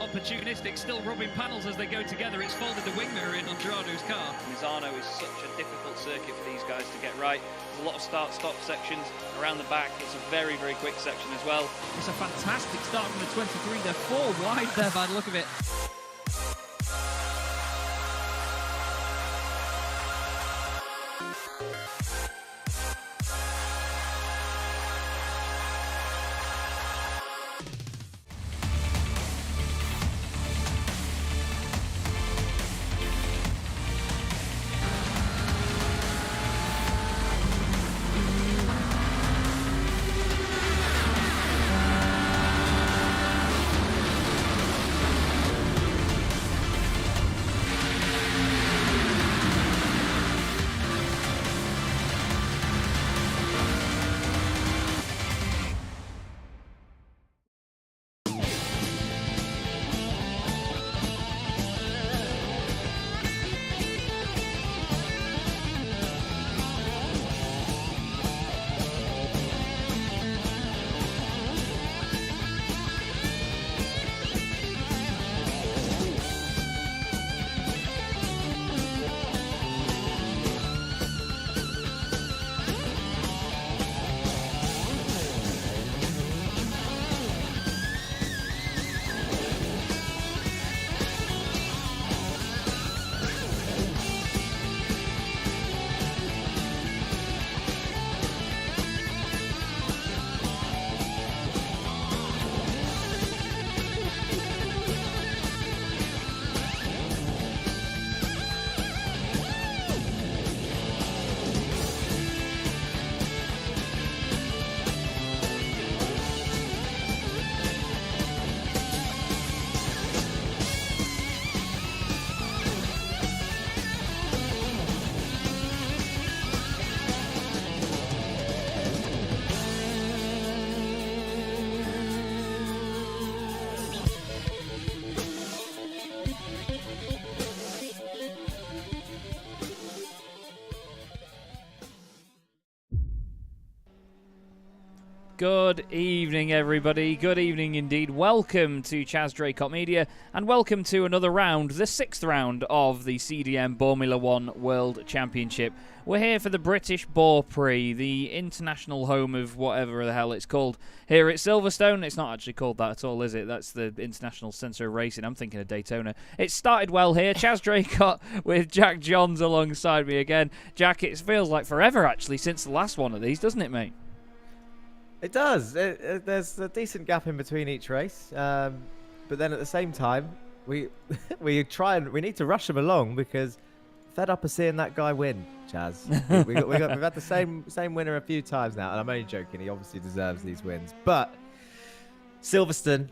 opportunistic, still rubbing panels as they go together. It's folded the wing mirror in on Gerardo's car. Misano is such a difficult circuit for these guys to get right. There's a lot of start-stop sections around the back. It's a very, very quick section as well. It's a fantastic start from the 23. They're 4 wide there by the look of it. Good evening, everybody. Good evening indeed. Welcome to Chaz Draycott Media, and welcome to another round, the 6th round of the CDM Boremula 1 World Championship. We're here for the British Bore Prix, the international home of whatever the hell it's called. Here at Silverstone, it's not actually called that at all, is it? That's the International Centre of Racing. I'm thinking of Daytona. It started well here. Chaz Draycott with Jack Johns alongside me again. Jack, it feels like forever, actually, since the last one of these, doesn't it, mate? It does. There's a decent gap in between each race, but then at the same time, we need to rush them along because fed up of seeing that guy win. Chaz, we've had the same winner a few times now, and I'm only joking. He obviously deserves these wins, but Silverstone,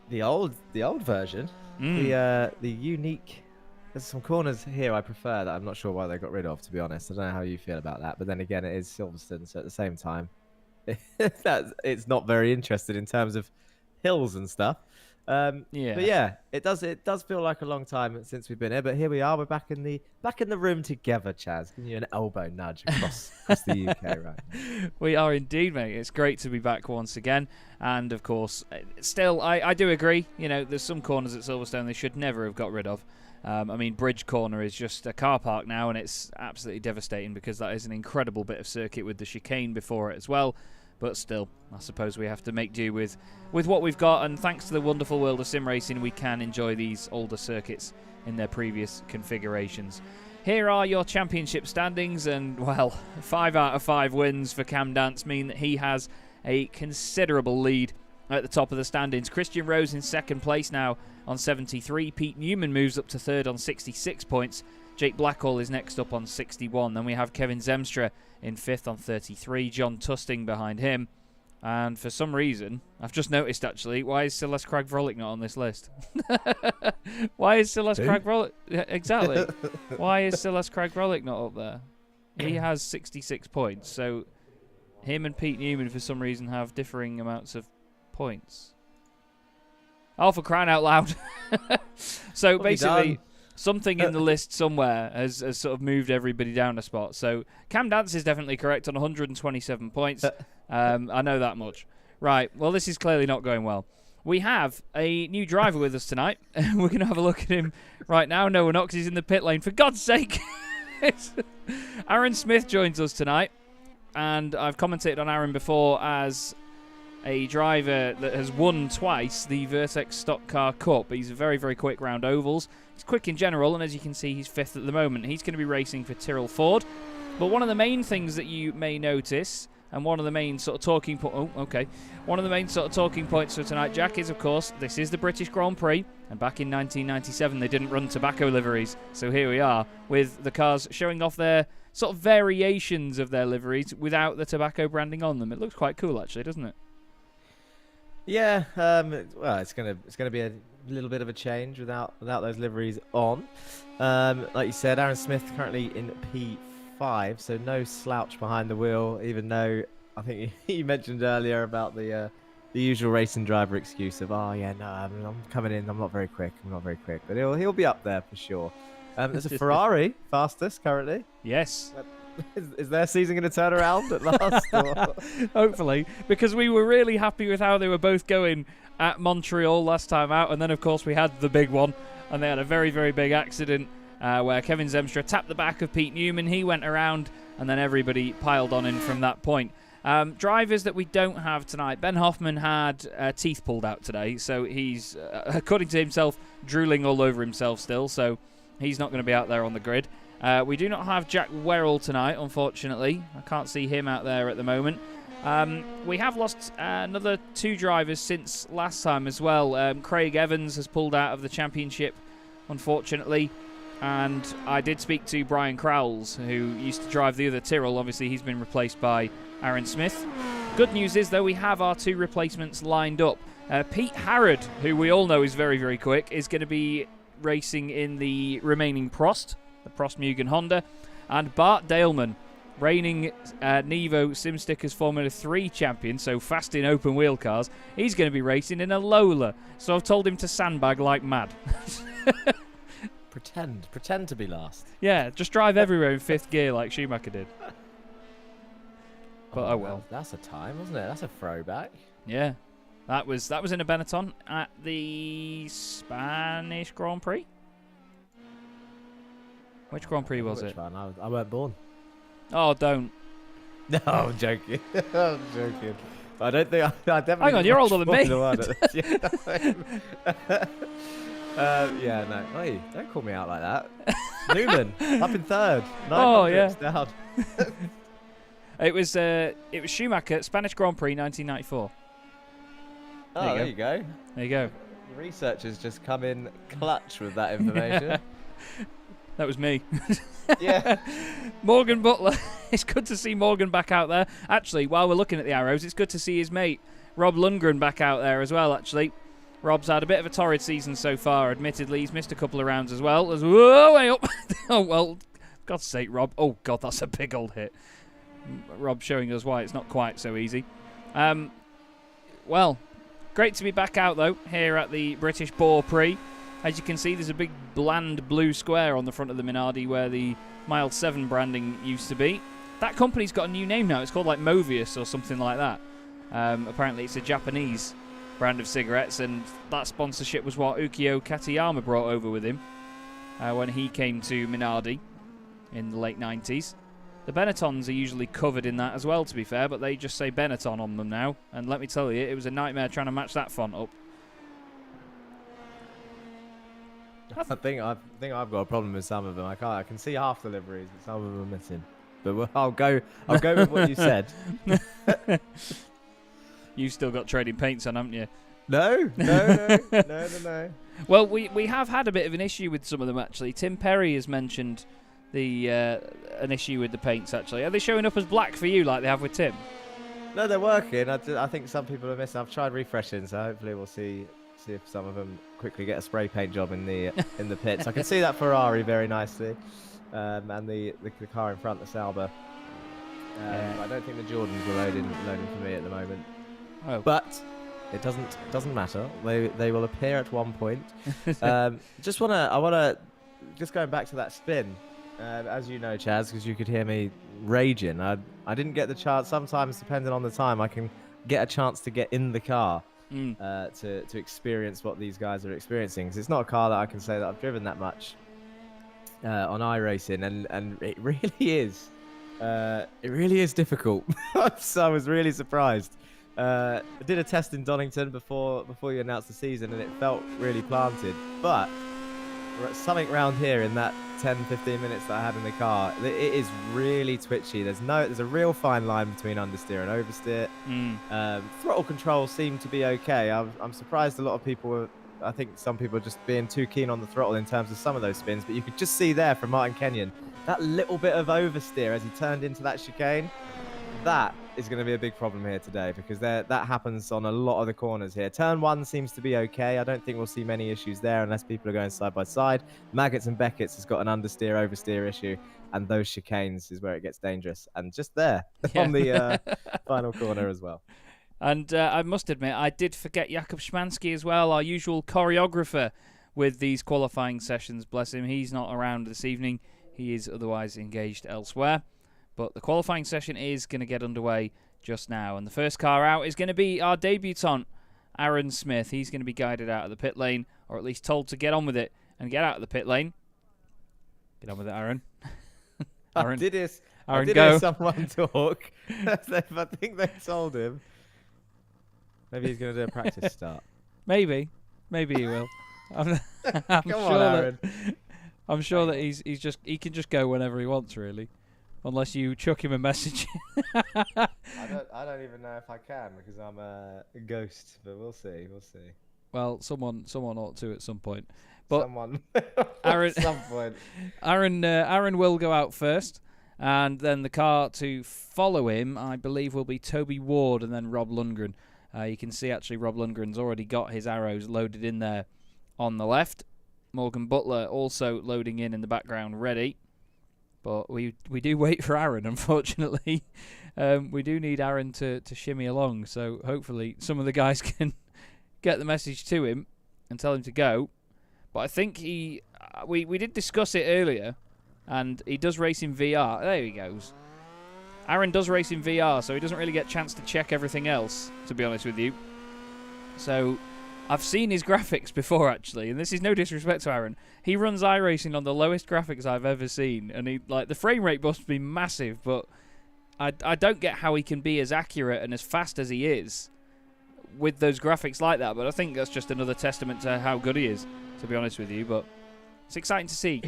the old version, the unique. There's some corners here I prefer that I'm not sure why they got rid of. To be honest, I don't know how you feel about that, but then again, it is Silverstone, so at the same time. It's not very interested in terms of hills and stuff. But yeah, it does feel like a long time since we've been here. But here we are. We're back in the room together, Chaz. Give you an elbow nudge across the UK, right? We are indeed, mate. It's great to be back once again. And of course, still, I do agree. You know, there's some corners at Silverstone they should never have got rid of. I mean, Bridge Corner is just a car park now, and it's absolutely devastating because that is an incredible bit of circuit with the chicane before it as well. But still, I suppose we have to make do with what we've got, and thanks to the wonderful world of sim racing, we can enjoy these older circuits in their previous configurations. Here are your championship standings, and, well, 5 out of 5 wins for Cam Dance mean that he has a considerable lead at the top of the standings. Christian Rose in 2nd place now on 73. Pete Newman moves up to 3rd on 66 points. Jake Blackhall is next up on 61. Then we have Kevin Zemstra in 5th on 33. John Tusting behind him. And for some reason, I've just noticed actually, why is Celeste Cragg-Vrolic not on this list? Why is Celeste Cragg-Vrolic... Exactly. Why is Celeste Cragg-Vrolic not up there? He has 66 points. So him and Pete Newman for some reason have differing amounts of points. Oh, for crying out loud. So basically... something in the list somewhere has sort of moved everybody down a spot. So Cam Dance is definitely correct on 127 points. I know that much. Right, well, this is clearly not going well. we have a new driver with us tonight. We're going to have a look at him right now. No, we're not, because he's in the pit lane. For God's sake! Aaron Smith joins us tonight. And I've commented on Aaron before as a driver that has won twice the Vertex Stock Car Cup. He's a very, very quick round ovals. He's quick in general, and as you can see, he's 5th at the moment. He's going to be racing for Tyrrell Ford. But one of the main things that you may notice, and one of the main sort of talking one of the main sort of talking points for tonight, Jack, is of course this is the British Grand Prix, and back in 1997 they didn't run tobacco liveries. So here we are with the cars showing off their sort of variations of their liveries without the tobacco branding on them. It looks quite cool, actually, doesn't it? Yeah, well, it's gonna be a little bit of a change without those liveries on. Like you said, Aaron Smith currently in P5, so no slouch behind the wheel. Even though I think you mentioned earlier about the usual racing driver excuse of, oh yeah, no, I'm coming in, I'm not very quick, but he'll be up there for sure. There's a Ferrari fastest currently. Yes. Is their season going to turn around at last? Hopefully, because we were really happy with how they were both going at Montreal last time out, and then of course we had the big one, and they had a very, very big accident where Kevin Zemstra tapped the back of Pete Newman. He went around, and then everybody piled on in from that point. Drivers that we don't have tonight. Ben Hoffman had teeth pulled out today, so he's, according to himself, drooling all over himself still, so he's not going to be out there on the grid. We do not have Jack Werrell tonight, unfortunately. I can't see him out there at the moment. We have lost another 2 drivers since last time as well. Craig Evans has pulled out of the championship, unfortunately. And I did speak to Brian Crowles, who used to drive the other Tyrrell. Obviously, he's been replaced by Aaron Smith. Good news is, though, we have our 2 replacements lined up. Pete Harrod, who we all know is very, very quick, is going to be racing in the remaining Prost, the Prost Mugen Honda, and Bart Daleman, reigning Nevo SimStickers Formula 3 champion, so fast in open wheel cars. He's going to be racing in a Lola, so I've told him to sandbag like mad. Pretend to be last. Yeah, just drive everywhere in 5th gear like Schumacher did. But oh well. That's a time, wasn't it? That's a throwback. Yeah, that was in a Benetton at the Spanish Grand Prix. Which Grand Prix was it? One? I weren't born. Oh, don't. No, I'm joking. I'm joking. I don't think I definitely. Hang on, you're older than me. Yeah, no. Hey, don't call me out like that. Newman, up in 3rd. Oh yeah. Down. It was Schumacher, Spanish Grand Prix, 1994. Oh, there you go. There you go. Researchers just come in clutch with that information. That was me. Yeah. Morgan Butler. It's good to see Morgan back out there. Actually, while we're looking at the arrows, it's good to see his mate, Rob Lundgren, back out there as well, actually. Rob's had a bit of a torrid season so far, admittedly. He's missed a couple of rounds as well. Whoa, way up. Oh, well, God's sake, Rob. Oh, God, that's a big old hit. Rob showing us why it's not quite so easy. Well, great to be back out, though, here at the British Bore Prix. As you can see, there's a big bland blue square on the front of the Minardi where the Mild 7 branding used to be. That company's got a new name now. It's called like Movius or something like that. Apparently it's a Japanese brand of cigarettes, and that sponsorship was what Ukio Katayama brought over with him when he came to Minardi in the late 90s. The Benettons are usually covered in that as well, to be fair, but they just say Benetton on them now, and let me tell you, it was a nightmare trying to match that font up. I think I've got a problem with some of them. I can see half the liveries, but some of them are missing. But I'll go with what you said. You've still got trading paints on, haven't you? No. Well, we have had a bit of an issue with some of them, actually. Tim Perry has mentioned an issue with the paints, actually. Are they showing up as black for you like they have with Tim? No, they're working. I think some people are missing. I've tried refreshing, so hopefully we'll see if some of them quickly get a spray paint job in the pits. I can see that Ferrari very nicely, and the car in front, the Sauber. I don't think the Jordans are loading for me at the moment. Oh. But it doesn't matter. They will appear at one point. I wanna going back to that spin. As you know, Chaz, because you could hear me raging. I didn't get the chance. Sometimes, depending on the time, I can get a chance to get in the car to experience what these guys are experiencing. 'Cause it's not a car that I can say that I've driven that much on iRacing, and it really is. It really is difficult. So I was really surprised. I did a test in Donington before you announced the season, and it felt really planted. But something around here in that 10-15 minutes that I had in the car, it is really twitchy. There's a real fine line between understeer and oversteer. Throttle control seemed to be okay. I'm surprised a lot of people were. I think some people are just being too keen on the throttle in terms of some of those spins, but you could just see there from Martin Kenyon that little bit of oversteer as he turned into that chicane. That is going to be a big problem here today, because that happens on a lot of the corners here. Turn 1 seems to be okay. I don't think we'll see many issues there unless people are going side by side. Maggots and Beckett's has got an understeer oversteer issue, and those chicanes is where it gets dangerous. And just there on the final corner as well. And I must admit, I did forget Jakub Szymanski as well, our usual choreographer with these qualifying sessions. Bless him, he's not around this evening. He is otherwise engaged elsewhere. But the qualifying session is going to get underway just now. And the first car out is going to be our debutant, Aaron Smith. He's going to be guided out of the pit lane, or at least told to get on with it and get out of the pit lane. Get on with it, Aaron. Aaron, I did go. hear someone talk. I think they told him. Maybe he's going to do a practice start. Maybe he will. I'm Come sure on, Aaron. I'm sure that he can just go whenever he wants, really. Unless you chuck him a message. I don't even know if I can, because I'm a ghost, but we'll see. Well, someone ought to at some point. But someone Aaron, at some point. Aaron will go out first, and then the car to follow him, I believe, will be Toby Ward and then Rob Lundgren. You can see actually Rob Lundgren's already got his arrows loaded in there on the left. Morgan Butler also loading in the background, ready. But we do wait for Aaron, unfortunately. We do need Aaron to shimmy along, so hopefully some of the guys can get the message to him and tell him to go. But I think we did discuss it earlier, and he does race in VR. There he goes. Aaron does race in VR, so he doesn't really get a chance to check everything else, to be honest with you. So I've seen his graphics before, actually, and this is no disrespect to Aaron. He runs iRacing on the lowest graphics I've ever seen, and the frame rate must be massive, but I don't get how he can be as accurate and as fast as he is with those graphics like that. But I think that's just another testament to how good he is, to be honest with you. But it's exciting to see.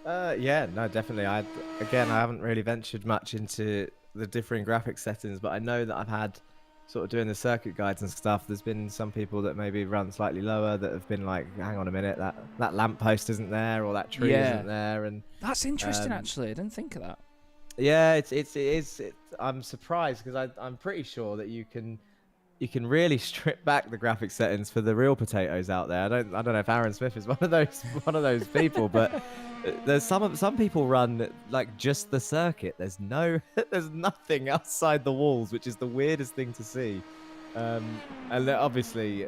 Yeah, no, definitely. I haven't really ventured much into the differing graphics settings, but I know that I've had sort of doing the circuit guides and stuff. There's been some people that maybe run slightly lower that have been like, hang on a minute, that lamppost isn't there, or that tree isn't there, and that's interesting. Actually, I didn't think of that. Yeah, it is. I'm surprised, because I'm pretty sure that you can really strip back the graphic settings for the real potatoes out there. I don't know if Aaron Smith is one of those people, but there's some people run like just the circuit. There's nothing outside the walls, which is the weirdest thing to see. And obviously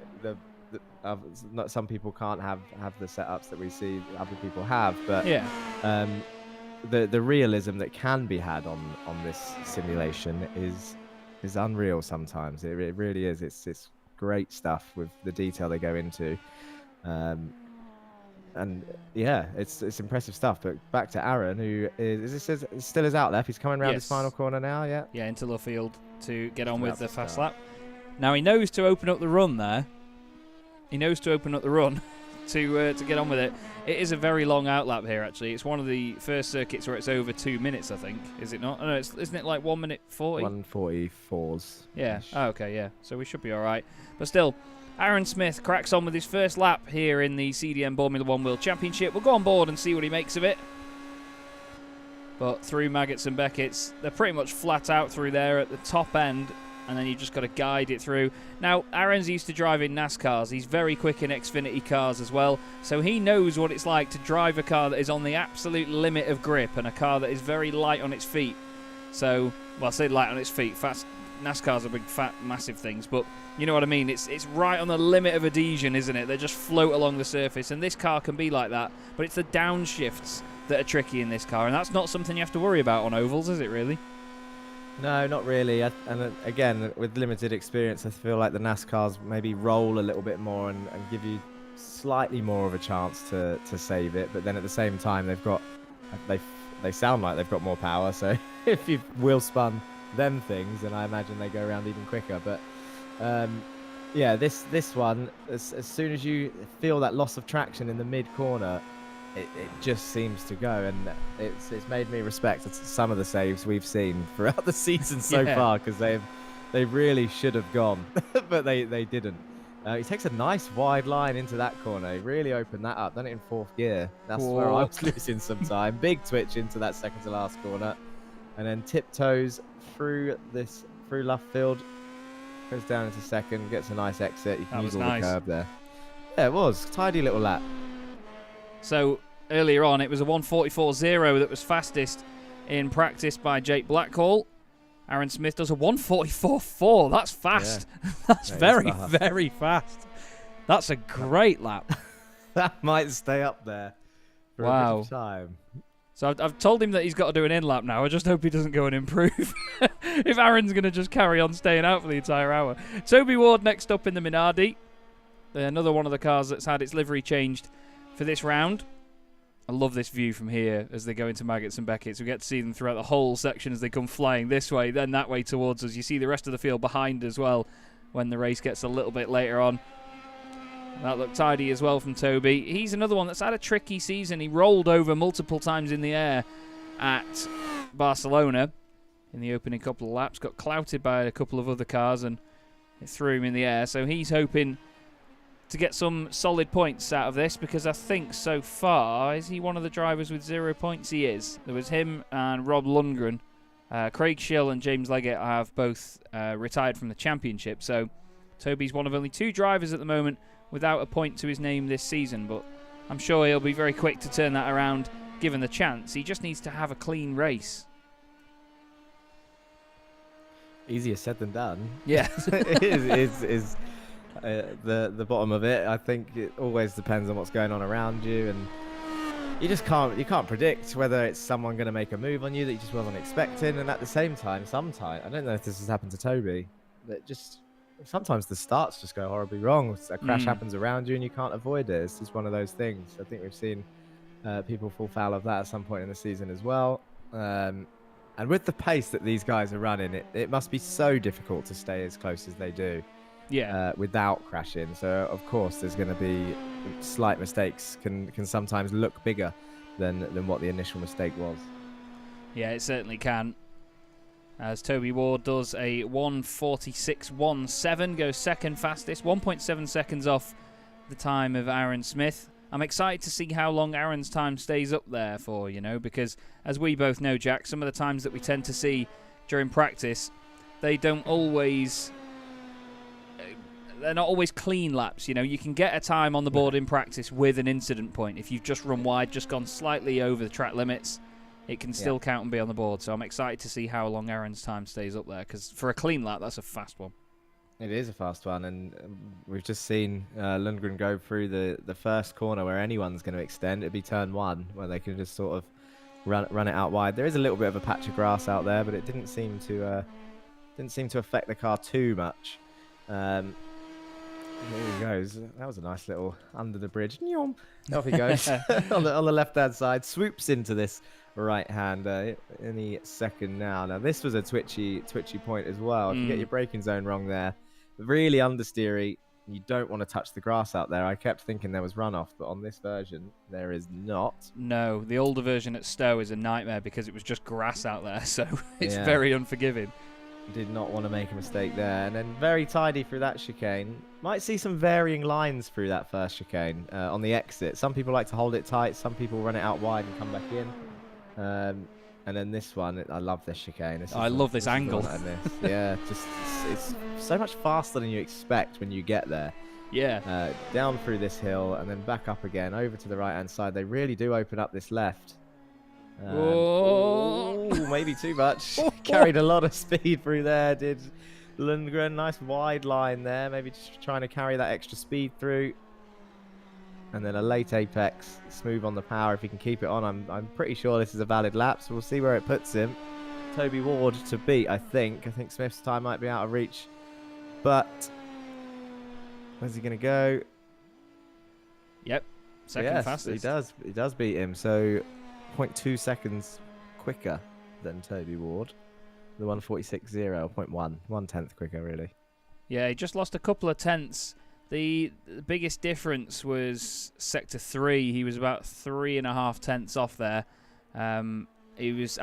some people can't have the setups that we see other people have, but yeah. The realism that can be had on this simulation is unreal sometimes. It really is. It's great stuff with the detail they go into, and yeah, it's impressive stuff. But back to Aaron, who still is out left. He's coming around this final corner now. Yeah, into the field to get on with the fast lap. Now he knows to open up the run there. He knows to open up the run to get on with it. It is a very long outlap here, actually. It's one of the first circuits where it's over 2 minutes, I think. Is it not? Oh, no, isn't it like 1 minute 40? 1:44s. Yeah. Oh, okay, yeah. So we should be all right. But still, Aaron Smith cracks on with his first lap here in the CDM Boremula One World Championship. We'll go on board and see what he makes of it. But through Maggots and Beckett's, they're pretty much flat out through there at the top end, and then you just got to guide it through. Now, Aaron's used to driving NASCARs. He's very quick in Xfinity cars as well, so he knows what it's like to drive a car that is on the absolute limit of grip and a car that is very light on its feet. So, well, I say light on its feet. Fast NASCARs are big, fat, massive things, but you know what I mean. It's right on the limit of adhesion, isn't it? They just float along the surface, and this car can be like that, but it's the downshifts that are tricky in this car, and that's not something you have to worry about on ovals, is it really? No, not really. Again, with limited experience, I feel like the NASCARs maybe roll a little bit more and give you slightly more of a chance to save it. But then at the same time, they they sound like they've got more power. So if you've wheel spun them things, then I imagine they go around even quicker. But yeah, this one, as soon as you feel that loss of traction in the mid corner, it just seems to go, and it's made me respect some of the saves we've seen throughout the season so far, because they really should have gone, but they didn't. He takes a nice wide line into that corner. He really opened that up. Done it in fourth gear. That's where I was losing some time. Big twitch into that second to last corner, and then tiptoes through left field. Goes down into second. Gets a nice exit. You can use all the curb there. Yeah, it was tidy little lap. So earlier on, it was a 1:44.0 that was fastest in practice by Jake Blackhall. Aaron Smith does a 1:44.4. That's fast. Yeah. That's very, very fast. That's a great lap. That might stay up there for a bit of time. So I've told him that he's got to do an in-lap now. I just hope he doesn't go and improve. If Aaron's going to just carry on staying out for the entire hour. Toby Ward next up in the Minardi. Another one of the cars that's had its livery changed for this round. I love this view from here as they go into Maggots and Beckett's. We get to see them throughout the whole section as they come flying this way, then that way towards us. You see the rest of the field behind as well when the race gets a little bit later on. That looked tidy as well from Toby. He's another one that's had a tricky season. He rolled over multiple times in the air at Barcelona in the opening couple of laps. Got clouted by a couple of other cars and it threw him in the air. So he's hoping to get some solid points out of this, because I think so far, is he one of the drivers with 0 points? He is. There was him and Rob Lundgren. Craig Schill and James Leggett have both retired from the championship. So Toby's one of only 2 drivers at the moment without a point to his name this season, but I'm sure he'll be very quick to turn that around given the chance. He just needs to have a clean race. Easier said than done. Yeah. It is the bottom of it. I think it always depends on what's going on around you, and you can't predict whether it's someone going to make a move on you that you just wasn't expecting. And at the same time, sometimes, I don't know if this has happened to Toby, that just sometimes the starts just go horribly wrong. A crash happens around you and you can't avoid it. It's just one of those things. I think we've seen people fall foul of that at some point in the season as well. And with the pace that these guys are running, it must be so difficult to stay as close as they do. Yeah. Without crashing. So of course there's going to be slight mistakes can sometimes look bigger than what the initial mistake was. Yeah, it certainly can. As Toby Ward does a 1:46.17, goes second fastest, 1.7 seconds off the time of Aaron Smith. I'm excited to see how long Aaron's time stays up there for, because as we both know, Jack, some of the times that we tend to see during practice, they're not always clean laps. You can get a time on the board in practice with an incident point. If you've just run wide, just gone slightly over the track limits, it can still count and be on the board. So I'm excited to see how long Aaron's time stays up there, because for a clean lap, that's a fast one. It is a fast one, and we've just seen Lundgren go through the first corner where anyone's going to extend. It'd be turn 1, where they can just sort of run it out wide. There is a little bit of a patch of grass out there, but it didn't seem to affect the car too much. There he goes. That was a nice little under the bridge. Off he goes on the left-hand side. Swoops into this right hand any second now. Now this was a twitchy point as well. If you get your braking zone wrong there, really understeery. You don't want to touch the grass out there. I kept thinking there was runoff, but on this version there is not. No, the older version at Stowe is a nightmare because it was just grass out there, so it's very unforgiving. Did not want to make a mistake there, and then very tidy through that chicane. Might see some varying lines through that first chicane on the exit. Some people like to hold it tight, some people run it out wide and come back in. And then this one, I love this chicane. I love this angle. Yeah, it's so much faster than you expect when you get there. Yeah. Down through this hill and then back up again over to the right hand side. They really do open up this left. Maybe too much. Carried a lot of speed through there, did Lundgren. Nice wide line there, maybe just trying to carry that extra speed through. And then a late apex, smooth on the power if he can keep it on. I'm pretty sure this is a valid lap, so we'll see where it puts him. Toby Ward to beat, I think. I think Smith's time might be out of reach. But where's he going to go? Yep, second fastest. He does beat him. So 0.2 seconds quicker than Toby Ward. The 1:46.0, 0.1 quicker, really. Yeah, he just lost a couple of tenths. The biggest difference was Sector 3. He was about 3.5 tenths off there. He was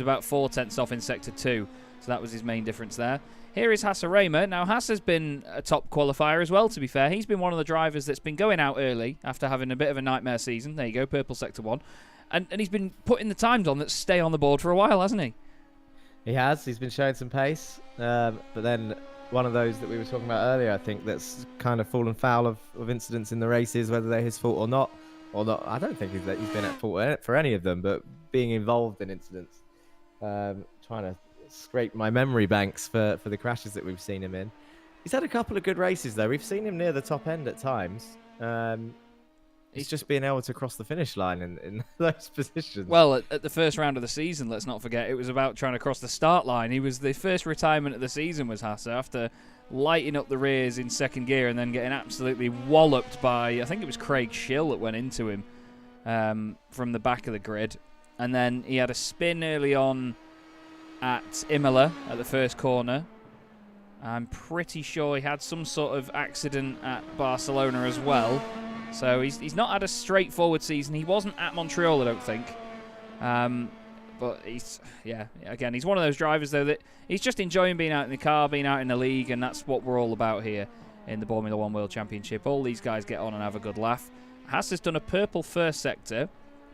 about 4 tenths off in Sector 2. So that was his main difference there. Here is Hasse Raymer. Now, Hasse's been a top qualifier as well, to be fair. He's been one of the drivers that's been going out early after having a bit of a nightmare season. There you go, purple Sector 1. And he's been putting the times on that stay on the board for a while, hasn't he? He has. He's been showing some pace. But then one of those that we were talking about earlier, I think, that's kind of fallen foul of incidents in the races, whether they're his fault or not. I don't think he's been at fault for any of them, but being involved in incidents. Trying to scrape my memory banks for the crashes that we've seen him in. He's had a couple of good races, though. We've seen him near the top end at times. He's just being able to cross the finish line in those positions. Well, at the first round of the season, let's not forget, it was about trying to cross the start line. He was the first retirement of the season was Hasse after lighting up the rears in second gear and then getting absolutely walloped by, I think it was Craig Schill that went into him from the back of the grid. And then he had a spin early on at Imola at the first corner. I'm pretty sure he had some sort of accident at Barcelona as well. So he's not had a straightforward season. He wasn't at Montreal, I don't think. But he's one of those drivers, though, that he's just enjoying being out in the car, being out in the league, and that's what we're all about here in the Formula 1 World Championship. All these guys get on and have a good laugh. Haas has done a purple first sector,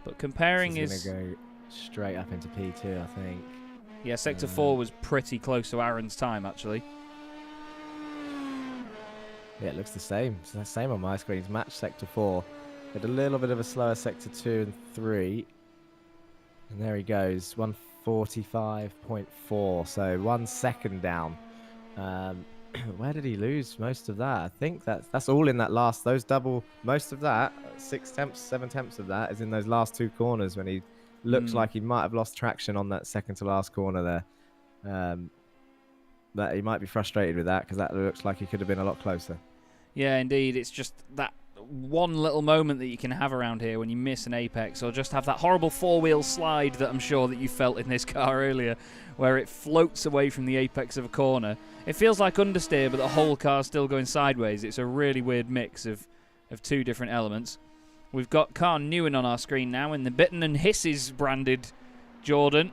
but comparing his... going to go straight up into P2, I think. Yeah, Sector 4 was pretty close to Aaron's time, actually. Yeah, it looks the same. It's the same on my screens. Match Sector 4. Had a little bit of a slower Sector 2 and 3. And there he goes. 1:45.4. So 1 second down. Where did he lose most of that? I think that's all in that last. Those double. Most of that, 6 tenths, 7 tenths of that is in those last 2 corners when he looks like he might have lost traction on that second to last corner there. That he might be frustrated with that because that looks like he could have been a lot closer. Yeah, indeed. It's just that one little moment that you can have around here when you miss an apex, or just have that horrible 4-wheel slide that I'm sure that you felt in this car earlier, where it floats away from the apex of a corner. It feels like understeer, but the whole car's still going sideways. It's a really weird mix of 2 different elements. We've got Carn Newen on our screen now in the Bitten and Hisses branded Jordan.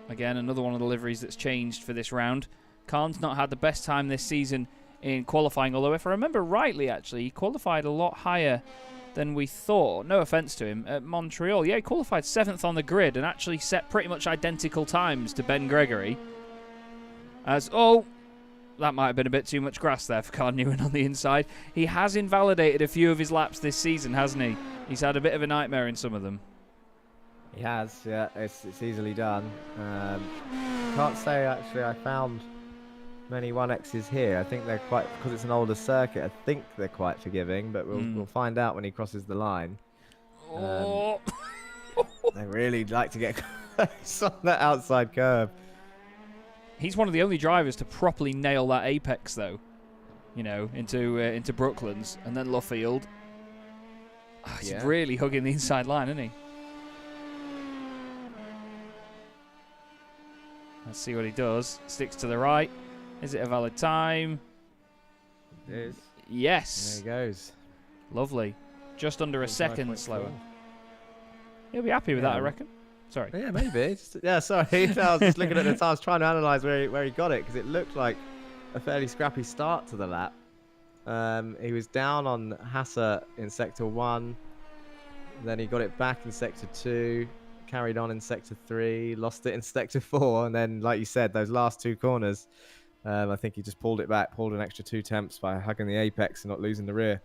Again, another one of the liveries that's changed for this round. Carn's not had the best time this season in qualifying, although if I remember rightly, actually, he qualified a lot higher than we thought. No offence to him. At Montreal, yeah, he qualified 7th on the grid and actually set pretty much identical times to Ben Gregory. That might have been a bit too much grass there for Carn Newen on the inside. He has invalidated a few of his laps this season, hasn't he? He's had a bit of a nightmare in some of them. He has, yeah. It's easily done. Can't say, actually, I found many 1Xs here. I think they're quite, because it's an older circuit, I think they're quite forgiving, but we'll find out when he crosses the line. They really like to get close on that outside curve. He's one of the only drivers to properly nail that apex, though. You know, into Brooklands and then Luffield. He's really hugging the inside line, isn't he? Let's see what he does. Sticks to the right. Is it a valid time? It is. Yes. There he goes. Lovely. Just under a second slower. He'll be happy with that, I reckon. Sorry. Yeah, maybe. Sorry. I was just looking at the time. I was trying to analyse where he got it because it looked like a fairly scrappy start to the lap. He was down on Hasse in Sector 1. Then he got it back in Sector 2. Carried on in Sector 3. Lost it in Sector 4. And then, like you said, those last 2 corners, I think he just pulled it back, pulled an extra 2 tenths by hugging the apex and not losing the rear.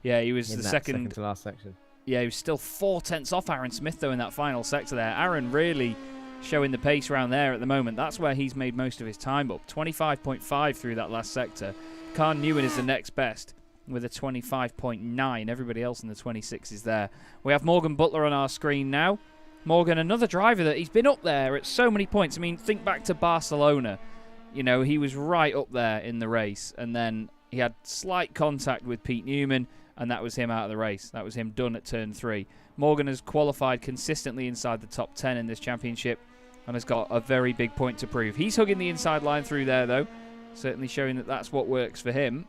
Yeah, he was the second to last section. Yeah, he was still 4 tenths off Aaron Smith, though, in that final sector there. Aaron really showing the pace around there at the moment. That's where he's made most of his time up. 25.5 through that last sector. Carn Newen is the next best with a 25.9. Everybody else in the 26 is there. We have Morgan Butler on our screen now. Morgan, another driver that he's been up there at so many points. I mean, think back to Barcelona. You know, he was right up there in the race, and then he had slight contact with Pete Newman, and that was him out of the race. That was him done at turn 3. Morgan has qualified consistently inside the top 10 in this championship and has got a very big point to prove. He's hugging the inside line through there, though, certainly showing that that's what works for him.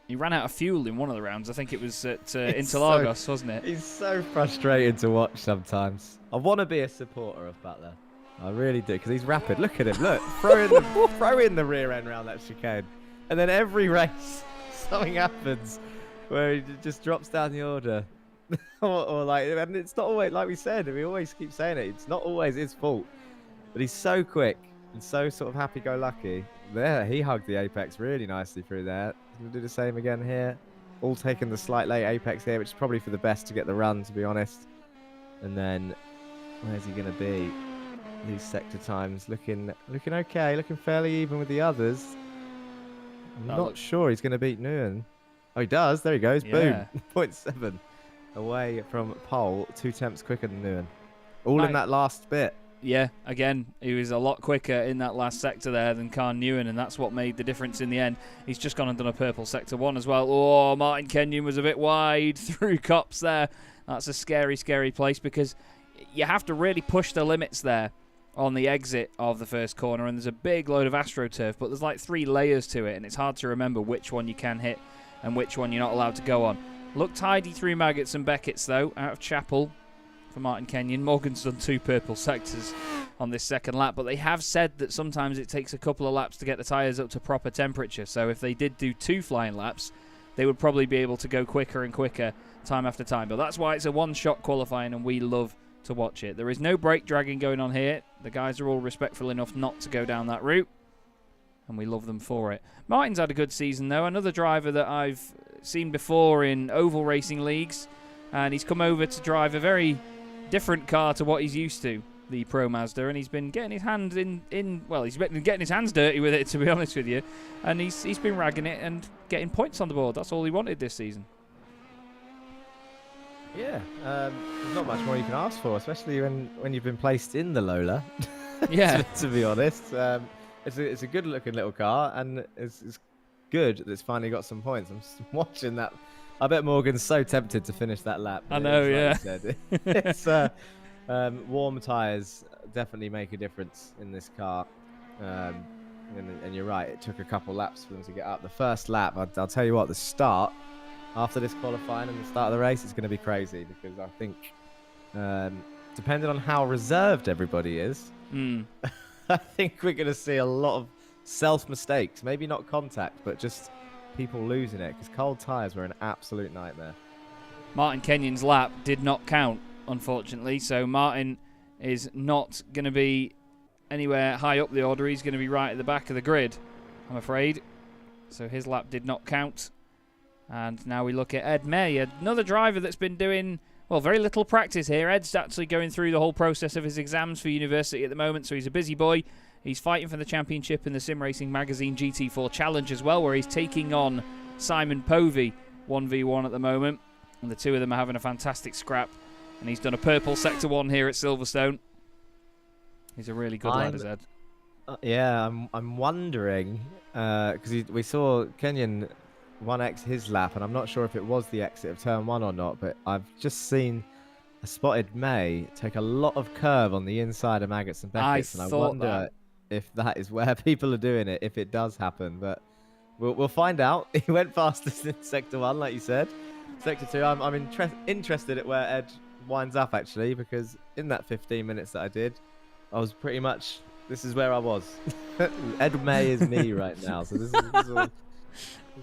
He ran out of fuel in one of the rounds. I think it was at Interlagos, wasn't it? He's so frustrated to watch sometimes. I want to be a supporter of Butler. I really do, because he's rapid. Look at him. Look, throw in the rear end round that chicane. And then every race, something happens where he just drops down the order. or like, and it's not always, like we said, we always keep saying it, it's not always his fault. But he's so quick and so sort of happy-go-lucky. There, he hugged the apex really nicely through there. He's going to do the same again here. All taking the slight late apex here, which is probably for the best to get the run, to be honest. And then, where's he going to be? These sector times looking okay, looking fairly even with the others. I'm not sure he's going to beat Nguyen. Oh, he does. There he goes. Yeah. Boom. 0.7 away from pole. 2 tenths quicker than Nguyen. All in that last bit. Yeah, again, he was a lot quicker in that last sector there than Khan Nguyen, and that's what made the difference in the end. He's just gone and done a purple sector 1 as well. Oh, Martin Kenyon was a bit wide through Copse there. That's a scary, scary place because you have to really push the limits there on the exit of the first corner, and there's a big load of AstroTurf, but there's like 3 layers to it, and it's hard to remember which one you can hit and which one you're not allowed to go on. Looked tidy through Maggots and Beckett's, though, out of Chapel for Martin Kenyon. Morgan's done 2 purple sectors on this second lap, but they have said that sometimes it takes a couple of laps to get the tyres up to proper temperature, so if they did do 2 flying laps, they would probably be able to go quicker and quicker time after time. But that's why it's a one-shot qualifying, and we love to watch it. There is no brake dragging going on here. The guys are all respectful enough not to go down that route, and we love them for it. Martin's had a good season, though. Another driver that I've seen before in oval racing leagues, and he's come over to drive a very different car to what he's used to, the Pro Mazda, and he's been getting his hand he's been getting his hands dirty with it, to be honest with you, and he's been ragging it and getting points on the board. That's all he wanted this season. Yeah, there's not much more you can ask for, especially when you've been placed in the Lola. Yeah, to be honest, it's a good-looking little car, and it's good that it's finally got some points. I'm just watching that. I bet Morgan's so tempted to finish that lap. I know, yeah. It's warm tyres definitely make a difference in this car, and you're right. It took a couple laps for them to get up. The first lap, I'll tell you what, the start. After this qualifying and the start of the race, it's going to be crazy because I think, depending on how reserved everybody is, I think we're going to see a lot of self-mistakes. Maybe not contact, but just people losing it because cold tyres were an absolute nightmare. Martin Kenyon's lap did not count, unfortunately, so Martin is not going to be anywhere high up the order. He's going to be right at the back of the grid, I'm afraid. So his lap did not count. And now we look at Ed May, another driver that's been doing, well, very little practice here. Ed's actually going through the whole process of his exams for university at the moment, so he's a busy boy. He's fighting for the championship in the Sim Racing Magazine GT4 Challenge as well, where he's taking on Simon Povey 1v1 at the moment. And the two of them are having a fantastic scrap. And he's done a purple Sector 1 here at Silverstone. He's a really good lad, is Ed. Yeah, I'm wondering, because we saw Kenyon 1x his lap, and I'm not sure if it was the exit of turn 1 or not, but I've just seen a spotted May take a lot of curve on the inside of Maggots and Beckett's, and I wonder if that is where people are doing it, if it does happen, but we'll find out. He went fastest in Sector 1, like you said. Sector 2, I'm interested at where Ed winds up, actually, because in that 15 minutes that I did, I was pretty much, this is where I was. Ed May is me right now, so this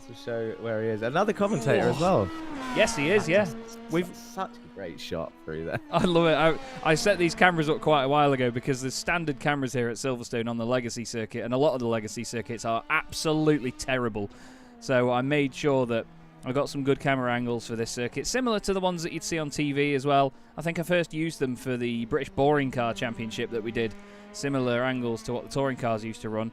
will show where he is. Another commentator as well. Yes, he is, yeah. We've such a great shot through there. I love it. I set these cameras up quite a while ago because there's standard cameras here at Silverstone on the Legacy circuit, and a lot of the Legacy circuits are absolutely terrible. So I made sure that I got some good camera angles for this circuit, similar to the ones that you'd see on TV as well. I think I first used them for the British Boring Car Championship that we did. Similar angles to what the touring cars used to run.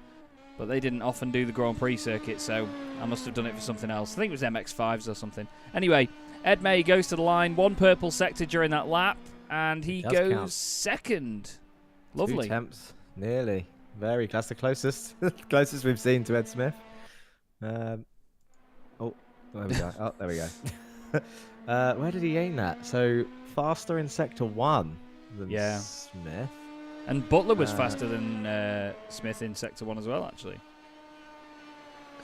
But they didn't often do the Grand Prix circuit, so I must have done it for something else. I think it was MX-5s or something. Anyway, Ed May goes to the line. 1 purple sector during that lap. and he does goes count. second. Lovely. 2 temps, nearly. Very. That's the closest, closest we've seen to Ed Smith. Oh, there we go. Oh, there we go. Where did he aim that? So faster in sector 1 than Smith. And Butler was faster than Smith in sector 1 as well, actually.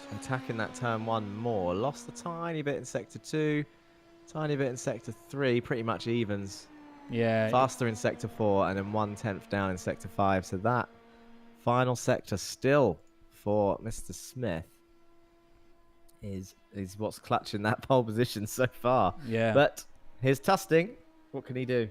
So attacking that turn 1 more. Lost a tiny bit in sector 2, tiny bit in sector 3. Pretty much evens. Yeah. Faster in sector 4 and then 1/10 down in sector 5. So that final sector still for Mr. Smith is what's clutching that pole position so far. Yeah. But here's Tusting. What can he do?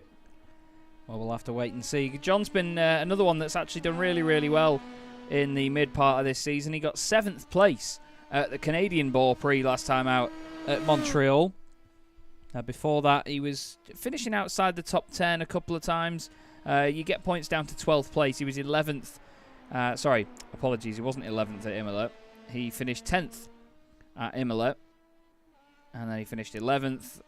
Well, we'll have to wait and see. John's been another one that's actually done really, really well in the mid part of this season. He got 7th place at the Canadian Bore Prix last time out at Montreal. Before that, he was finishing outside the top 10 a couple of times. You get points down to 12th place. He was 11th. Sorry, apologies. He wasn't 11th at Imola. He finished 10th at Imola. And then he finished 11th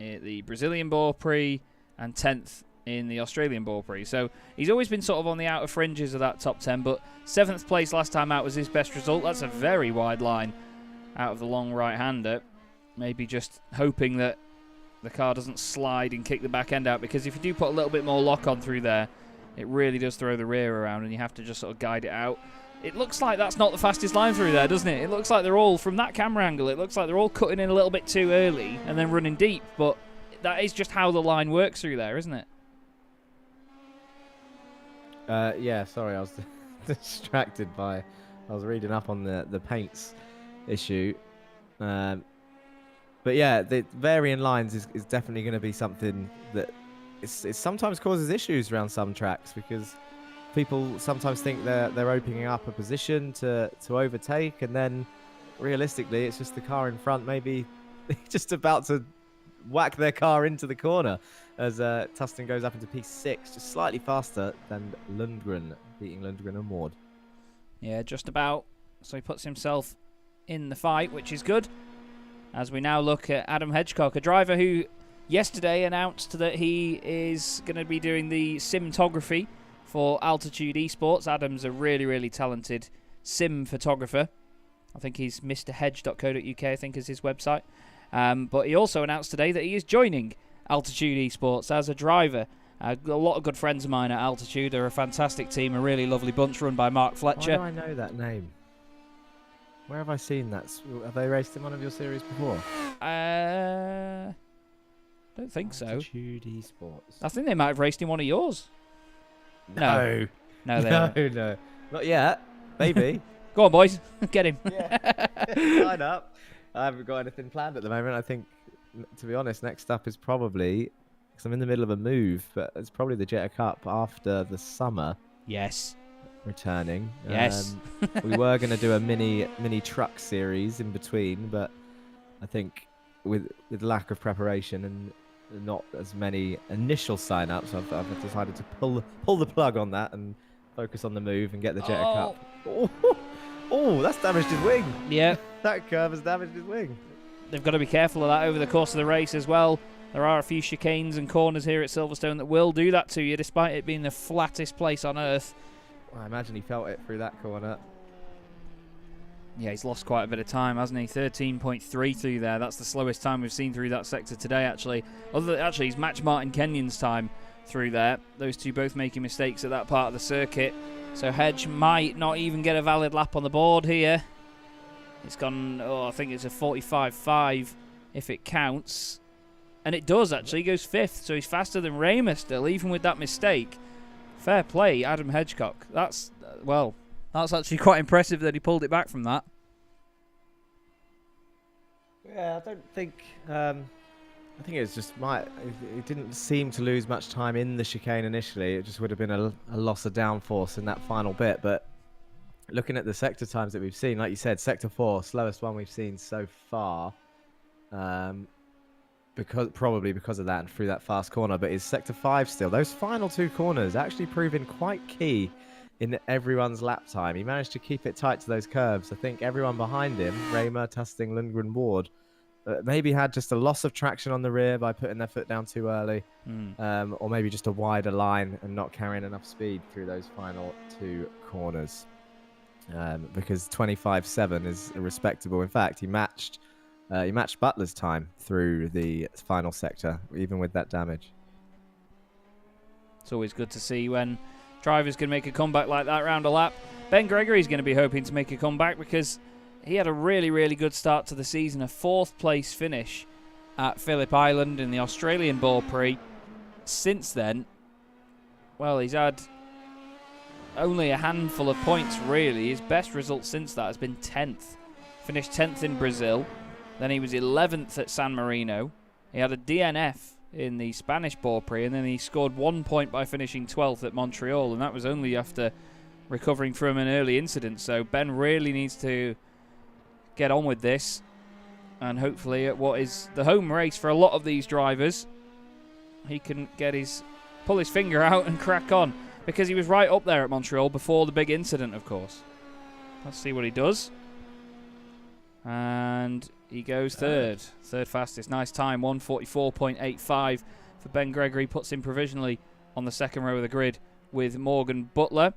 at the Brazilian Bore Prix and 10th in the Australian Bore Prix. So he's always been sort of on the outer fringes of that top 10. But 7th place last time out was his best result. That's a very wide line out of the long right-hander. Maybe just hoping that the car doesn't slide and kick the back end out, because if you do put a little bit more lock on through there, it really does throw the rear around and you have to just sort of guide it out. It looks like that's not the fastest line through there, doesn't it? It looks like they're all, from that camera angle, it looks like they're all cutting in a little bit too early and then running deep, but that is just how the line works through there, isn't it? Yeah, sorry, I was distracted by... I was reading up on the paints issue. But yeah, the varying lines is definitely going to be something that it sometimes causes issues around some tracks, because people sometimes think they're opening up a position to overtake, and then realistically it's just the car in front maybe just about to whack their car into the corner as Tustin goes up into P6, just slightly faster than Lundgren, beating Lundgren and Ward. Yeah, just about. So he puts himself in the fight, which is good. As we now look at Adam Hedgecock, a driver who yesterday announced that he is going to be doing the simtography for Altitude Esports. Adam's a really, really talented sim photographer. I think he's mrhedge.co.uk, I think is his website. But he also announced today that he is joining Altitude Esports as a driver. A lot of good friends of mine at Altitude. They're a fantastic team, a really lovely bunch run by Mark Fletcher. Why do I know that name? Where have I seen that? Have they raced in one of your series before? Don't think so. Altitude Esports. I think they might have raced in one of yours. No. No, they haven't. No. Not yet. Maybe. Go on, boys. Get him. Yeah. Line up. I haven't got anything planned at the moment. I think, to be honest, next up is probably, because I'm in the middle of a move, but it's probably the Jetta Cup after the summer. Yes. Returning. Yes. We were going to do a mini truck series in between, but I think with lack of preparation and not as many initial sign-ups, I've decided to pull the plug on that and focus on the move and get the Jetta Cup. Oh, that's damaged his wing. Yeah. That curve has damaged his wing. They've got to be careful of that over the course of the race as well. There are a few chicanes and corners here at Silverstone that will do that to you, despite it being the flattest place on earth. I imagine he felt it through that corner. Yeah, he's lost quite a bit of time, hasn't he? 13.3 through there. That's the slowest time we've seen through that sector today, actually. Actually, he's matched Martin Kenyon's time through there. Those two both making mistakes at that part of the circuit. So Hedge might not even get a valid lap on the board here. It's gone, I think it's a 45.5 if it counts. And it does, actually. He goes 5th, so he's faster than Raymer still, even with that mistake. Fair play, Adam Hedgecock. That's actually quite impressive that he pulled it back from that. Yeah, I don't think... I think it was just it didn't seem to lose much time in the chicane initially. It just would have been a loss of downforce in that final bit. But looking at the sector times that we've seen, like you said, sector 4, slowest one we've seen so far. Probably because of that and through that fast corner, but is sector 5 still. Those final 2 corners actually proving quite key in everyone's lap time. He managed to keep it tight to those curves. I think everyone behind him, Raymer, Tusting, Lundgren, Ward, maybe had just a loss of traction on the rear by putting their foot down too early, or maybe just a wider line and not carrying enough speed through those final 2 corners. Because 25.7 is respectable. In fact, he matched Butler's time through the final sector, even with that damage. It's always good to see when drivers can make a comeback like that round a lap. Ben Gregory's going to be hoping to make a comeback because he had a really, really good start to the season. A 4th place finish at Phillip Island in the Australian Bore Prix. Since then, well, he's had only a handful of points, really. His best result since that has been 10th. Finished 10th in Brazil. Then he was 11th at San Marino. He had a DNF in the Spanish Bore Prix, and then he scored 1 point by finishing 12th at Montreal, and that was only after recovering from an early incident. So Ben really needs to get on with this, and hopefully at what is the home race for a lot of these drivers, he can pull his finger out and crack on, because he was right up there at Montreal before the big incident, of course. Let's see what he does. And he goes third fastest. Nice time, 1:44.85 for Ben Gregory. Puts him provisionally on the second row of the grid with Morgan Butler.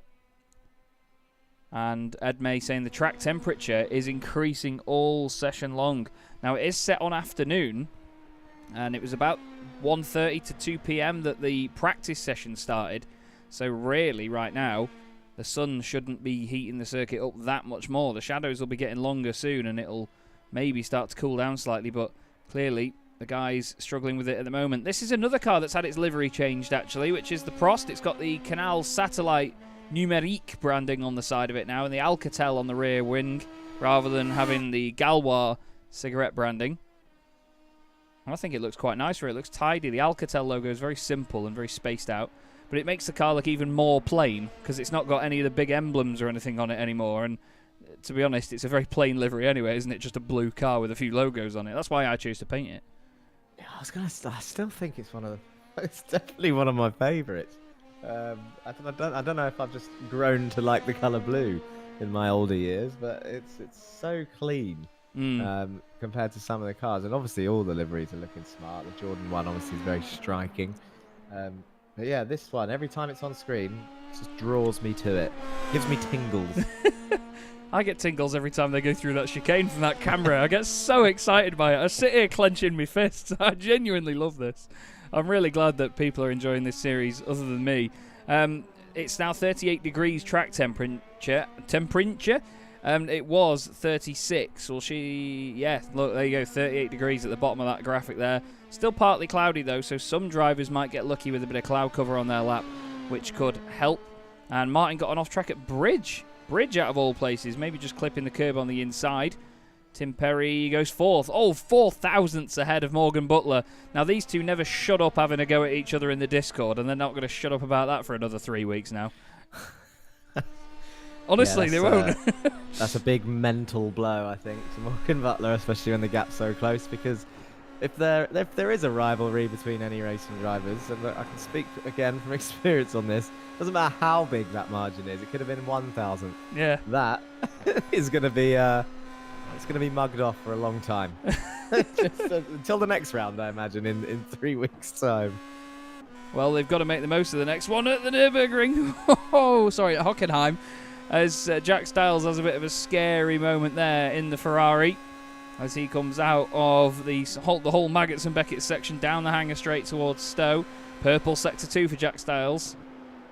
And Ed May saying the track temperature is increasing all session long. Now, it is set on afternoon, and it was about 1:30 to 2 p.m. that the practice session started. So really, right now, the sun shouldn't be heating the circuit up that much more. The shadows will be getting longer soon, and it'll maybe start to cool down slightly, but clearly the guy's struggling with it at the moment. This is another car that's had its livery changed, actually, which is the Prost. It's got the Canal Satellite Numérique branding on the side of it now, and the Alcatel on the rear wing, rather than having the Galois cigarette branding. And I think it looks quite nice. It looks tidy. The Alcatel logo is very simple and very spaced out, but it makes the car look even more plain because it's not got any of the big emblems or anything on it anymore. And to be honest, it's a very plain livery anyway, isn't it? Just a blue car with a few logos on it. That's why I choose to paint it. Yeah, I still think it's it's definitely one of my favourites. I don't know if I've just grown to like the colour blue in my older years, but it's so clean compared to some of the cars. And obviously all the liveries are looking smart. The Jordan one obviously is very striking. But yeah, this one, every time it's on screen, it just draws me to it. Gives me tingles. I get tingles every time they go through that chicane from that camera. I get so excited by it. I sit here clenching my fists. I genuinely love this. I'm really glad that people are enjoying this series other than me. It's now 38 degrees track temperature. It was 36. Well, look, there you go, 38 degrees at the bottom of that graphic there. Still partly cloudy, though, so some drivers might get lucky with a bit of cloud cover on their lap, which could help. And Martin got an off-track at Bridge. Bridge, out of all places, maybe just clipping the curb on the inside. Tim Perry goes fourth. Oh, 4 thousandths ahead of Morgan Butler. Now, these two never shut up having a go at each other in the Discord, and they're not going to shut up about that for another 3 weeks now. Honestly, they won't. That's a big mental blow, I think, to Morgan Butler, especially when the gap's so close, because if there is a rivalry between any racing drivers, and I can speak again from experience on this, doesn't matter how big that margin is, it could have been 1,000. Yeah. That is going to be it's going to be mugged off for a long time. Just until the next round, I imagine, in 3 weeks' time. Well, they've got to make the most of the next one at the Nürburgring. At Hockenheim. As Jack Styles has a bit of a scary moment there in the Ferrari as he comes out of the whole Maggots and Beckett section down the hanger straight towards Stowe. Purple sector 2 for Jack Styles.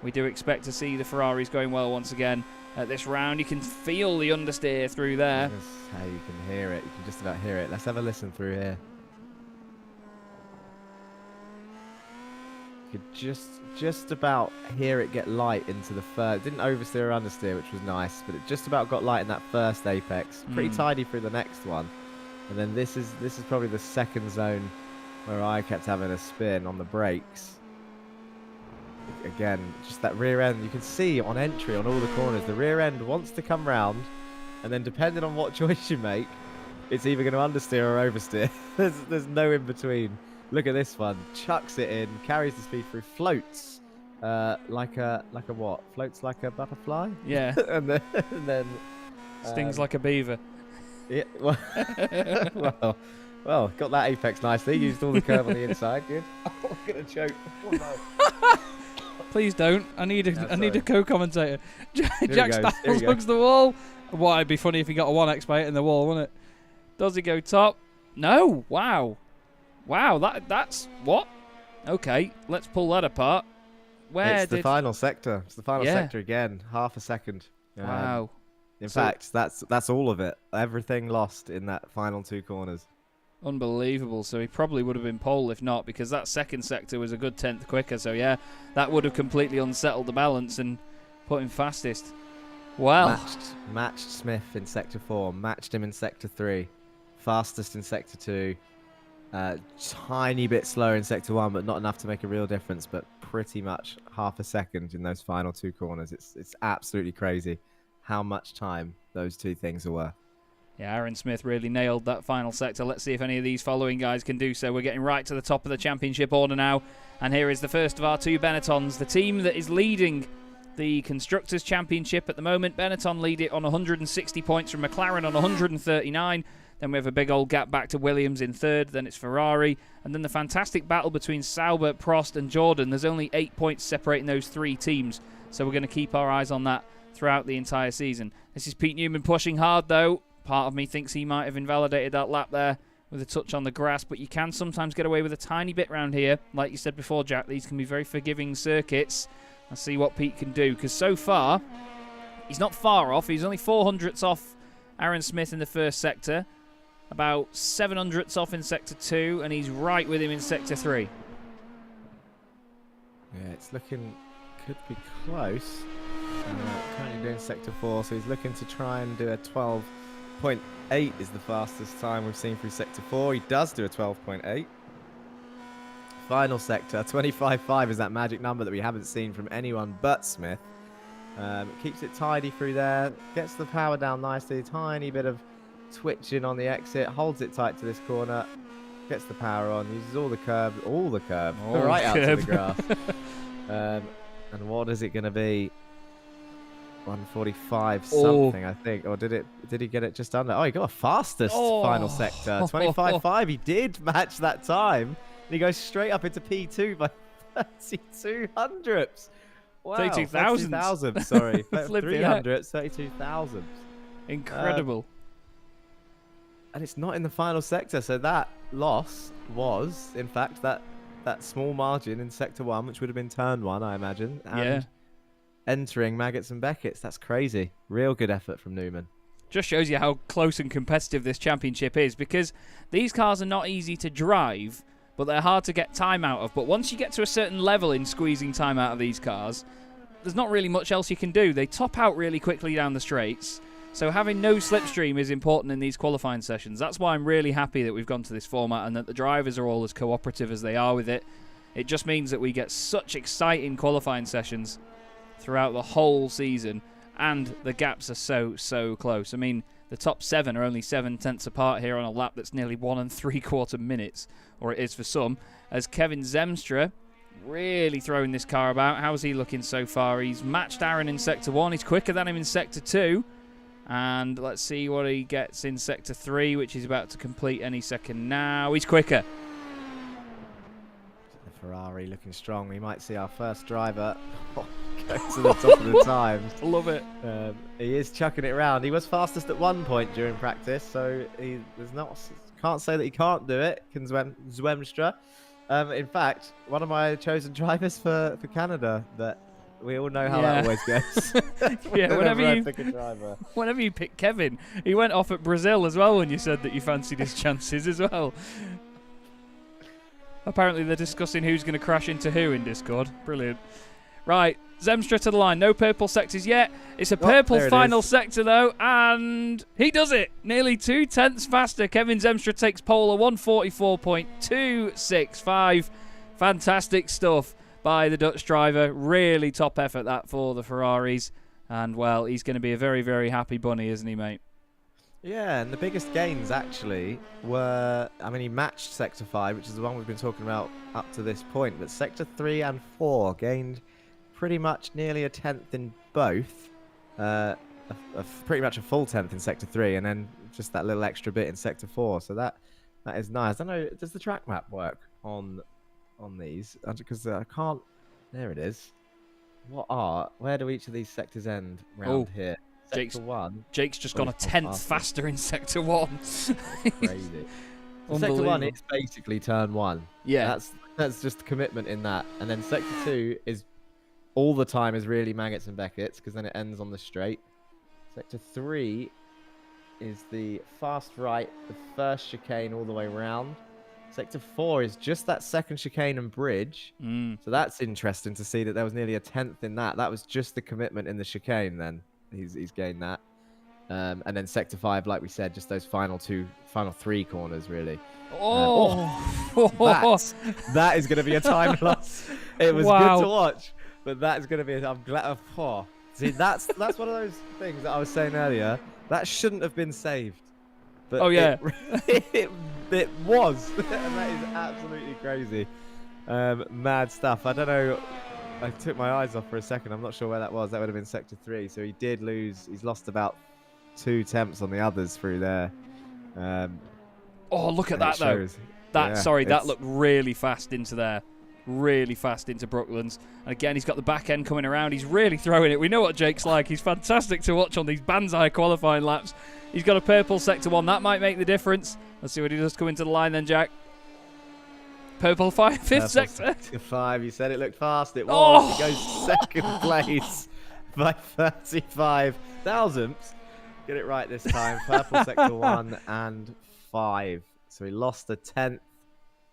We do expect to see the Ferraris going well once again at this round. You can feel the understeer through there. That's how you can hear it. You can just about hear it. Let's have a listen through here. You could just about hear it get light into the first. It didn't oversteer or understeer, which was nice, but it just about got light in that first apex. Pretty tidy through the next one. And then this is probably the second zone where I kept having a spin on the brakes. Again, just that rear end. You can see on entry on all the corners, the rear end wants to come round, and then depending on what choice you make, it's either going to understeer or oversteer. There's no in between. Look at this one. Chucks it in, carries the speed through, floats like a what? Floats like a butterfly. Yeah. and then stings like a beaver. Yeah. Well, Well, got that apex nicely. Used all the curve on the inside. Good. Oh, I'm gonna choke. Oh, no. Please don't. I need a co-commentator. Jack Here he goes. Styles hugs the wall. Well, it'd be funny if he got a 1x by hitting the wall, wouldn't it? Does he go top? No. Wow. That's what? Okay, let's pull that apart. It's the final sector. It's the final sector again. Half a second. Wow. In fact, that's all of it. Everything lost in that final 2 corners. Unbelievable. So he probably would have been pole if not, because that second sector was a good 10th quicker. So yeah, that would have completely unsettled the balance and put him fastest. Well, matched Smith in sector 4. Matched him in sector 3. Fastest in sector 2. Tiny bit slower in sector 1, but not enough to make a real difference. But pretty much half a second in those final 2 corners. It's absolutely crazy how much time those 2 things are worth. Yeah, Aaron Smith really nailed that final sector. Let's see if any of these following guys can do so. We're getting right to the top of the championship order now. And here is the first of our 2 Benettons. The team that is leading the Constructors' Championship at the moment. Benetton lead it on 160 points from McLaren on 139. Then we have a big old gap back to Williams in 3rd. Then it's Ferrari. And then the fantastic battle between Sauber, Prost and Jordan. There's only 8 points separating those 3 teams. So we're going to keep our eyes on that throughout the entire season. This is Pete Newman pushing hard though. Part of me thinks he might have invalidated that lap there with a touch on the grass, but you can sometimes get away with a tiny bit round here. Like you said before, Jack, these can be very forgiving circuits. Let's see what Pete can do, because so far, he's not far off. He's only 400ths off Aaron Smith in the first sector, about 700ths off in sector 2, and he's right with him in sector 3. Yeah, it's looking, could be close. Currently doing sector 4, so he's looking to try and do a 12.8 is the fastest time we've seen through sector 4. He does do a 12.8. Final sector, 25.5 is that magic number that we haven't seen from anyone but Smith. Keeps it tidy through there, gets the power down nicely, tiny bit of twitching on the exit, holds it tight to this corner, gets the power on, uses all the curb, right out to the grass. And what is it going to be? 145 something, I think. Or did he get it just under? Oh, he got a fastest final sector. 25.5. He did match that time. And he goes straight up into P2 by 32 hundredths. Wow. 32,000. Sorry. 300, 32,000. Incredible. And it's not in the final sector. So that loss was, in fact, that small margin in sector 1, which would have been turn 1, I imagine. And entering Maggots and Beckett's. That's crazy. Real good effort from Newman. Just shows you how close and competitive this championship is, because these cars are not easy to drive, but they're hard to get time out of. But once you get to a certain level in squeezing time out of these cars, there's not really much else you can do. They top out really quickly down the straights, so having no slipstream is important in these qualifying sessions. That's why I'm really happy that we've gone to this format and that the drivers are all as cooperative as they are with it. It just means that we get such exciting qualifying sessions throughout the whole season, and the gaps are so close. I mean, the top 7 are only 7/10 apart here on a lap that's nearly 1 3/4 minutes, or it is for some, as Kevin Zemstra really throwing this car about. How's he looking so far? He's matched Aaron in sector 1. He's quicker than him in sector 2. And let's see what he gets in sector 3, which he's about to complete any second now. He's quicker. The Ferrari looking strong. We might see our first driver go to the top of the times. Love it. He is chucking it around. He was fastest at one point during practice, so can't say that he can't do it. Zwemstra. In fact, one of my chosen drivers for Canada. That we all know how that always goes. Yeah, whenever you pick Kevin, he went off at Brazil as well when you said that you fancied his chances as well. Apparently they're discussing who's going to crash into who in Discord. Brilliant. Right, Zemstra to the line. No purple sectors yet. It's a purple final sector though, and he does it. Nearly 2/10 faster. Kevin Zemstra takes pole, a 144.265. Fantastic stuff by the Dutch driver. Really top effort that for the Ferraris. And, well, he's going to be a very, very happy bunny, isn't he, mate? Yeah, and the biggest gains, actually, were... I mean, he matched Sector 5, which is the one we've been talking about up to this point. But Sector 3 and 4 gained pretty much nearly a 10th in both. Pretty much a full 10th in Sector 3, and then just that little extra bit in Sector 4. So that That is nice. I don't know. Does the track map work on these? Because I can't. There it is. Where do each of these sectors end round here? Sector 1. Jake's just gone a tenth faster in Sector 1. Crazy. So Sector 1 is basically turn 1. Yeah. That's just commitment in that. And then Sector 2 is all the time is really Maggots and Beckett's because then it ends on the straight. Sector 3 is the fast right, the first chicane all the way round. Sector 4 is just that second chicane and bridge. So that's interesting to see that there was nearly a tenth in that. That was just the commitment in the chicane then. He's gained that. And then Sector 5, like we said, just those final 3 corners, really. That is going to be a time loss. It was good to watch, but that is going to be. I'm glad. See, that's one of those things that I was saying earlier. That shouldn't have been saved. But it was. And that is absolutely crazy. Mad stuff. I don't know. I took my eyes off for a second. I'm not sure where that was. That would have been Sector 3. So he did lose. He's lost about 2 tenths on the others through there. Look at that, though. That looked really fast into there. Really fast into Brooklands. And again, he's got the back end coming around. He's really throwing it. We know what Jake's like. He's fantastic to watch on these Banzai qualifying laps. He's got a purple Sector 1. That might make the difference. Let's see what he does come into the line then, Jack. Purple 5, fifth sector. Sector 5. You said it looked fast. It was. He goes second place by 35 thousandths. Get it right this time. Purple Sector 1 and 5. So he lost a tenth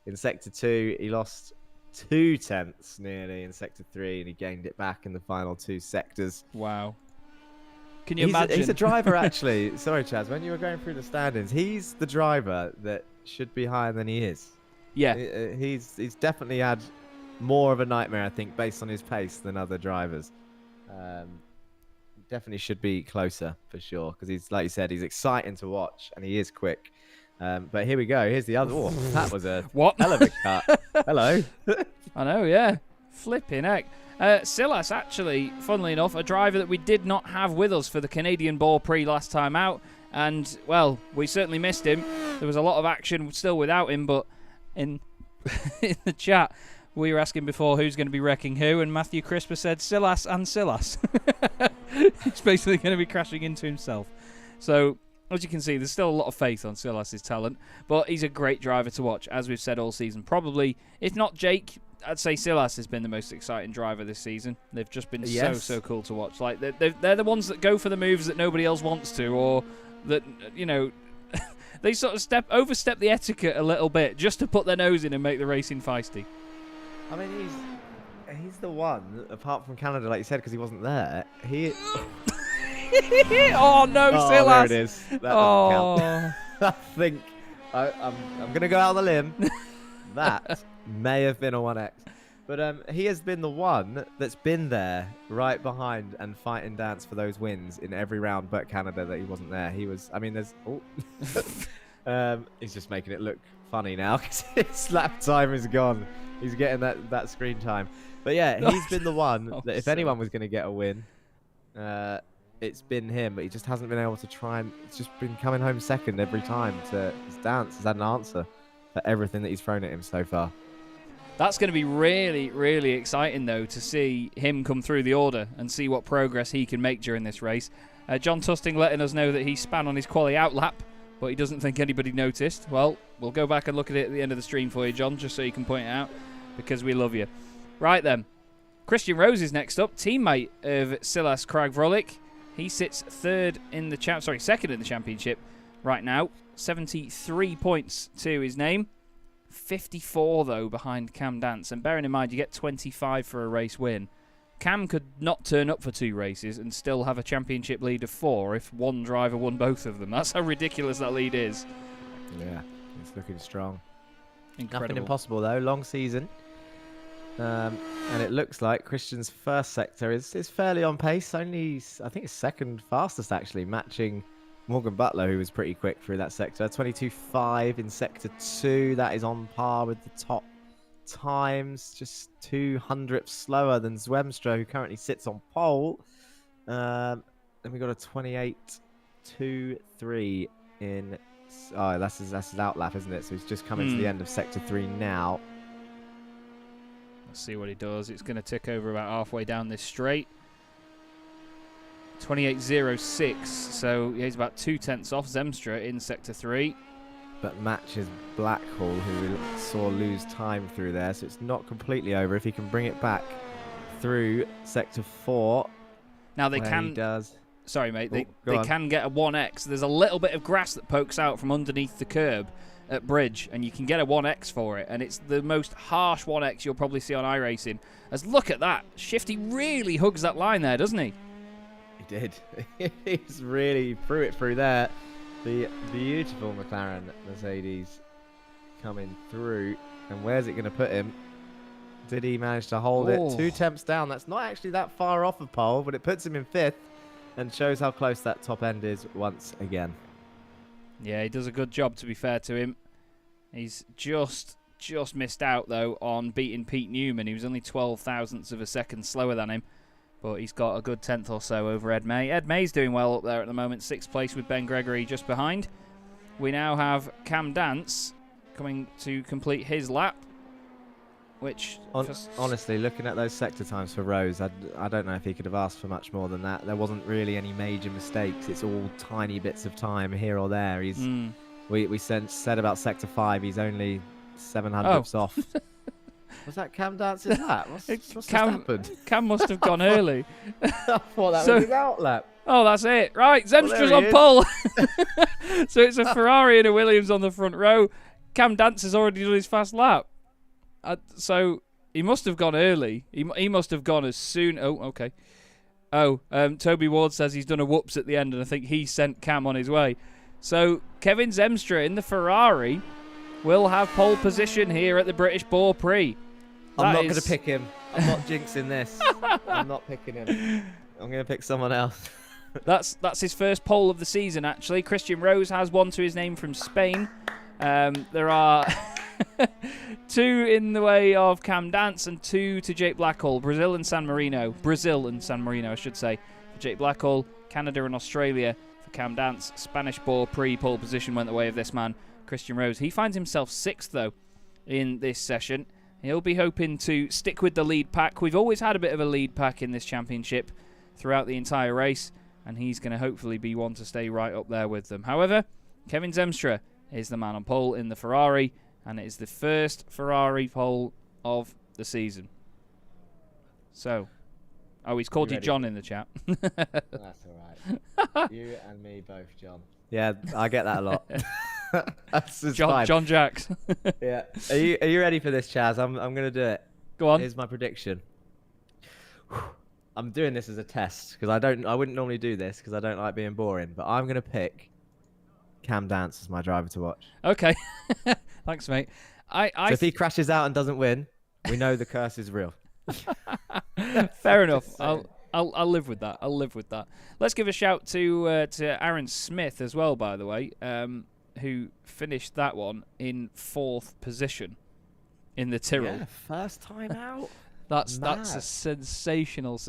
in Sector 2. He lost 2 tenths nearly in Sector 3, and he gained it back in the final 2 sectors. Wow. Can you imagine? He's a driver, actually. Sorry, Chaz. When you were going through the standings, he's the driver that should be higher than he is. Yeah. He's definitely had more of a nightmare, I think, based on his pace than other drivers. Definitely should be closer, for sure, because he's, like you said, he's exciting to watch, and he is quick. But here we go. Here's the other. Oh, that was a hell of a cut. Hello. I know, yeah. Flipping heck. Silas, actually, funnily enough, a driver that we did not have with us for the Canadian Bore Prix last time out. And, well, we certainly missed him. There was a lot of action still without him, but in the chat, we were asking before who's going to be wrecking who, and Matthew Crisper said Silas and Silas. He's basically going to be crashing into himself. So, as you can see, there's still a lot of faith on Silas's talent, but he's a great driver to watch, as we've said all season. Probably, if not Jake, I'd say Silas has been the most exciting driver this season. They've just been so cool to watch. Like they're the ones that go for the moves that nobody else wants to, or that, you know, they sort of overstep the etiquette a little bit just to put their nose in and make the racing feisty. I mean, he's the one, apart from Canada, like you said, because he wasn't there. Oh no, Silas! There it is. That doesn't count. I think I'm going to go out on a limb. That may have been a 1x. But he has been the one that's been there right behind and fighting dance for those wins in every round but Canada that he wasn't there. He was, I mean, there's... he's just making it look funny now because his lap time is gone. He's getting that screen time. But yeah, he's been the one that if anyone was going to get a win, it's been him. But he just hasn't been able to try and... It's just been coming home second every time to his dance. He's had an answer for everything that he's thrown at him so far. That's going to be really, really exciting, though, to see him come through the order and see what progress he can make during this race. John Tusting letting us know that he span on his quali out lap, but he doesn't think anybody noticed. Well, we'll go back and look at it at the end of the stream for you, John, just so you can point it out, because we love you. Right then, Christian Rose is next up, teammate of Silas Kragvrolik. He sits second in the championship right now. 73 points to his name. 54 though behind Cam Dance, and bearing in mind you get 25 for a race win. Cam could not turn up for 2 races and still have a championship lead of 4 if one driver won both of them. That's how ridiculous that lead is. Yeah, it's looking strong. Incredible. Nothing impossible though, long season. And it looks like Christian's first sector is fairly on pace. Only, I think it's second fastest actually, matching Morgan Butler, who was pretty quick through that sector. 22.5 in sector 2. That is on par with the top times. Just 200ths slower than Zwemstra, who currently sits on pole. Then we got a 28.23 in Oh, that's his outlap, isn't it? So he's just coming to the end of Sector 3 now. Let's see what he does. It's going to tick over about halfway down this straight. 28.06. So he's about 2/10 off Zemstra in Sector 3. But matches Blackhall, who we saw lose time through there. So it's not completely over if he can bring it back through Sector 4. Now they can... He does. Sorry, mate. They on. can get a 1x. There's a little bit of grass that pokes out from underneath the curb at Bridge, and you can get a 1x for it. And it's the most harsh 1x you'll probably see on iRacing. As look at that. Shifty really hugs that line there, doesn't he? He did. He's really threw it through there. The beautiful McLaren Mercedes coming through. And where's it going to put him? Did he manage to hold it? 2 temps down. That's not actually that far off of pole, but it puts him in 5th and shows how close that top end is once again. Yeah, he does a good job, to be fair to him. He's just missed out, though, on beating Pete Newman. He was only 12 thousandths of a second slower than him, but he's got a good 10th or so over Ed May. Ed May's doing well up there at the moment, 6th place with Ben Gregory just behind. We now have Cam Dance coming to complete his lap, which... Honestly, looking at those sector times for Rose, I don't know if he could have asked for much more than that. There wasn't really any major mistakes. It's all tiny bits of time here or there. He's we said about Sector 5, he's only 700ths off. Was that Cam Dance's lap? What's just happened? Cam must have gone early. I thought that was his outlap. Oh, that's it. Right, Zemstra's on pole. So it's a Ferrari and a Williams on the front row. Cam Dance has already done his fast lap. So he must have gone early. He must have gone as soon. Oh, okay. Toby Ward says he's done a whoops at the end, and I think he sent Cam on his way. So Kevin Zemstra in the Ferrari will have pole position here at the British Bore Prix. I'm not going to pick him. I'm not jinxing this. I'm not picking him. I'm going to pick someone else. That's his first pole of the season, actually. Christian Rose has one to his name from Spain. There are 2 in the way of Cam Dance and 2 to Jake Blackhall. Brazil and San Marino, I should say, for Jake Blackhall. Canada and Australia for Cam Dance. Spanish Bore Prix pole position went the way of this man, Christian Rose. He finds himself 6th, though, in this session. He'll be hoping to stick with the lead pack. We've always had a bit of a lead pack in this championship throughout the entire race, and he's going to hopefully be one to stay right up there with them. However, Kevin Zemstra is the man on pole in the Ferrari, and it is the first Ferrari pole of the season. So, he's called you John in the chat. That's all right. You and me both, John. Yeah, I get that a lot. That's John Jacks. Yeah. Are you ready for this, Chaz? I'm going to do it. Go on. Here's my prediction. I'm doing this as a test because I wouldn't normally do this because I don't like being boring, but I'm going to pick Cam Dance as my driver to watch. Okay. Thanks, mate. So if he crashes out and doesn't win, we know the curse is real. Fair enough. I'll live with that. I'll live with that. Let's give a shout to Aaron Smith as well, by the way, who finished that one in 4th position in the Tyrrell. Yeah, first time out. That's a sensational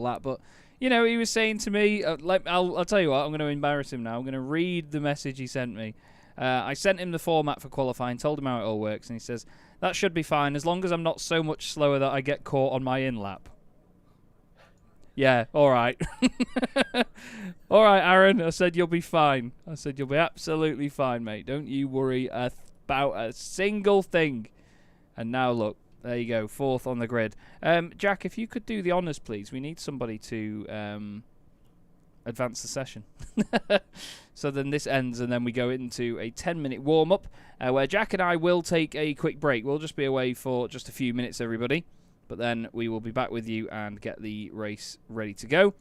lap. But you know, he was saying to me, I'll tell you what, I'm going to embarrass him now. I'm going to read the message he sent me. I sent him the format for qualifying, told him how it all works, and he says that should be fine as long as I'm not so much slower that I get caught on my in lap. Yeah, all right. All right, Aaron. I said you'll be fine. I said you'll be absolutely fine, mate. Don't you worry about a single thing. And now look, there you go, 4th on the grid. Jack, if you could do the honours, please. We need somebody to advance the session. So then this ends, and then we go into a 10-minute warm-up where Jack and I will take a quick break. We'll just be away for just a few minutes, everybody. But then we will be back with you and get the race ready to go.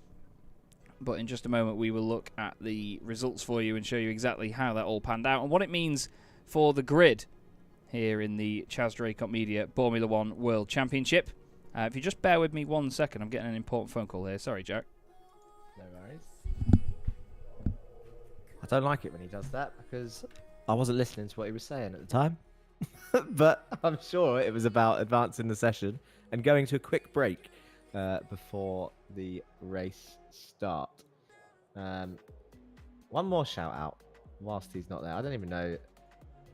But in just a moment, we will look at the results for you and show you exactly how that all panned out and what it means for the grid here in the Chaz Draycott Media Boremula 1 World Championship. If you just bear with me 1 second, I'm getting an important phone call here. Sorry, Jack. No worries. I don't like it when he does that because I wasn't listening to what he was saying at the time. But I'm sure it was about advancing the session and going to a quick break before the race start. One more shout out whilst he's not there. I don't even know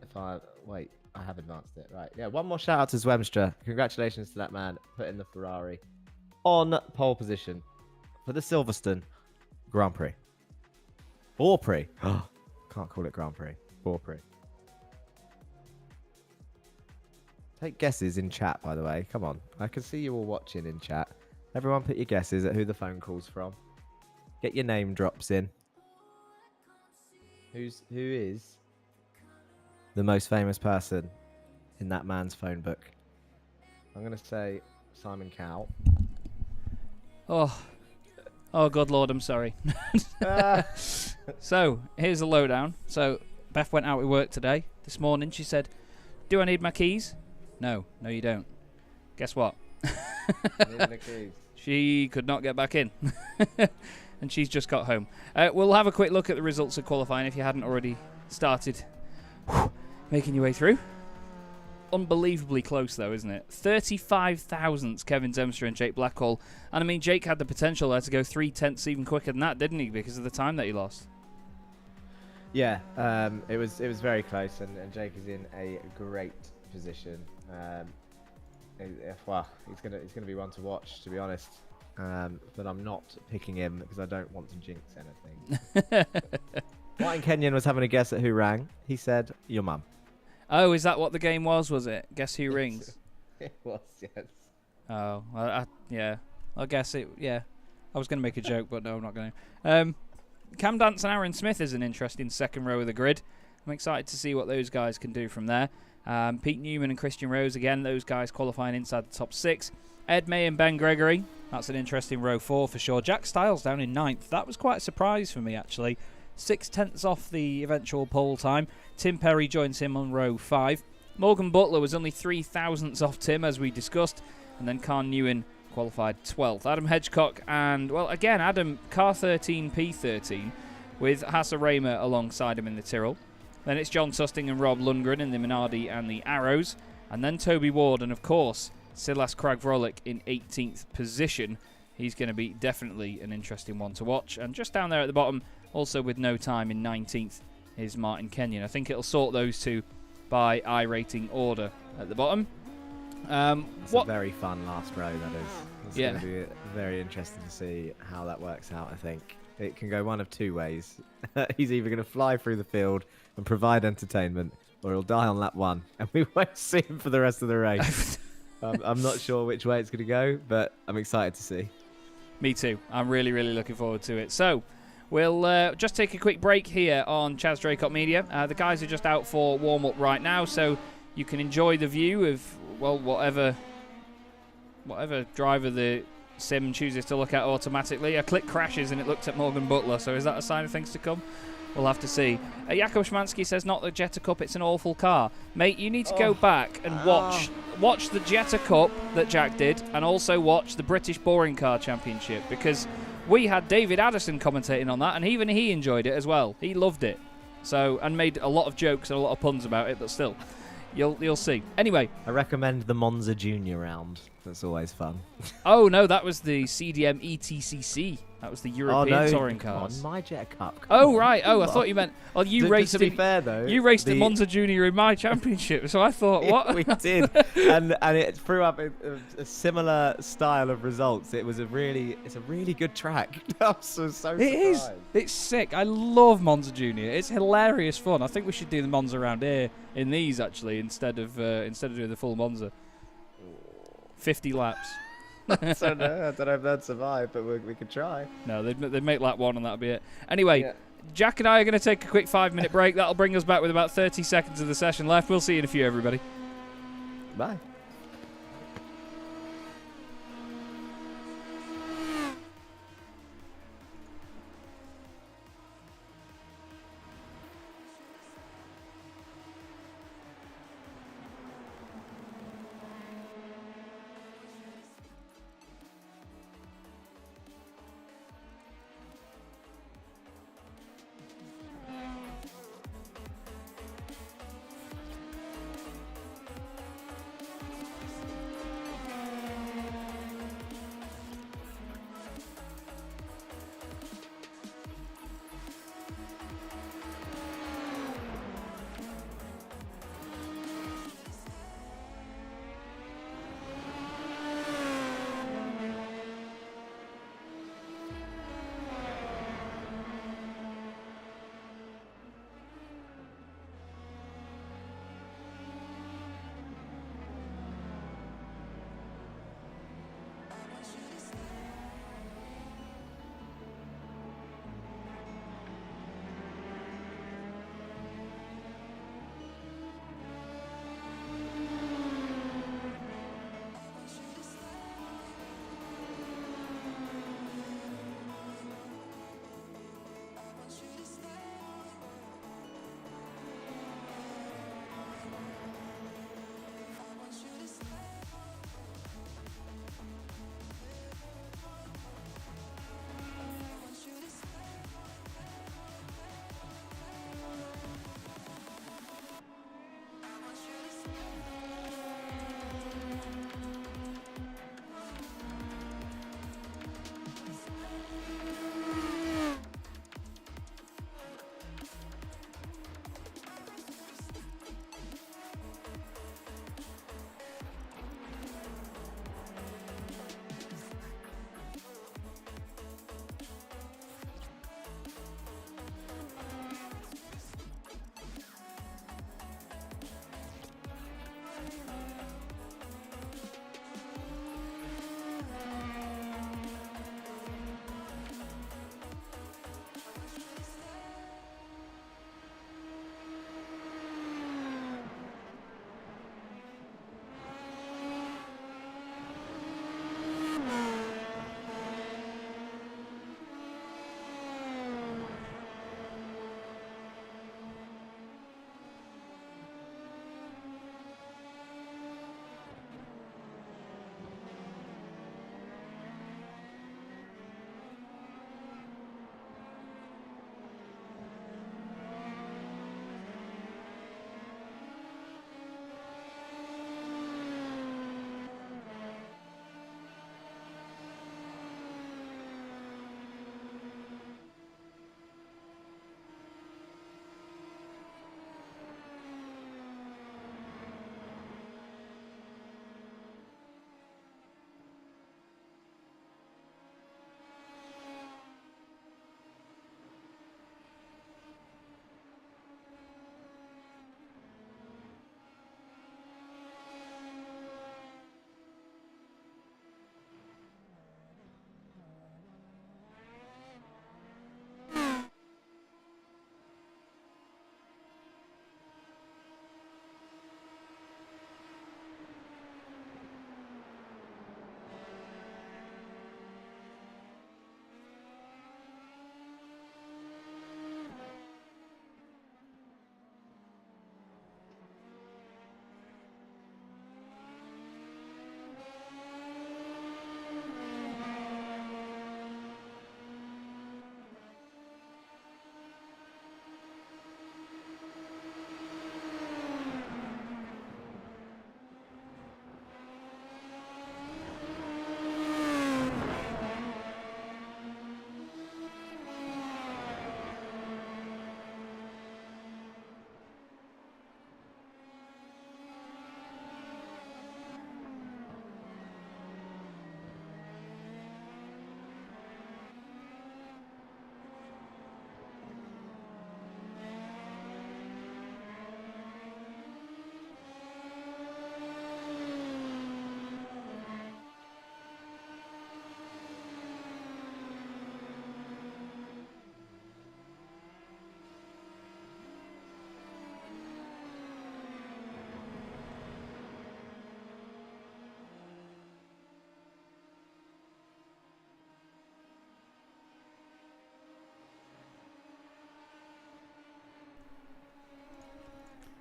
if I... Wait, I have advanced it. Right. Yeah, one more shout out to Zwemstra. Congratulations to that man putting the Ferrari on pole position for the Silverstone Grand Prix. Bore Prix. Can't call it Grand Prix. Bore Prix. Take guesses in chat, by the way. Come on. I can see you all watching in chat. Everyone put your guesses at who the phone call's from. Get your name drops in. Who is the most famous person in that man's phone book? I'm going to say Simon Cowell. Oh, good Lord, I'm sorry. So, here's the lowdown. So, Beth went out with work today. This morning, she said, "Do I need my keys?" No, you don't. Guess what? Need the keys. She could not get back in. And she's just got home. We'll have a quick look at the results of qualifying if you hadn't already started making your way through. Unbelievably close, though, isn't it? 35 thousandths, Kevin Zemstra and Jake Blackhall. And, I mean, Jake had the potential there to go 3/10 even quicker than that, didn't he? Because of the time that he lost. Yeah, it was very close, and Jake is in a great position. Well, he's gonna be one to watch, to be honest. But I'm not picking him because I don't want to jinx anything. Martin Kenyon was having a guess at who rang. He said, "Your mum." Oh, is that what the game was it? Guess who rings? It was, yes. Oh, yeah. I guess it, yeah. I was going to make a joke, but no, I'm not going to. Cam Dance and Aaron Smith is an interesting second row of the grid. I'm excited to see what those guys can do from there. Pete Newman and Christian Rose, again, those guys qualifying inside the top 6. Ed May and Ben Gregory, that's an interesting row 4 for sure. Jack Styles down in 9th. That was quite a surprise for me, actually. 6/10 off the eventual pole time. Tim Perry joins him on row 5. Morgan Butler was only 3 thousandths off Tim, as we discussed. And then Carl Newen qualified 12th. Adam Hedgecock and, well, again, Adam, car 13, P13, with Hasse Raymer alongside him in the Tyrrell. Then it's John Susting and Rob Lundgren in the Minardi and the Arrows. And then Toby Ward and, of course, Silas Kragvrolic in 18th position. He's going to be definitely an interesting one to watch. And just down there at the bottom, also with no time in 19th, is Martin Kenyon. I think it'll sort those two by I rating order at the bottom. It's a very fun last row, that is. It's going to be very interesting to see how that works out, I think. It can go one of two ways. He's either going to fly through the field and provide entertainment, or he'll die on lap 1, and we won't see him for the rest of the race. I'm not sure which way it's going to go, but I'm excited to see. Me too. I'm really, really looking forward to it. So, we'll just take a quick break here on Chaz Draycott Media. The guys are just out for warm-up right now, so you can enjoy the view of, well, whatever driver the sim chooses to look at automatically. A click crashes and it looked at Morgan Butler, so is that a sign of things to come? We'll have to see. Jakub Szymanski says, not the Jetta Cup, it's an awful car. Mate, you need to go back and watch the Jetta Cup that Jack did, and also watch the British Boring Car Championship, because we had David Addison commentating on that, and even he enjoyed it as well. He loved it. So, and made a lot of jokes and a lot of puns about it, but still, you'll see. Anyway, I recommend the Monza Junior round. That's always fun. Oh no, that was the CDM ETCC. That was the European touring cars. My Jet Cup. Right. I thought you meant. Well, you raced. To be fair though, you raced the Monza Junior in my championship, so I thought, what? We did, and it threw up a similar style of results. It's a really good track. I'm so surprised. It is. It's sick. I love Monza Junior. It's hilarious fun. I think we should do the Monza around here in these actually instead of doing the full Monza. 50 laps. I don't know if they'd survive, but we could try. No, they'd make lap 1 and that'll be it. Anyway, Jack and I are going to take a quick 5-minute break. That'll bring us back with about 30 seconds of the session left. We'll see you in a few, everybody. Bye.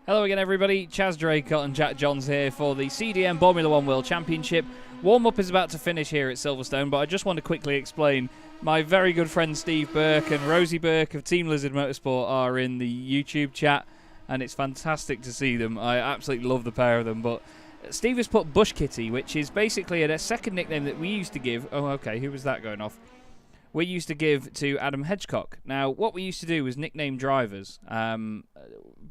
Hello again, everybody. Chaz Draycott and Jack Johns here for the CDM Boremula 1 World Championship. Warm-up is about to finish here at Silverstone, but I just want to quickly explain. My very good friend Steve Burke and Rosie Burke of Team Lizard Motorsport are in the YouTube chat, and it's fantastic to see them. I absolutely love the pair of them, but Steve has put Bush Kitty, which is basically a second nickname that we used to give... Oh, okay, who was that going off? We used to give to Adam Hedgecock. Now, what we used to do was nickname drivers.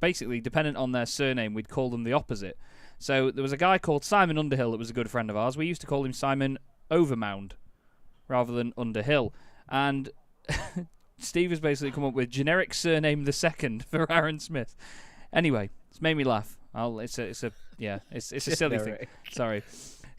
Basically, dependent on their surname, we'd call them the opposite. So there was a guy called Simon Underhill that was a good friend of ours. We used to call him Simon Overmound rather than Underhill. And Steve has basically come up with generic surname the second for Aaron Smith. Anyway, it's made me laugh. It's a silly thing. Sorry.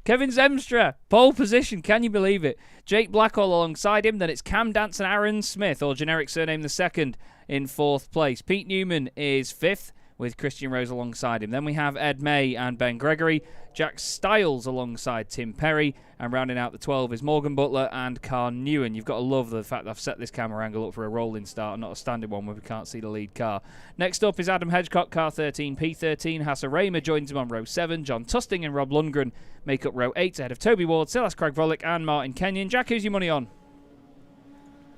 Kevin Zemstra, pole position, can you believe it? Jake Blackwell alongside him, then it's Cam Dance and Aaron Smith, or generic surname the second, in 4th place. Pete Newman is 5th, with Christian Rose alongside him. Then we have Ed May and Ben Gregory, Jack Stiles alongside Tim Perry, and rounding out the 12 is Morgan Butler and Carl Newen. You've got to love the fact that I've set this camera angle up for a rolling start and not a standing one where we can't see the lead car. Next up is Adam Hedgecock, car 13, P13. Hasse Raymer joins him on row 7. John Tusting and Rob Lundgren make up row 8 ahead of Toby Ward, Silas Craig Vollick and Martin Kenyon. Jack, who's your money on?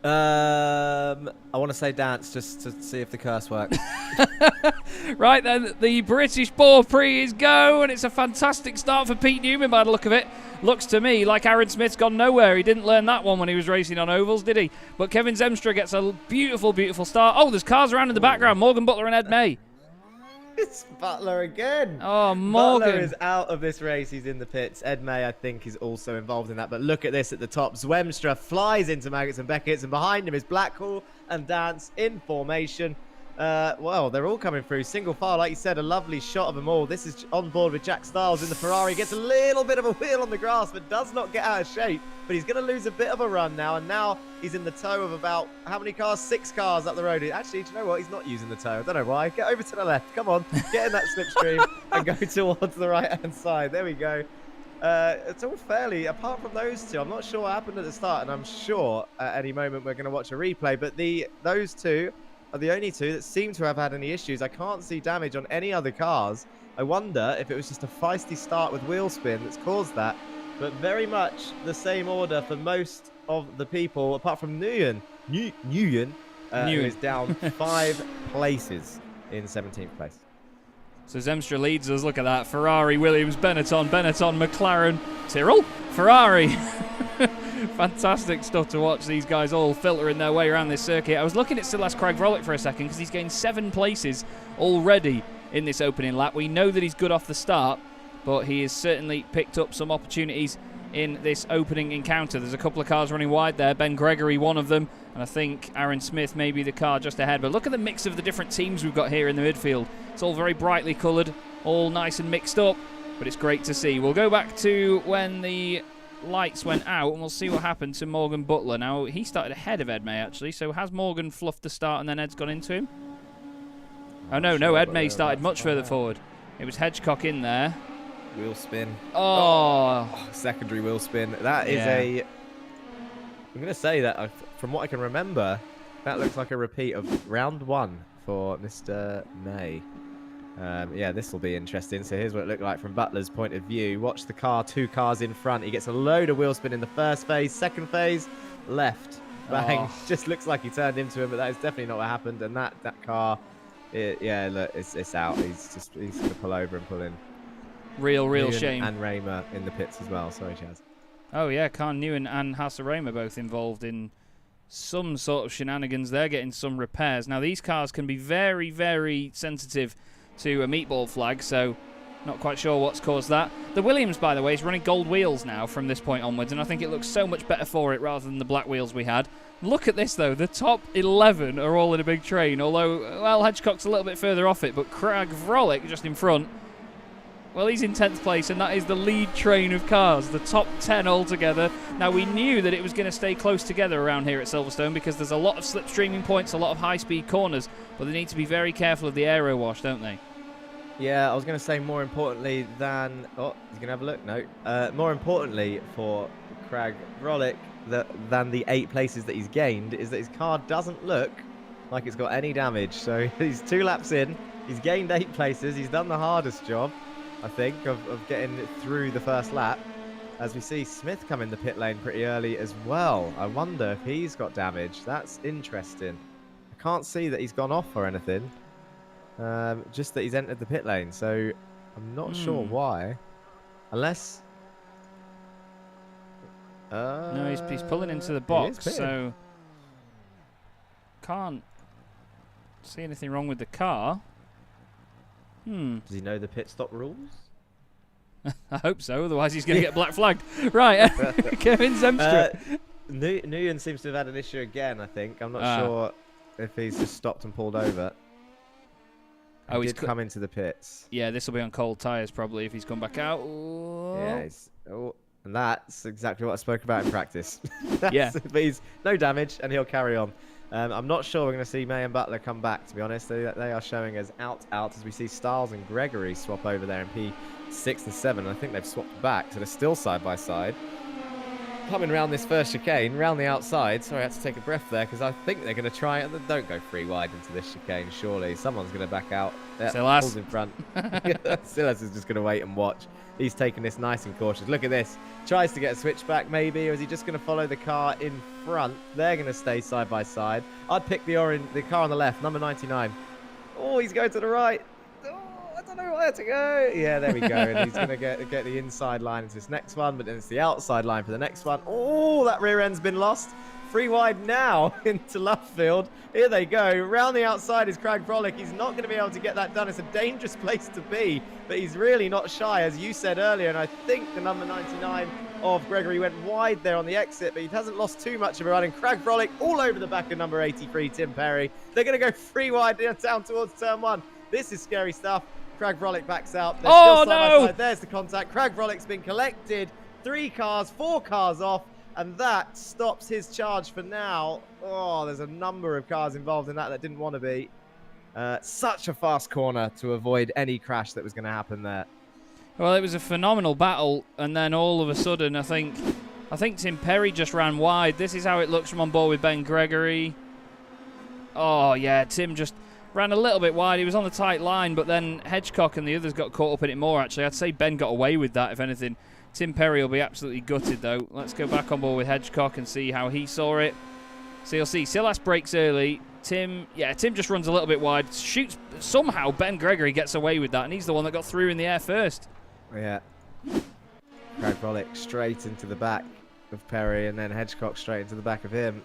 I want to say Dance just to see if the curse works. Right then, the British Bore Prix is go, and it's a fantastic start for Pete Newman by the look of it. Looks to me like Aaron Smith's gone nowhere. He didn't learn that one when he was racing on ovals, did he? But Kevin Zemstra gets a beautiful, beautiful start. Oh, there's cars around in the background. Morgan Butler and Ed May. It's Butler again. Oh, Morgan. Butler is out of this race. He's in the pits. Ed May, I think, is also involved in that. But look at this at the top. Zwemstra flies into Maggots and Beckett's, and behind him is Blackhall and Dance in formation. Well, they're all coming through. Single file, like you said, a lovely shot of them all. This is on board with Jack Stiles in the Ferrari. Gets a little bit of a wheel on the grass, but does not get out of shape. But he's going to lose a bit of a run now. And now he's in the tow of about, how many cars? 6 cars up the road. Actually, do you know what? He's not using the tow. I don't know why. Get over to the left. Come on. Get in that slipstream and go towards the right-hand side. There we go. It's all fairly, apart from those two, I'm not sure what happened at the start. And I'm sure at any moment we're going to watch a replay. But those two are the only two that seem to have had any issues. I can't see damage on any other cars. I wonder if it was just a feisty start with wheel spin that's caused that. But very much the same order for most of the people, apart from Nguyen, who is down 5 places in 17th place. So Zemstra leads us. Look at that. Ferrari, Williams, Benetton, McLaren, Tyrrell, Ferrari. Fantastic stuff to watch. These guys all filtering their way around this circuit. I was looking at Silas Craig Vollick for a second because he's gained 7 places already in this opening lap. We know that he's good off the start, but he has certainly picked up some opportunities in this opening encounter. There's a couple of cars running wide there. Ben Gregory, one of them, and I think Aaron Smith may be the car just ahead. But look at the mix of the different teams we've got here in the midfield. It's all very brightly coloured, all nice and mixed up, but it's great to see. We'll go back to when the lights went out and we'll see what happened to Morgan Butler. Now, he started ahead of Ed May, actually, so has Morgan fluffed the start and then Ed's gone into him? Oh, no, Ed May started much further forward. It was Hedgecock in there. Wheel spin. Oh, secondary wheel spin. That is I'm going to say that from what I can remember, that looks like a repeat of round 1 for Mr. May. Yeah, this will be interesting. So here's what it looked like from Butler's point of view. Watch the car, 2 cars in front. He gets a load of wheel spin in the first phase. Second phase, left. Bang. Oh. Just looks like he turned into him, but that is definitely not what happened. And that car, yeah, look, it's out. He's going to pull over and pull in. Real shame. And Raymer in the pits as well. Sorry, Chaz. Oh, yeah, Khan Newen and Hasse Raymer both involved in some sort of shenanigans. They're getting some repairs. Now, these cars can be very, very sensitive to a meatball flag, so not quite sure what's caused that. The Williams, by the way, is running gold wheels now from this point onwards, and I think it looks so much better for it rather than the black wheels we had. Look at this, though. The top 11 are all in a big train, although, well, Hedgecock's a little bit further off it, but Craig Vrolick just in front. Well, he's in 10th place, and that is the lead train of cars, the top 10 altogether. Now, we knew that it was going to stay close together around here at Silverstone because there's a lot of slipstreaming points, a lot of high-speed corners, but they need to be very careful of the aero wash, don't they? Yeah, I was going to say more importantly than... Oh, he's going to have a look. No. More importantly for Craig Vrolick than the 8 places that he's gained is that his car doesn't look like it's got any damage. So he's 2 laps in. He's gained 8 places. He's done the hardest job, I think, of getting it through the first lap. As we see Smith come in the pit lane pretty early as well. I wonder if he's got damage. That's interesting. I can't see that he's gone off or anything. Just that he's entered the pit lane. So I'm not sure why. Unless... no, he's pulling into the box, so... Can't see anything wrong with the car. Does he know the pit stop rules? I hope so, otherwise he's going to get black flagged. Right, Kevin Zemstra. Nguyen seems to have had an issue again, I think. I'm not sure if he's just stopped and pulled over. Oh, he's come into the pits. Yeah, this will be on cold tyres probably if he's come back out. Oh. Yeah, and that's exactly what I spoke about in practice. Yeah. But he's no damage, and he'll carry on. I'm not sure we're going to see May and Butler come back, to be honest. They are showing us out as we see Stiles and Gregory swap over there in P6 and 7. I think they've swapped back, so they're still side by side. Coming around this first chicane, round the outside. Sorry, I had to take a breath there because I think they're going to try it. Don't go free wide into this chicane, surely. Someone's going to back out. Silas. Pulls in front. Silas is just going to wait and watch. He's taking this nice and cautious. Look at this. Tries to get a switchback maybe, or is he just going to follow the car in front? They're going to stay side by side. I'd pick the car on the left, number 99. Oh, he's going to the right. I don't know where to go. Yeah, there we go. And he's going to get the inside line into this next one, but then it's the outside line for the next one. Oh, that rear end's been lost. Free wide now into left field. Here they go. Round the outside is Craig Frolic. He's not going to be able to get that done. It's a dangerous place to be, but he's really not shy, as you said earlier. And I think the number 99 of Gregory went wide there on the exit, but he hasn't lost too much of a run. And Craig Frolic all over the back of number 83, Tim Perry. They're going to go free wide down towards turn 1. This is scary stuff. Craig Frolic backs out. They're still side by side. There's the contact. Craig Frolic's been collected. 4 cars off. And that stops his charge for now. Oh, there's a number of cars involved in that didn't want to be. Such a fast corner to avoid any crash that was going to happen there. Well, it was a phenomenal battle, and then all of a sudden, I think Tim Perry just ran wide. This is how it looks from on board with Ben Gregory. Oh, yeah, Tim just ran a little bit wide. He was on the tight line, but then Hedgecock and the others got caught up in it more, actually. I'd say Ben got away with that, if anything. Tim Perry will be absolutely gutted, though. Let's go back on board with Hedgecock and see how he saw it. So you'll see Silas breaks early. Tim just runs a little bit wide. Shoots. Somehow Ben Gregory gets away with that, and he's the one that got through in the air first. Yeah. Craig Frolic straight into the back of Perry, and then Hedgecock straight into the back of him.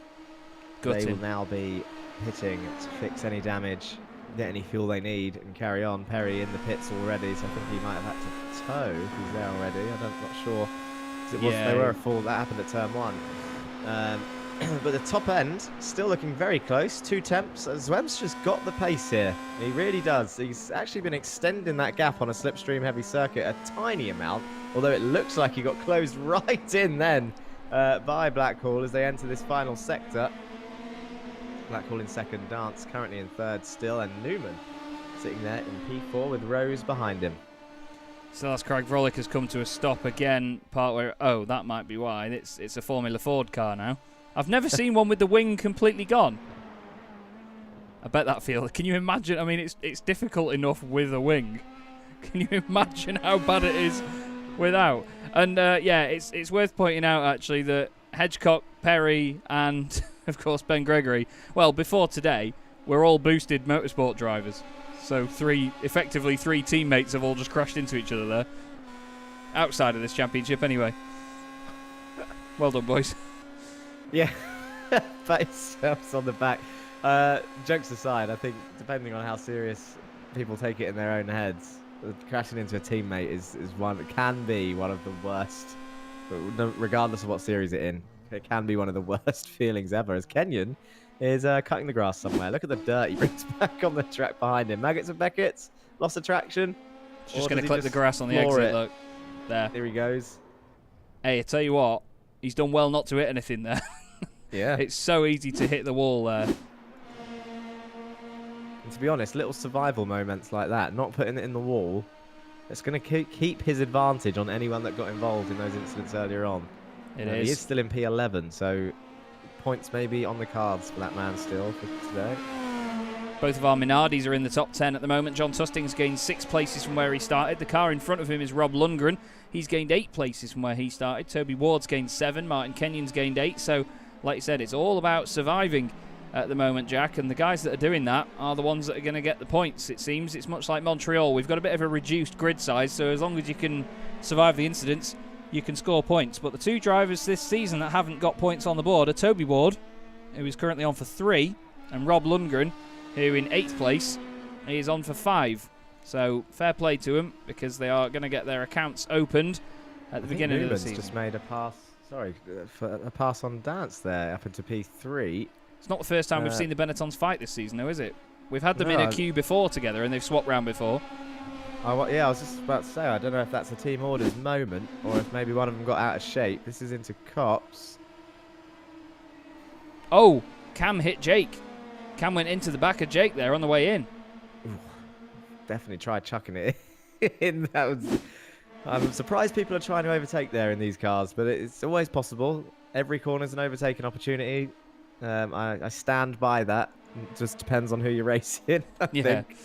They will now be hitting to fix any damage, get any fuel they need, and carry on. Perry in the pits already, so I think he might have had to tow if he's there already. I'm not sure. They were a full. That happened at turn 1. But the top end still looking very close. 2 temps. Zwem's just got the pace here. He really does. He's actually been extending that gap on a slipstream heavy circuit a tiny amount, although it looks like he got closed right in then by Blackhall as they enter this final sector. Blackhall in second, Dance currently in third still, and Newman sitting there in P4 with Rose behind him. Silas Craig Frolic has come to a stop again, part where, oh, that might be why. It's a Formula Ford car now. I've never seen one with the wing completely gone. I bet that feels. Can you imagine? I mean, it's difficult enough with a wing. Can you imagine how bad it is without? And yeah, it's worth pointing out actually that Hedgecock, Perry, and of course Ben Gregory. Well, before today, we're all boosted motorsport drivers. So effectively three teammates have all just crashed into each other there. Outside of this championship, anyway. Well done, boys. Yeah, pat yourselves on the back. Jokes aside, I think depending on how serious people take it in their own heads, crashing into a teammate can be one of the worst, regardless of what series it's in. It can be one of the worst feelings ever. As Kenyon is cutting the grass somewhere. Look at the dirt he brings back on the track behind him. Maggots and Beckett's lost the traction. Just going to clip the grass on the exit. Look, there. Here he goes. Hey, I tell you what, he's done well not to hit anything there. Yeah. It's so easy to hit the wall there. And to be honest, little survival moments like that, not putting it in the wall, it's going to keep his advantage on anyone that got involved in those incidents earlier on. It is. He is still in P11, so points may be on the cards for that man still for today. Both of our Minardis are in the top 10 at the moment. John Tusting's gained 6 places from where he started. The car in front of him is Rob Lundgren. He's gained 8 places from where he started. Toby Ward's gained 7. Martin Kenyon's gained 8. So, like you said, it's all about surviving at the moment, Jack. And the guys that are doing that are the ones that are going to get the points, it seems. It's much like Montreal. We've got a bit of a reduced grid size, so as long as you can survive the incidents, you can score points. But the 2 drivers this season that haven't got points on the board are Toby Ward, who is currently on for 3, and Rob Lundgren, who in 8th place is on for 5. So fair play to him, because they are going to get their accounts opened at the beginning of the season. Just made a pass. Sorry, for a pass on Dance there up into P3. It's not the first time we've seen the Benettons fight this season, though, is it? We've had them in a queue before together, and they've swapped round before. Yeah, I was just about to say, I don't know if that's a team orders moment, or if maybe one of them got out of shape. This is into Cops. Oh, Cam hit Jake. Cam went into the back of Jake there on the way in. Ooh, definitely tried chucking it in. I'm surprised people are trying to overtake there in these cars, but it's always possible. Every corner is an overtaking opportunity. I stand by that. It just depends on who you're racing, I think.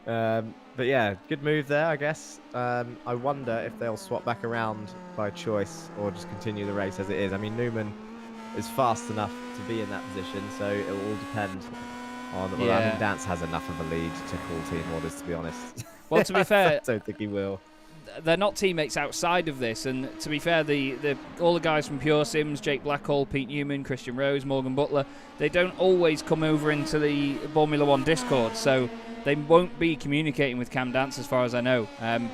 But yeah, good move there, I guess. I wonder if they'll swap back around by choice or just continue the race as it is. I mean, Newman is fast enough to be in that position, so it will all depend on... Well, I think Dance has enough of a lead to call team orders, to be honest. Well, to be fair... I don't think he will. They're not teammates outside of this, and to be fair, all the guys from Pure Sims, Jake Blackhall, Pete Newman, Christian Rose, Morgan Butler, they don't always come over into the Formula 1 Discord, so they won't be communicating with Cam Dance as far as I know.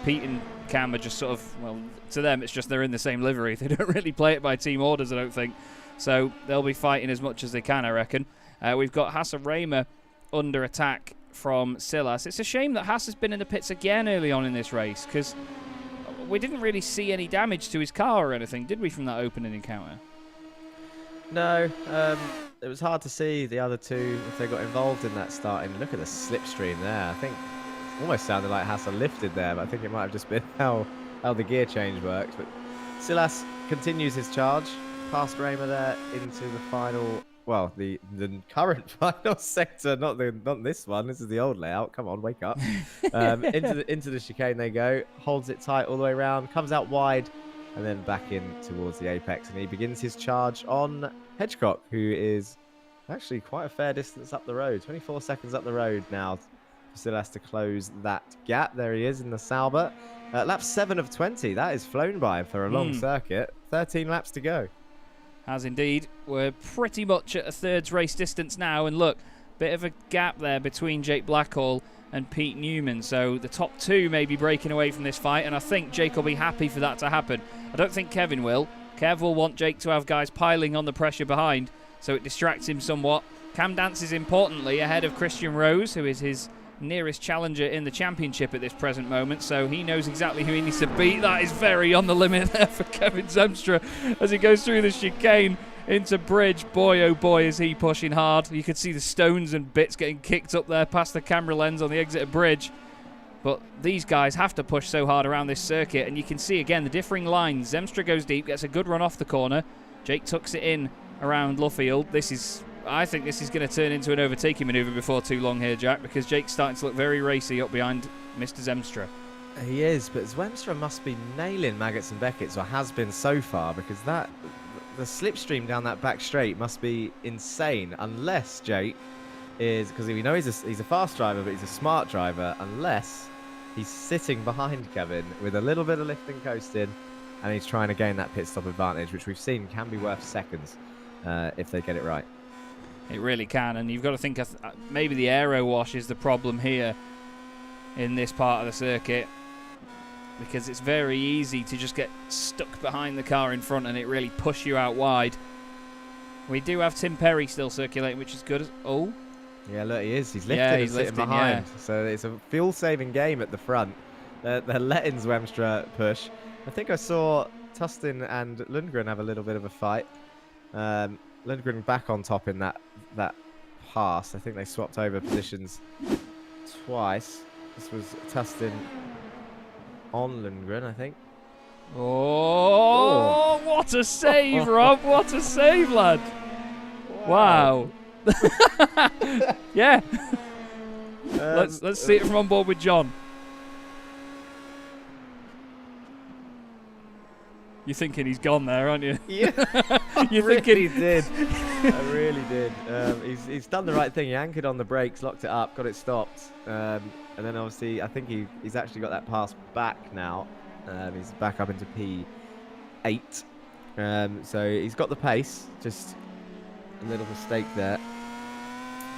Pete and Cam are just sort of, well, to them it's just they're in the same livery. They don't really play it by team orders, I don't think. So they'll be fighting as much as they can, I reckon. We've got Hassan Raymer under attack from Silas. It's a shame that Haas has been in the pits again early on in this race, because we didn't really see any damage to his car or anything, did we, from that opening encounter? No, it was hard to see the other two if they got involved in that starting. Look at the slipstream there. I think it almost sounded like Hassan lifted there, but I think it might have just been how the gear change worked. But Silas continues his charge past Raymer there into the final, well, the current final sector, not this one. This is the old layout. Come on, wake up. Into the chicane they go. Holds it tight all the way around. Comes out wide, and then back in towards the apex. And he begins his charge on Hedgecock, who is actually quite a fair distance up the road. 24 seconds up the road now. Still has to close that gap. There he is in the Sauber. Lap 7 of 20. That is flown by for a long circuit. 13 laps to go. Has indeed. We're pretty much at a third's race distance now, and look, bit of a gap there between Jake Blackhall and Pete Newman, so the top 2 may be breaking away from this fight, and I think Jake will be happy for that to happen. I don't think Kevin will. Kev will want Jake to have guys piling on the pressure behind, so it distracts him somewhat. Cam Dance is importantly ahead of Christian Rose, who is his nearest challenger in the championship at this present moment, so he knows exactly who he needs to beat. That is very on the limit there for Kevin Zemstra as he goes through the chicane into Bridge. Boy, oh boy, is he pushing hard. You could see the stones and bits getting kicked up there past the camera lens on the exit of Bridge. But these guys have to push so hard around this circuit, and you can see again the differing lines. Zemstra goes deep, gets a good run off the corner. Jake tucks it in around Luffield. I think this is going to turn into an overtaking manoeuvre before too long here, Jack, because Jake's starting to look very racy up behind Mr. Zemstra. He is, but Zemstra must be nailing Maggots and Beckett's, or has been so far, because the slipstream down that back straight must be insane, unless Jake is, because we know he's a fast driver, but he's a smart driver, unless he's sitting behind Kevin with a little bit of lifting coasting, and he's trying to gain that pit stop advantage, which we've seen can be worth seconds if they get it right. It really can, and you've got to think maybe the aero wash is the problem here in this part of the circuit, because it's very easy to just get stuck behind the car in front and it really push you out wide. We do have Tim Perry still circulating, which is good. Oh, yeah, look, he is. He's lifting and sitting behind. Yeah. So it's a fuel-saving game at the front. They're letting Zwemstra push. I think I saw Tustin and Lundgren have a little bit of a fight. Lundgren back on top in that pass. I think they swapped over positions twice. This was Tustin on Lundgren, I think. Oh, what a save, Rob. What a save, lad. Wow. Yeah. Let's see it from on board with John. You're thinking he's gone there, aren't you? Yeah, You're I thinking really did. I really did. He's done the right thing. He anchored on the brakes, locked it up, got it stopped, and then obviously I think he's actually got that pass back now. He's back up into P8. So he's got the pace. Just a little mistake there.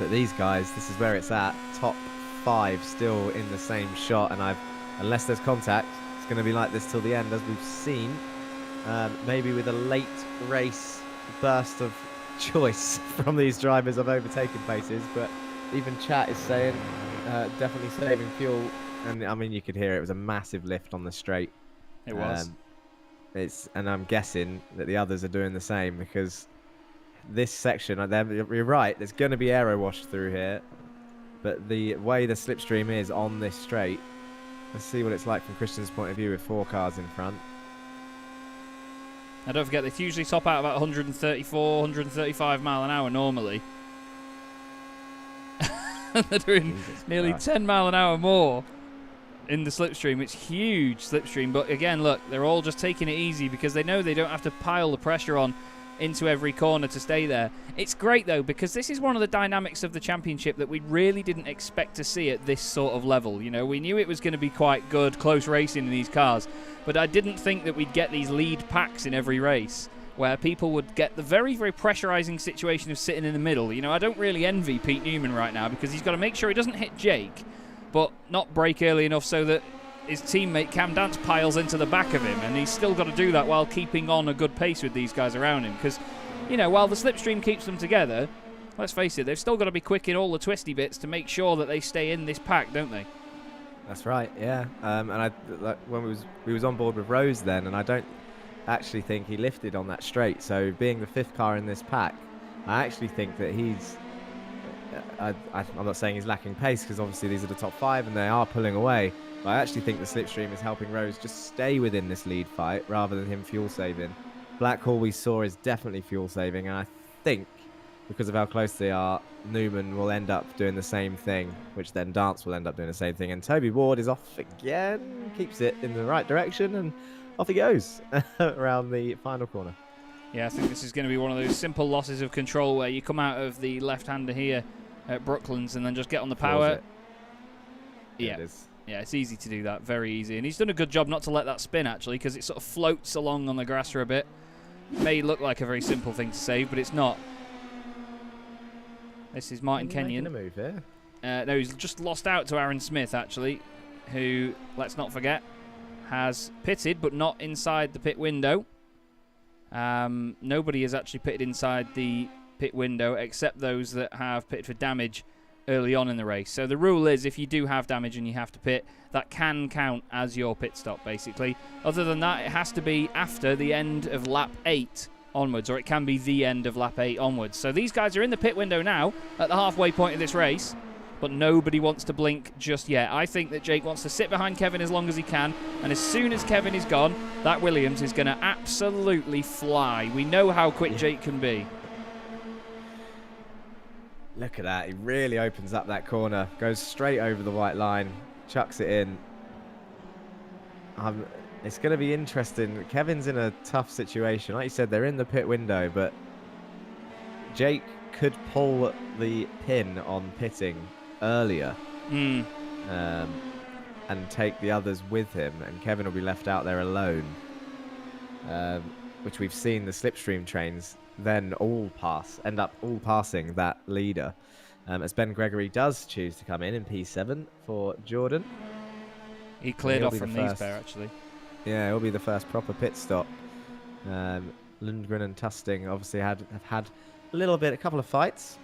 But these guys, this is where it's at. Top 5 still in the same shot, and unless there's contact, it's going to be like this till the end, as we've seen. Maybe with a late race burst of choice from these drivers of overtaking paces, but even chat is saying definitely saving fuel, and I mean you could hear it was a massive lift on the straight. it was. And I'm guessing that the others are doing the same, because this section, you're right, there's going to be aero wash through here, but the way the slipstream is on this straight, let's see what it's like from Christian's point of view with 4 cars in front. Now don't forget, they usually top out about 134, 135 mile an hour normally. They're doing nearly 10 mile an hour more in the slipstream. It's huge slipstream, but again, look, they're all just taking it easy because they know they don't have to pile the pressure on into every corner to stay there. It's great though, because this is one of the dynamics of the championship that we really didn't expect to see at this sort of level. You know, we knew it was going to be quite good, close racing in these cars, but I didn't think that we'd get these lead packs in every race where people would get the very, very pressurizing situation of sitting in the middle. You know, I don't really envy Pete Newman right now, because he's got to make sure he doesn't hit Jake, but not brake early enough so that his teammate Cam Dance piles into the back of him, and he's still got to do that while keeping on a good pace with these guys around him, because, you know, while the slipstream keeps them together, let's face it, they've still got to be quick in all the twisty bits to make sure that they stay in this pack, don't they? That's right, yeah. And when we was on board with Rose then, and I don't actually think he lifted on that straight, so being the 5th car in this pack, I actually think that he's I'm not saying he's lacking pace, because obviously these are the top 5 and they are pulling away. But I actually think the slipstream is helping Rose just stay within this lead fight rather than him fuel saving. Blackhall we saw is definitely fuel saving, and I think because of how close they are, Newman will end up doing the same thing, which then Dance will end up doing the same thing. And Toby Ward is off again, keeps it in the right direction, and off he goes around the final corner. Yeah, I think this is going to be one of those simple losses of control where you come out of the left-hander here at Brooklands and then just get on the power. Yeah. It is. Yeah, it's easy to do that, very easy. And he's done a good job not to let that spin, actually, because it sort of floats along on the grass for a bit. It may look like a very simple thing to save, but it's not. This is Martin Kenyon. Making a move here. No, he's just lost out to Aaron Smith, actually, who, let's not forget, has pitted, but not inside the pit window. Nobody has actually pitted inside the pit window except those that have pitted for damage early on in the race. So the rule is, if you do have damage and you have to pit, that can count as your pit stop, basically. Other than that, it has to be after the end of lap 8 onwards, or it can be the end of lap 8 onwards. So these guys are in the pit window now at the halfway point of this race, but nobody wants to blink just yet. I think that Jake wants to sit behind Kevin as long as he can, and as soon as Kevin is gone, that Williams is going to absolutely fly. We know how quick Jake can be. Look at that. He really opens up that corner. Goes straight over the white line. Chucks it in. It's going to be interesting. Kevin's in a tough situation. Like you said, they're in the pit window, but Jake could pull the pin on pitting earlier and take the others with him, and Kevin will be left out there alone, which we've seen the slipstream trains then end up all passing that leader, as Ben Gregory does choose to come in P7 for Jordan. He cleared off from these pair, actually. Yeah, it'll be the first proper pit stop. Lundgren and Tusting obviously have had a couple of fights,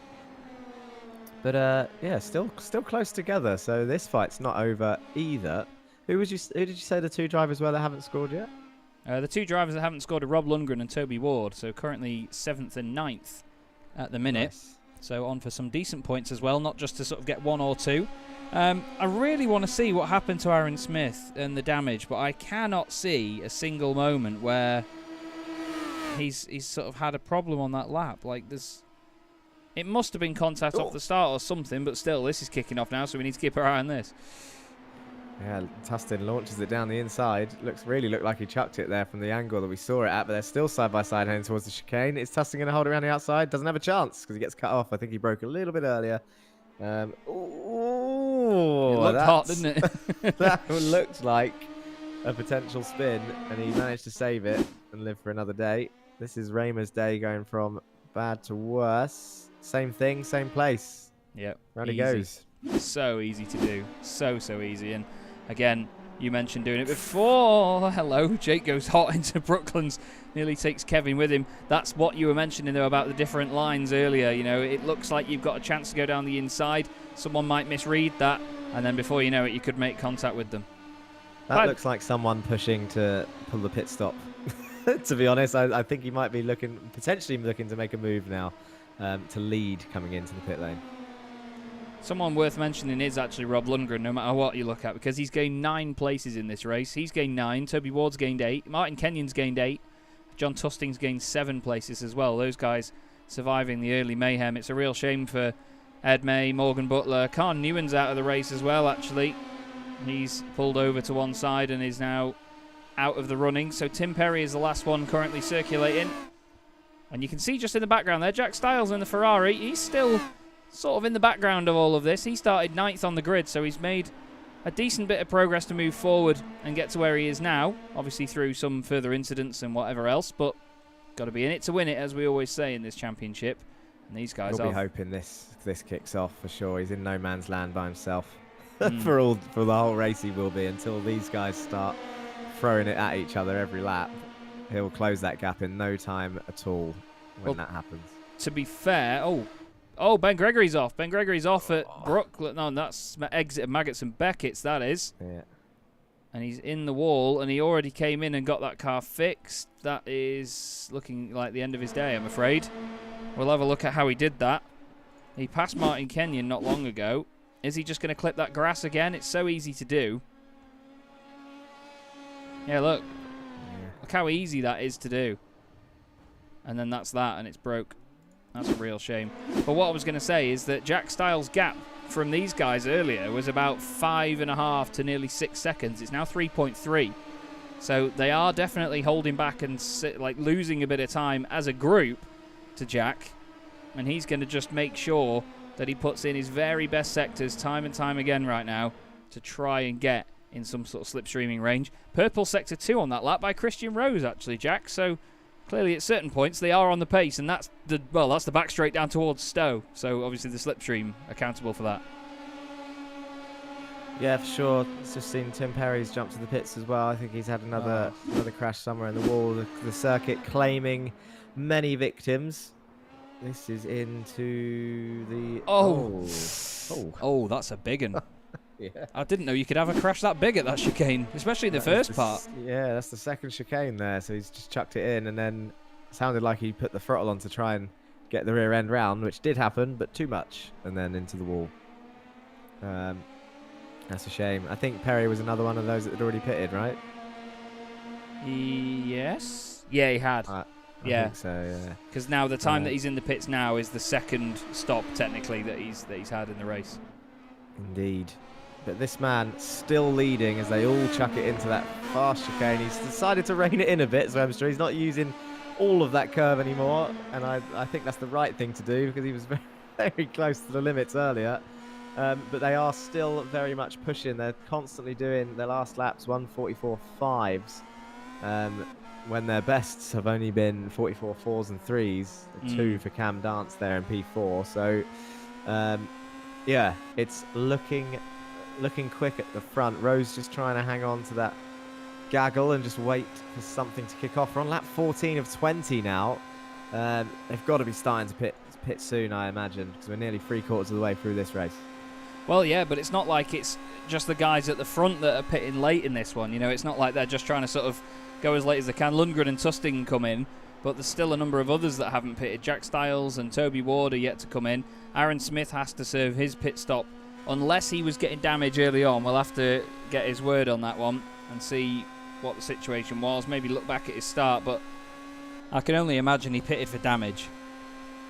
but yeah, still close together. So this fight's not over either. Who did you say the 2 drivers were that haven't scored yet? The 2 drivers that haven't scored are Rob Lundgren and Toby Ward, so currently 7th and 9th at the minute. Nice. So on for some decent points as well, not just to sort of get 1 or 2. I really want to see what happened to Aaron Smith and the damage, but I cannot see a single moment where he's sort of had a problem on that lap. Like, It must have been contact off the start or something, but still, this is kicking off now, so we need to keep our eye on this. Yeah, Tustin launches it down the inside. Really looked like he chucked it there from the angle that we saw it at, but they're still side by side heading towards the chicane. Is Tustin going to hold it around the outside? Doesn't have a chance because he gets cut off. I think he broke a little bit earlier. It looked hot, didn't it? That looked like a potential spin, and he managed to save it and live for another day. This is Raymer's day going from bad to worse. Same thing, same place. Yep. Round he goes. So easy to do. So easy. And again, you mentioned doing it before. Hello, Jake goes hot into Brooklands. Nearly takes Kevin with him. That's what you were mentioning, though, about the different lines earlier. You know, it looks like you've got a chance to go down the inside. Someone might misread that, and then before you know it, you could make contact with them. That looks like someone pushing to pull the pit stop. To be honest, I think he might be potentially looking to make a move now to lead coming into the pit lane. Someone worth mentioning is actually Rob Lundgren, no matter what you look at, because he's gained 9 places in this race. He's gained 9. Toby Ward's gained 8. Martin Kenyon's gained 8. John Tusting's gained 7 places as well. Those guys surviving the early mayhem. It's a real shame for Ed May, Morgan Butler. Khan Newen's out of the race as well, actually. He's pulled over to one side and is now out of the running. So Tim Perry is the last one currently circulating. And you can see just in the background there, Jack Stiles in the Ferrari. He's still sort of in the background of all of this. He started 9th on the grid, so he's made a decent bit of progress to move forward and get to where he is now. Obviously through some further incidents and whatever else, but got to be in it to win it, as we always say in this championship. And these guys He'll be hoping this kicks off for sure. He's in no man's land by himself. For the whole race he will be, until these guys start throwing it at each other every lap. He'll close that gap in no time at all when that happens. To be fair, Ben Gregory's off. Ben Gregory's off at Brooklyn. No, that's exit of Maggots and Beckett's, that is. Yeah. And he's in the wall, and he already came in and got that car fixed. That is looking like the end of his day, I'm afraid. We'll have a look at how he did that. He passed Martin Kenyon not long ago. Is he just going to clip that grass again? It's so easy to do. Yeah, look. Look how easy that is to do. And then that's that, and it's broke. That's a real shame. But what I was going to say is that Jack Stiles' gap from these guys earlier was about 5.5 to nearly 6 seconds. It's now 3.3. So they are definitely holding back and losing a bit of time as a group to Jack. And he's going to just make sure that he puts in his very best sectors time and time again right now to try and get in some sort of slipstreaming range. Purple sector 2 on that lap by Christian Rose, actually, Jack. So clearly at certain points they are on the pace, and that's the back straight down towards Stowe. So obviously the slipstream accountable for that. Yeah, for sure. It's just seen Tim Perry's jump to the pits as well. I think he's had another crash somewhere in the wall. The circuit claiming many victims. This is into the... Oh, that's a big one. Yeah. I didn't know you could have a crash that big at that chicane, especially the first part. Yeah, that's the second chicane there. So he's just chucked it in, and then sounded like he put the throttle on to try and get the rear end round, which did happen, but too much, and then into the wall. That's a shame. I think Perry was another one of those that had already pitted, right? Yes. Yeah, he had. I think so, yeah. Because now the time that he's in the pits now is the second stop, technically, that he's had in the race. Indeed. But this man still leading as they all chuck it into that fast chicane. He's decided to rein it in a bit, so I'm sure he's not using all of that curve anymore. And I think that's the right thing to do, because he was very, very close to the limits earlier. But they are still very much pushing. They're constantly doing their last laps 1:44.5s. When their bests have only been 44 4s and 3s, 2 for Cam Dance there in P4. So, yeah, it's looking quick at the front. Rose just trying to hang on to that gaggle and just wait for something to kick off. We're on lap 14 of 20 now. They've got to be starting to pit soon, I imagine, because we're nearly 3/4 of the way through this race. Well, yeah, but it's not like it's just the guys at the front that are pitting late in this one. You know, it's not like they're just trying to sort of go as late as they can. Lundgren and Tusting come in, but there's still a number of others that haven't pitted. Jack Stiles and Toby Ward are yet to come in. Aaron Smith has to serve his pit stop unless he was getting damage early on. We'll have to get his word on that one and see what the situation was. Maybe look back at his start, but I can only imagine he pitted for damage.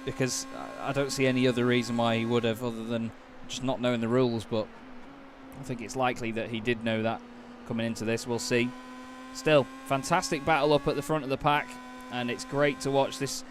because I don't see any other reason why he would have, other than just not knowing the rules. But I think it's likely that he did know that coming into this. We'll see. Still, fantastic battle up at the front of the pack, and it's great to watch this.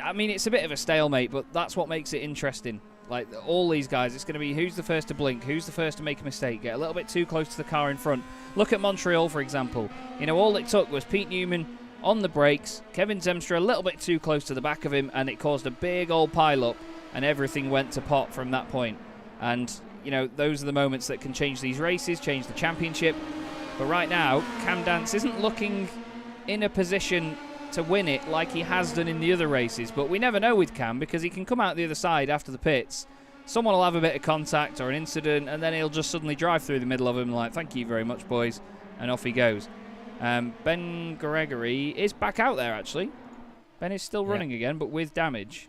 I mean, it's a bit of a stalemate, but that's what makes it interesting. Like, all these guys, it's going to be who's the first to blink, who's the first to make a mistake, get a little bit too close to the car in front. Look at Montreal, for example. You know, all it took was Pete Newman on the brakes, Kevin Zemstra a little bit too close to the back of him, and it caused a big old pile-up, and everything went to pot from that point. And, you know, those are the moments that can change these races, change the championship. But right now, Cam Dance isn't looking in a position to win it like he has done in the other races, but we never know with Cam, because he can come out the other side after the pits, someone will have a bit of contact or an incident, and then he'll just suddenly drive through the middle of him like, thank you very much, boys, and off he goes. Ben Gregory is back out there, actually. Ben is still running again, but with damage.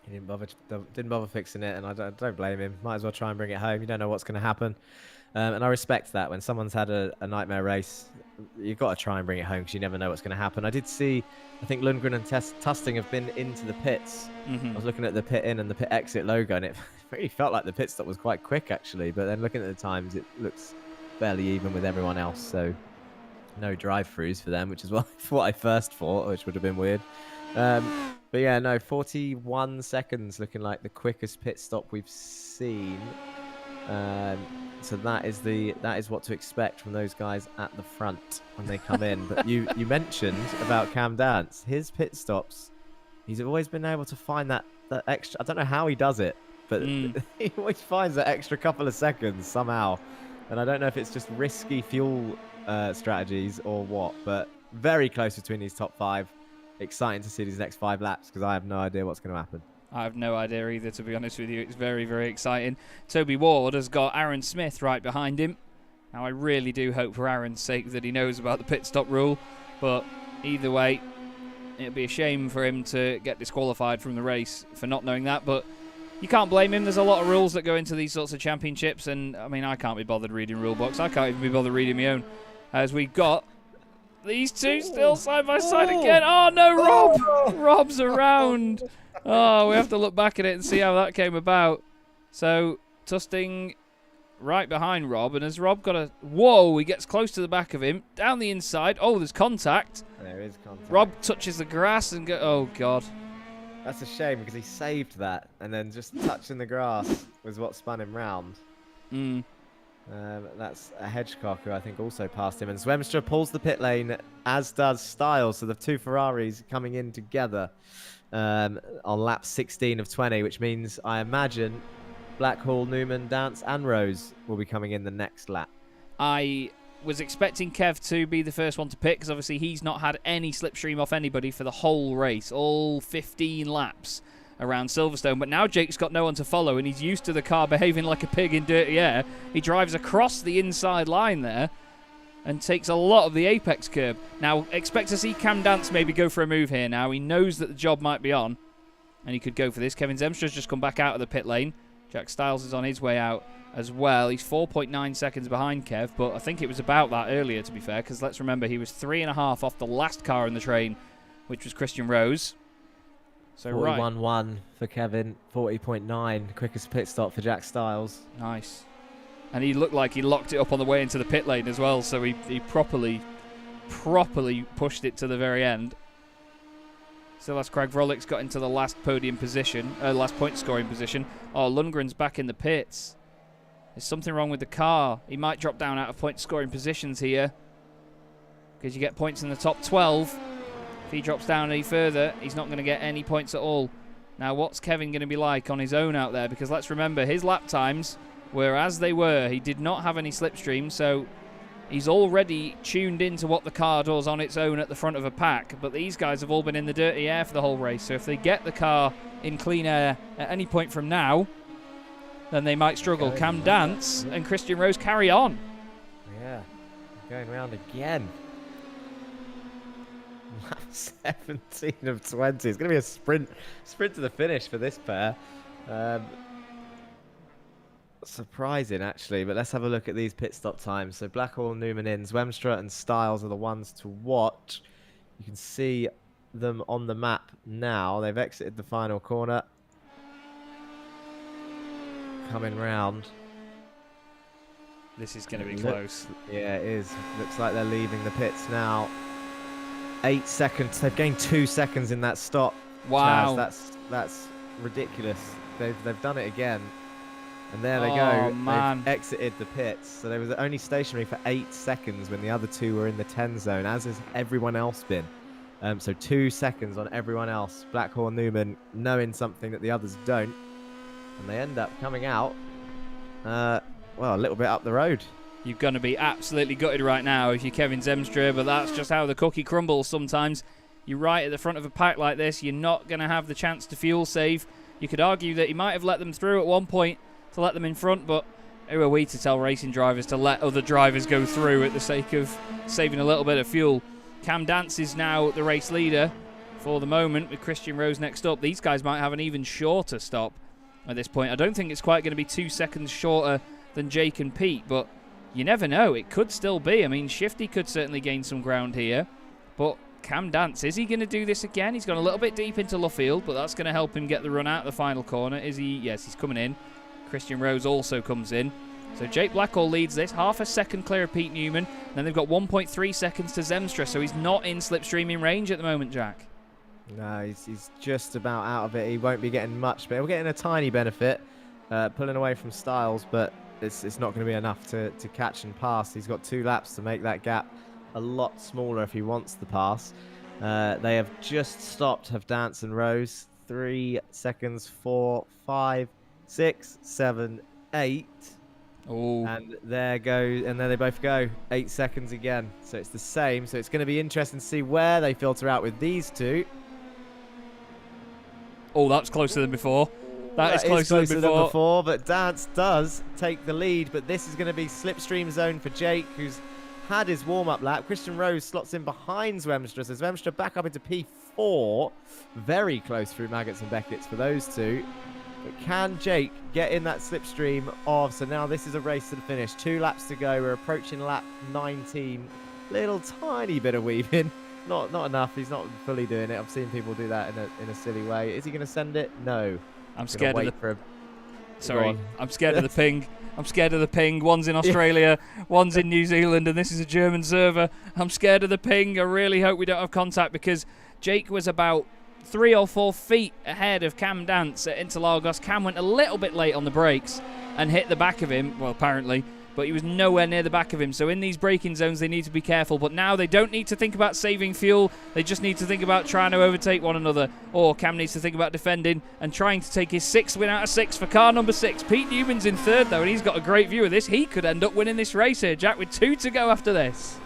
He didn't bother fixing it, and I don't blame him. Might as well try and bring it home. You don't know what's going to happen. And I respect that. When someone's had a nightmare race, you've got to try and bring it home, because you never know what's going to happen. I did see, I think Lundgren and Tusting have been into the pits. I was looking at the pit in and the pit exit logo, and it really felt like the pit stop was quite quick, actually. But then looking at the times, it looks fairly even with everyone else. So no drive-throughs for them, which is what I first thought, which would have been weird. But yeah, no, 41 seconds looking like the quickest pit stop we've seen. So that is what to expect from those guys at the front when they come in. But you mentioned about Cam Dance, his pit stops. He's always been able to find that extra. I don't know how he does it, but he always finds that extra couple of seconds somehow. And I don't know if it's just risky fuel strategies or what, but very close between these top 5. Exciting to see these next 5 laps, because I have no idea what's going to happen. I have no idea either, to be honest with you. It's very, very exciting. Toby Ward has got Aaron Smith right behind him. Now, I really do hope for Aaron's sake that he knows about the pit stop rule. But either way, it'd be a shame for him to get disqualified from the race for not knowing that. But you can't blame him. There's a lot of rules that go into these sorts of championships. And, I mean, I can't be bothered reading rule books. I can't even be bothered reading my own. As we've got these two still side by side again. Oh, no, Rob! Rob's around. Oh, we have to look back at it and see how that came about. So, Tusting right behind Rob, and as Rob got a... Whoa, he gets close to the back of him. Down the inside. Oh, there's contact. There is contact. Rob touches the grass and go... Oh, God. That's a shame, because he saved that, and then just touching the grass was what spun him round. That's a Hedgecock, who I think also passed him. And Zwemstra pulls the pit lane, as does Styles. So the two Ferraris coming in together on lap 16 of 20, which means I imagine Blackhall, Newman, Dance and Rose will be coming in the next lap. I was expecting Kev to be the first one to pit, because obviously he's not had any slipstream off anybody for the whole race, all 15 laps around Silverstone. But now Jake's got no one to follow, and he's used to the car behaving like a pig in dirty air. He drives across the inside line there and takes a lot of the apex curb. Now, expect to see Cam Dance maybe go for a move here now. He knows that the job might be on, and he could go for this. Kevin Zemstra's just come back out of the pit lane. Jack Styles is on his way out as well. He's 4.9 seconds behind Kev, but I think it was about that earlier, to be fair, because let's remember he was 3.5 off the last car in the train, which was Christian Rose. So 41.1 for Kevin, 40.9 quickest pit stop for Jack Styles. Nice. And he looked like he locked it up on the way into the pit lane as well, so he properly pushed it to the very end. Still as Craig Vrolic's got into the last podium position, last point scoring position. Oh, Lundgren's back in the pits. There's something wrong with the car. He might drop down out of point scoring positions here, because you get points in the top 12. If he drops down any further, he's not going to get any points at all. Now, what's Kevin going to be like on his own out there? Because let's remember, his lap times were as they were. He did not have any slipstream, so he's already tuned into what the car does on its own at the front of a pack. But these guys have all been in the dirty air for the whole race, so if they get the car in clean air at any point from now, then they might struggle. Cam Dance and Christian Rose carry on. Yeah, going round again. Lap 17 of 20. It's going to be a sprint to the finish for this pair. Surprising, actually, but let's have a look at these pit stop times. So Blackhall, Newman in, Zwemstra and Styles are the ones to watch. You can see them on the map now. They've exited the final corner. Coming round. This is going to be close. Yeah, it is. Looks like they're leaving the pits now. 8 seconds. They've gained 2 seconds in that stop. Wow. Chaz, that's ridiculous. They've done it again. And there they Oh, go. man. They've exited the pits. So they were only stationary for 8 seconds when the other two were in the 10 zone, as has everyone else been. So 2 seconds on everyone else. Blackhorn Newman knowing something that the others don't. And they end up coming out, well, a little bit up the road. You're going to be absolutely gutted right now if you're Kevin Zemstra, but that's just how the cookie crumbles sometimes. You're right at the front of a pack like this, you're not going to have the chance to fuel save. You could argue that he might have let them through at one point to let them in front, but who are we to tell racing drivers to let other drivers go through at the sake of saving a little bit of fuel? Cam Dance is now the race leader for the moment, with Christian Rose next up. These guys might have an even shorter stop at this point. I don't think it's quite going to be 2 seconds shorter than Jake and Pete, but you never know. It could still be. I mean, Shifty could certainly gain some ground here, but Cam Dance, is he going to do this again? He's gone a little bit deep into Luffield, but that's going to help him get the run out of the final corner. Is he? Yes, he's coming in. Christian Rose also comes in. So Jake Blackhall leads this, half a second clear of Pete Newman. Then they've got 1.3 seconds to Zemstra, so he's not in slipstreaming range at the moment, Jack. No, he's just about out of it. He won't be getting much, but he'll get in a tiny benefit, pulling away from Styles, but it's not going to be enough to catch and pass. He's got 2 laps to make that gap a lot smaller if he wants the pass. They have just stopped, have Dance and Rose. 3 seconds, 4, 5, 6, 7, 8. Oh. And there they both go. 8 seconds again. So it's the same. So it's going to be interesting to see where they filter out with these two. Oh, that's closer than before. That is closer than before. But Dance does take the lead. But this is going to be slipstream zone for Jake, who's had his warm-up lap. Christian Rose slots in behind Zwemstra. So Zwemstra back up into P4. Very close through Maggots and Beckett's for those two. But can Jake get in that slipstream of... So now this is a race to the finish. 2 laps to go. We're approaching lap 19. Little tiny bit of weaving. Not enough. He's not fully doing it. I've seen people do that in a silly way. Is he going to send it? No. I'm scared of the... Sorry. I'm scared of the ping. I'm scared of the ping. One's in Australia, one's in New Zealand, and this is a German server. I'm scared of the ping. I really hope we don't have contact, because Jake was about 3 or 4 feet ahead of Cam Dance at Interlagos. Cam went a little bit late on the brakes and hit the back of him, well, apparently, but he was nowhere near the back of him. So in these braking zones, they need to be careful. But now they don't need to think about saving fuel. They just need to think about trying to overtake one another. Or Cam needs to think about defending and trying to take his 6th win out of 6 for car number 6. Pete Newman's in 3rd, though, and he's got a great view of this. He could end up winning this race here, Jack, with 2 to go after this.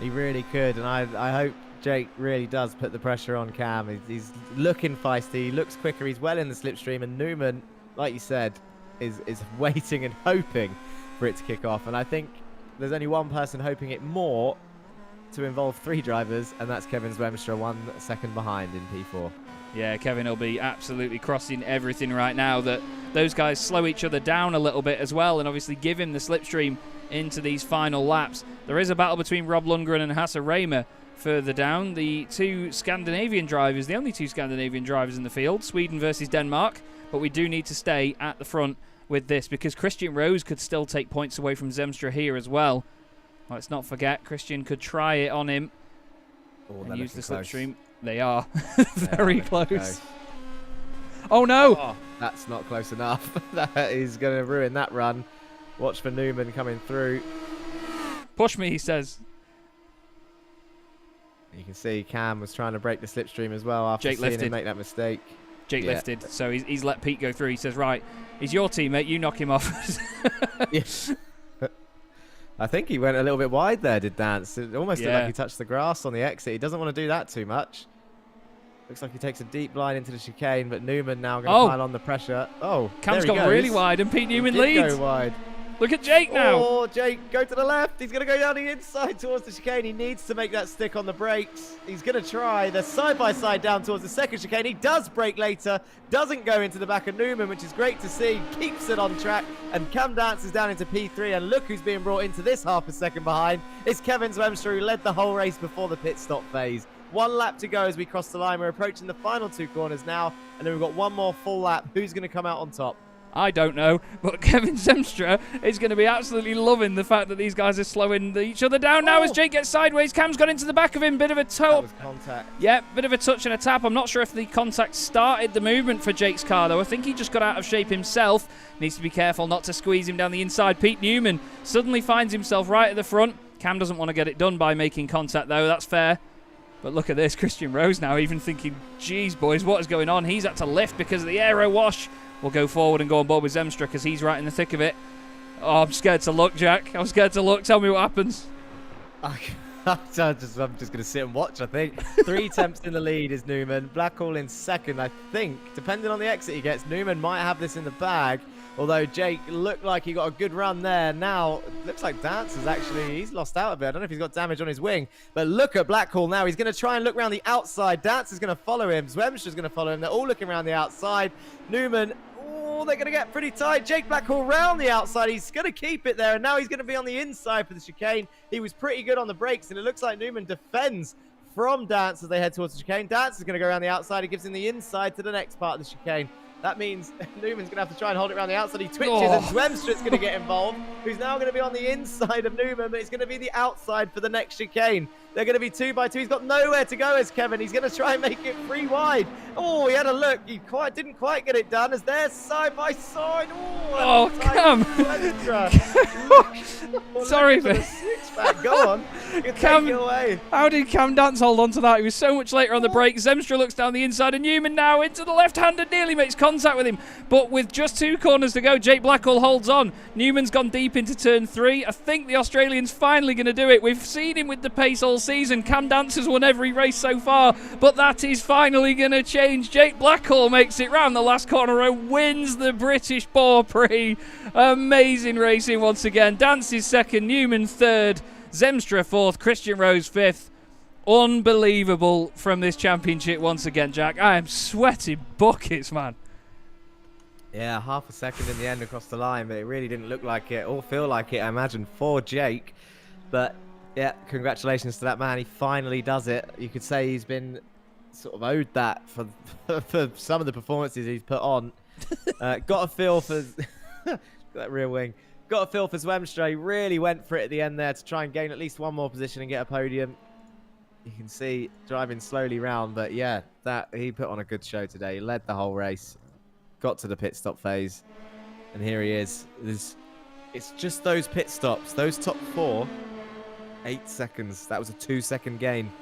He really could, and I hope Jake really does put the pressure on Cam. He's looking feisty, he looks quicker, he's well in the slipstream, and Newman, like you said, is waiting and hoping for it to kick off. And I think there's only one person hoping it more to involve 3 drivers, and that's Kevin Zwemstra, 1 second behind in P4. Yeah, Kevin will be absolutely crossing everything right now that those guys slow each other down a little bit as well, and obviously give him the slipstream into these final laps. There is a battle between Rob Lundgren and Hasse Raymer further down. The 2 Scandinavian drivers, the only 2 Scandinavian drivers in the field, Sweden versus Denmark, but we do need to stay at the front with this, because Christian Rose could still take points away from Zemstra here as well. Let's not forget, Christian could try it on him and use the slipstream. They are very close. Oh no! Oh, that's not close enough. That is going to ruin that run. Watch for Newman coming through. Push me, he says. You can see Cam was trying to break the slipstream as well after Jake seeing lifted. him make that mistake. Jake lifted, so he's let Pete go through. He says, right, he's your teammate, you knock him off. Yes. I think he went a little bit wide there, did Dance. It almost looked like he touched the grass on the exit. He doesn't want to do that too much. Looks like he takes a deep line into the chicane, but Newman now going to pile on the pressure. Oh, Cam's got really wide, and Pete Newman leads. Go wide. Look at Jake now. Oh, Jake, go to the left. He's going to go down the inside towards the chicane. He needs to make that stick on the brakes. He's going to try. They're side by side down towards the second chicane. He does brake later. Doesn't go into the back of Newman, which is great to see. Keeps it on track. And Cam Dance is down into P3. And look who's being brought into this half a second behind. It's Kevin Zwemstra, who led the whole race before the pit stop phase. 1 lap to go as we cross the line. We're approaching the final 2 corners now, and then we've got 1 more full lap. Who's going to come out on top? I don't know, but Kevin Zemstra is going to be absolutely loving the fact that these guys are slowing each other down now as Jake gets sideways. Cam's got into the back of him. Bit of a That was contact. Yeah, bit of a touch and a tap. I'm not sure if the contact started the movement for Jake's car, though. I think he just got out of shape himself. Needs to be careful not to squeeze him down the inside. Pete Newman suddenly finds himself right at the front. Cam doesn't want to get it done by making contact, though. That's fair. But look at this. Christian Rose now even thinking, geez, boys, what is going on? He's had to lift because of the aero wash. We'll go forward and go on board with Zemstra because he's right in the thick of it. Oh, I'm scared to look, Jack. I'm scared to look. Tell me what happens. I'm just going to sit and watch, I think. 3 attempts in the lead is Newman. Blackhall in second, I think. Depending on the exit he gets, Newman might have this in the bag. Although Jake looked like he got a good run there. Now, looks like Dance is actually, he's lost out a bit. I don't know if he's got damage on his wing. But look at Blackhall now. He's going to try and look around the outside. Dance is going to follow him. Zwemstra's going to follow him. They're all looking around the outside. Newman, oh, they're going to get pretty tight. Jake Blackhall round the outside. He's going to keep it there. And now he's going to be on the inside for the chicane. He was pretty good on the brakes. And it looks like Newman defends from Dance as they head towards the chicane. Dance is going to go around the outside. He gives him the inside to the next part of the chicane. That means Newman's going to have to try and hold it around the outside. He twitches and Zwemstra's going to get involved, who's now going to be on the inside of Newman, but it's going to be the outside for the next chicane. They're going to be 2 by 2. He's got nowhere to go as Kevin. He's going to try and make it 3 wide. Oh, he had a look. He didn't quite get it done as they're side by side. Oh, Cam. Sorry, man. Go on. Cam, take it away. How did Cam Dance hold on to that? He was so much later on the break. Zemstra looks down the inside, and Newman now into the left-hander, nearly makes contact with him. But with just 2 corners to go, Jake Blackhall holds on. Newman's gone deep into turn 3. I think the Australian's finally going to do it. We've seen him with the pace all season. Cam Dance has won every race so far, but that is finally going to change. Jake Blackhall makes it round the last corner and wins the British Bore Prix. Amazing racing once again. Dance is second, Newman third, Zemstra fourth, Christian Rose fifth. Unbelievable from this championship once again, Jack. I am sweating buckets, man. Yeah, half a second in the end across the line, but it really didn't look like it or feel like it, I imagine, for Jake. But yeah, congratulations to that man. He finally does it. You could say he's been sort of owed that for some of the performances he's put on. Got a feel for that rear wing. Got a feel for Zwemstra. He really went for it at the end there to try and gain at least 1 more position and get a podium. You can see driving slowly round, but yeah, that he put on a good show today. He led the whole race, got to the pit stop phase, and here he is. It's just those pit stops, those top 4, 8 seconds. That was a 2-second gain.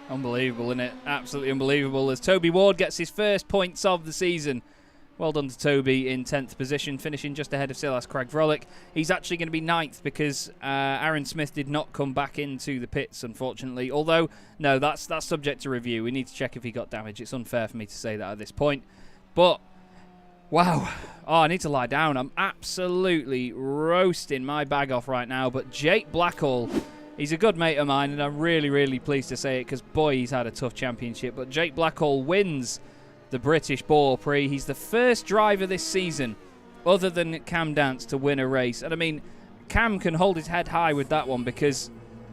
Unbelievable, isn't it? Absolutely unbelievable. As Toby Ward gets his first points of the season. Well done to Toby in 10th position, finishing just ahead of Silas Craig-Vrolick. He's actually going to be 9th because Aaron Smith did not come back into the pits, unfortunately. Although, no, that's subject to review. We need to check if he got damage. It's unfair for me to say that at this point. But, wow. Oh, I need to lie down. I'm absolutely roasting my bag off right now. But Jake Blackhall, he's a good mate of mine, and I'm really, really pleased to say it because, boy, he's had a tough championship. But Jake Blackhall wins the British Bore Prix. He's the first driver this season, other than Cam Dance, to win a race. And I mean, Cam can hold his head high with that one because,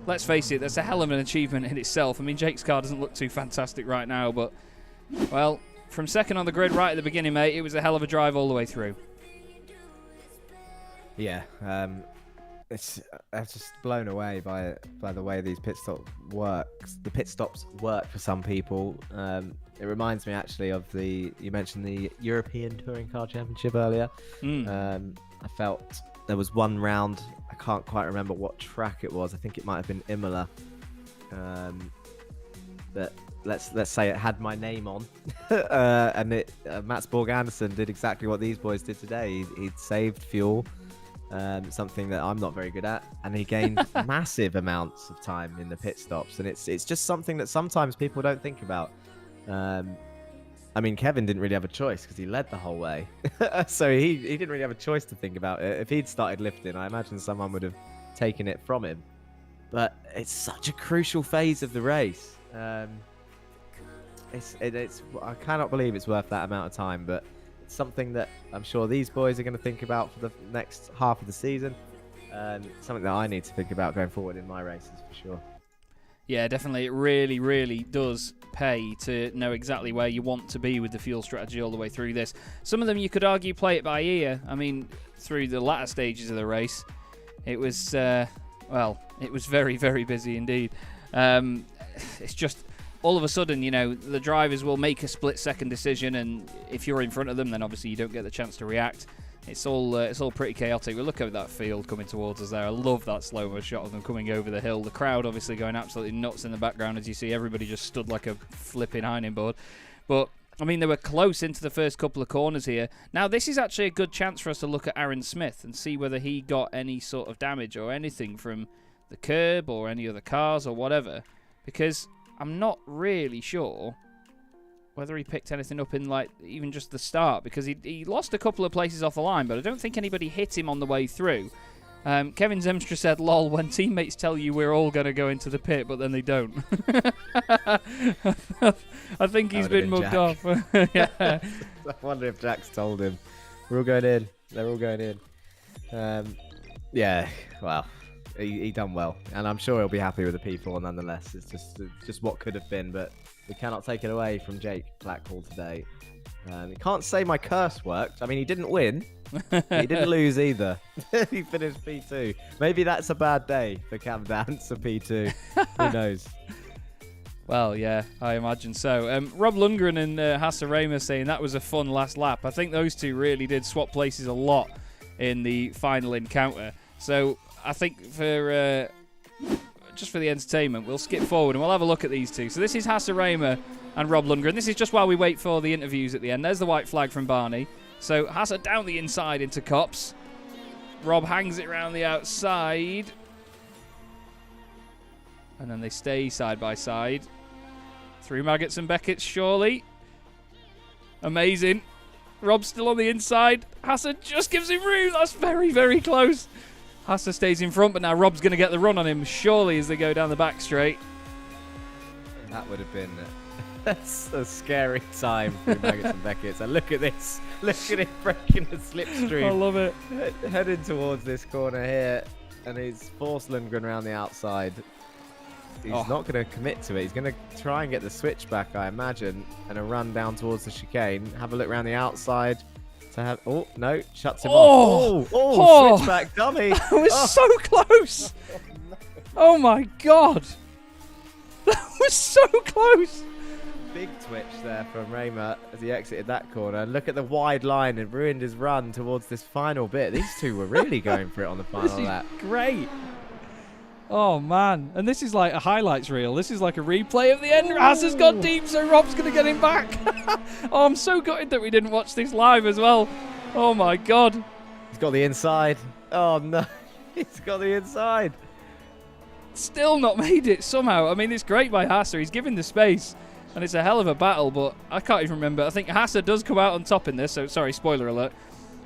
let's face it, that's a hell of an achievement in itself. I mean, Jake's car doesn't look too fantastic right now, but, well, from second on the grid right at the beginning, mate, it was a hell of a drive all the way through. Yeah, I'm just blown away by the way these pit stops work. The pit stops work for some people. It reminds me actually of you mentioned the European Touring Car Championship earlier. I felt there was one round, I can't quite remember what track it was. I think it might have been Imola. But let's say it had my name on, and Mats Borg Anderson did exactly what these boys did today. He'd saved fuel. Something that I'm not very good at, and he gained massive amounts of time in the pit stops, and it's just something that sometimes people don't think about. I mean, Kevin didn't really have a choice because he led the whole way, so he didn't really have a choice to think about it. If he'd started lifting, I imagine someone would have taken it from him. But it's such a crucial phase of the race. It's I cannot believe it's worth that amount of time, but something that I'm sure these boys are going to think about for the next half of the season, and something that I need to think about going forward in my races for sure. Yeah, definitely. It really, really does pay to know exactly where you want to be with the fuel strategy all the way through this. Some of them you could argue play it by ear. I mean, through the latter stages of the race, it was, well, it was very, very busy indeed. It's just, all of a sudden, the drivers will make a split-second decision, and if you're in front of them, then obviously you don't get the chance to react. It's all pretty chaotic. We look at that field coming towards us there. I love that slow-mo shot of them coming over the hill. The crowd obviously going absolutely nuts in the background as you see everybody just stood like a flipping ironing board. But, I mean, they were close into the first couple of corners here. Now, this is actually a good chance for us to look at Aaron Smith and see whether he got any sort of damage or anything from the curb or any other cars or whatever. Because I'm not really sure whether he picked anything up in, like, even just the start, because he lost a couple of places off the line, but I don't think anybody hit him on the way through. Kevin Zemstra said, lol, when teammates tell you we're all going to go into the pit, but then they don't. I think he's been mugged off. Yeah. I wonder if Jack's told him. We're all going in. They're all going in. Yeah, well, he done well. And I'm sure he'll be happy with the P4 nonetheless. It's just what could have been, but we cannot take it away from Jake Blackhall today. You can't say my curse worked. I mean, he didn't win. He didn't lose either. He finished P2. Maybe that's a bad day for Cam Dance for P2. Who knows? Well, yeah, I imagine so. Rob Lundgren and Hasse Raymer saying that was a fun last lap. I think those two really did swap places a lot in the final encounter. So I think for just for the entertainment, we'll skip forward and we'll have a look at these two. So this is Hasse Raymer and Rob Lundgren. This is just while we wait for the interviews at the end. There's the white flag from Barney. So Hasse down the inside into Copse. Rob hangs it around the outside. And then they stay side by side. Through Maggots and Beckett, surely. Amazing. Rob's still on the inside. Hasse just gives him room. That's very, very close. Hasse stays in front, but now Rob's going to get the run on him, surely, as they go down the back straight. That would have been a scary time for Maggots and Beckett. And look at this. Look at it breaking the slipstream. I love it. Heading towards this corner here, and he's forced Lundgren around the outside. He's not going to commit to it. He's going to try and get the switch back, I imagine, and a run down towards the chicane. Have a look around the outside. To have, oh, no, shuts him off. Switchback dummy. That was so close. Oh, my God. That was so close. Big twitch there from Raymer as he exited that corner. Look at the wide line and ruined his run towards this final bit. These two were really going for it on the final lap. Great. Oh, man. And this is like a highlights reel. This is like a replay of the end. Hasse has gone deep, so Rob's going to get him back. Oh, I'm so gutted that we didn't watch this live as well. Oh, my God. He's got the inside. Oh, no. He's got the inside. Still not made it somehow. I mean, it's great by Hasse. He's given the space, and it's a hell of a battle, but I can't even remember. I think Hasse does come out on top in this, so sorry, spoiler alert.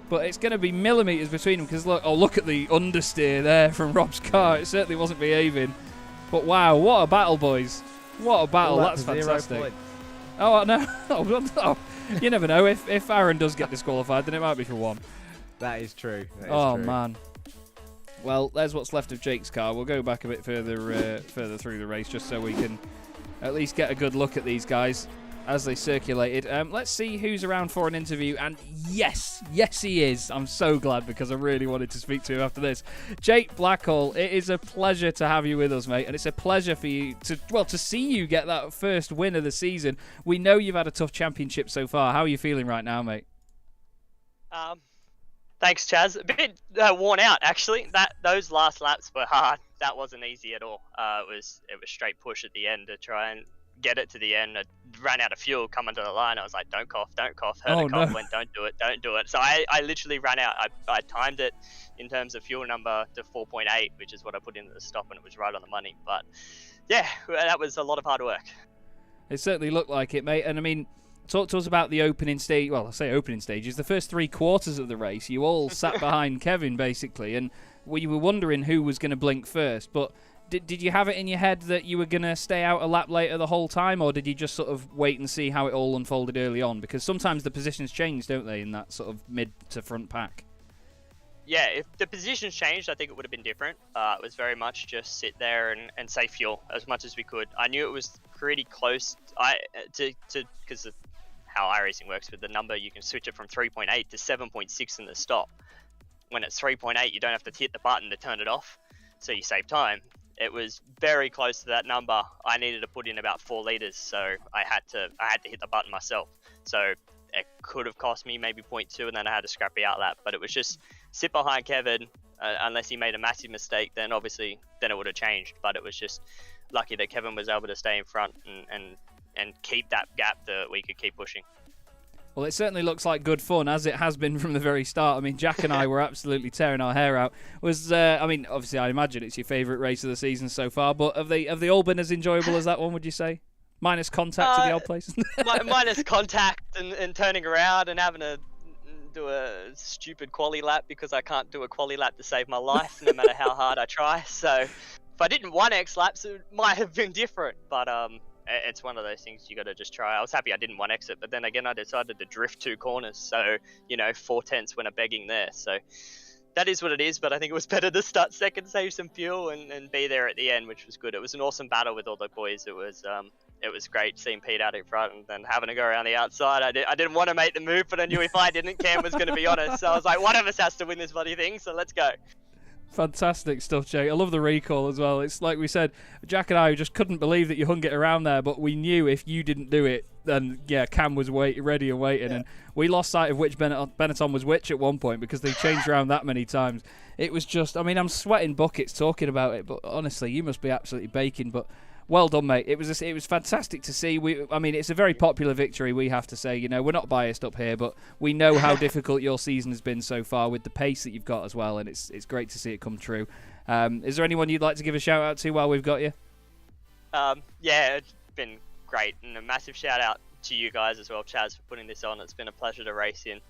But it's going to be millimetres between them because look at the understeer there from Rob's car. It certainly wasn't behaving. But wow, what a battle, boys. What a battle. That's fantastic. Oh, no. Oh, you never know. If Aaron does get disqualified, then it might be for one. That is true. True. Man. Well, there's what's left of Jake's car. We'll go back a bit further through the race just so we can at least get a good look at these guys as they circulated. Let's see who's around for an interview. And yes, he is. I'm so glad because I really wanted to speak to him after this. Jake Blackhall, it is a pleasure to have you with us, mate. And it's a pleasure for you to see you get that first win of the season. We know you've had a tough championship so far. How are you feeling right now, mate? Thanks, Chaz. A bit worn out, actually. Those last laps were hard. That wasn't easy at all. It was straight push at the end to try and get it to the end. I ran out of fuel coming to the line. I was like, don't cough. Heard a cough, went, don't do it. So I literally ran out. I timed it in terms of fuel number to 4.8, which is what I put in at the stop, and it was right on the money. But yeah, that was a lot of hard work. It certainly looked like it, mate. And I mean, talk to us about the opening stage. Well, I say opening stages. The first 3 quarters of the race, you all sat behind Kevin, basically, and we were wondering who was going to blink first. But did you have it in your head that you were going to stay out a lap later the whole time, or did you just sort of wait and see how it all unfolded early on? Because sometimes the positions change, don't they, in that sort of mid to front pack? yeah, if the positions changed, I think it would have been different. It was very much just sit there and save fuel as much as we could. I knew it was pretty close. Because of how iRacing works with the number, you can switch it from 3.8 to 7.6 in the stop. When it's 3.8, you don't have to hit the button to turn it off, so you save time. It was very close to that number. I needed to put in about 4 liters, so I had to hit the button myself. So it could have cost me maybe 0.2, and then I had to scrap the outlap. But it was just sit behind Kevin, unless he made a massive mistake, then obviously then it would have changed. But it was just lucky that Kevin was able to stay in front and keep that gap that we could keep pushing. Well, it certainly looks like good fun, as it has been from the very start. I mean, Jack and I were absolutely tearing our hair out. I mean, obviously, I imagine it's your favourite race of the season so far, but have they all been as enjoyable as that one, would you say? Minus contact to the old place? Minus contact and turning around and having to do a stupid quali lap because I can't do a quali lap to save my life, no matter how hard I try. So if I didn't 1x laps, it might have been different, but it's one of those things you got to just try. I was happy I didn't 1x it, but then again, I decided to drift 2 corners. So, 4/10 when I'm begging there. So that is what it is, but I think it was better to start second, save some fuel, and be there at the end, which was good. It was an awesome battle with all the boys. It was great seeing Pete out in front and then having to go around the outside. I didn't want to make the move, but I knew if I didn't, Cam was going to be on it. So I was like, one of us has to win this bloody thing, so let's go. Fantastic stuff, Jake. I love the recall as well. It's like we said, Jack and I just couldn't believe that you hung it around there, but we knew if you didn't do it, then yeah, Cam was ready and waiting, and we lost sight of which Benetton was which at one point because they changed around that many times. It was just, I mean, I'm sweating buckets talking about it, but honestly, you must be absolutely baking. But well done, mate. It was fantastic to see. I mean, it's a very popular victory, we have to say. We're not biased up here, but we know how difficult your season has been so far with the pace that you've got as well, and it's great to see it come true. Is there anyone you'd like to give a shout out to while we've got you? Yeah, it's been great, and a massive shout out to you guys as well, Chaz, for putting this on. It's been a pleasure to race in.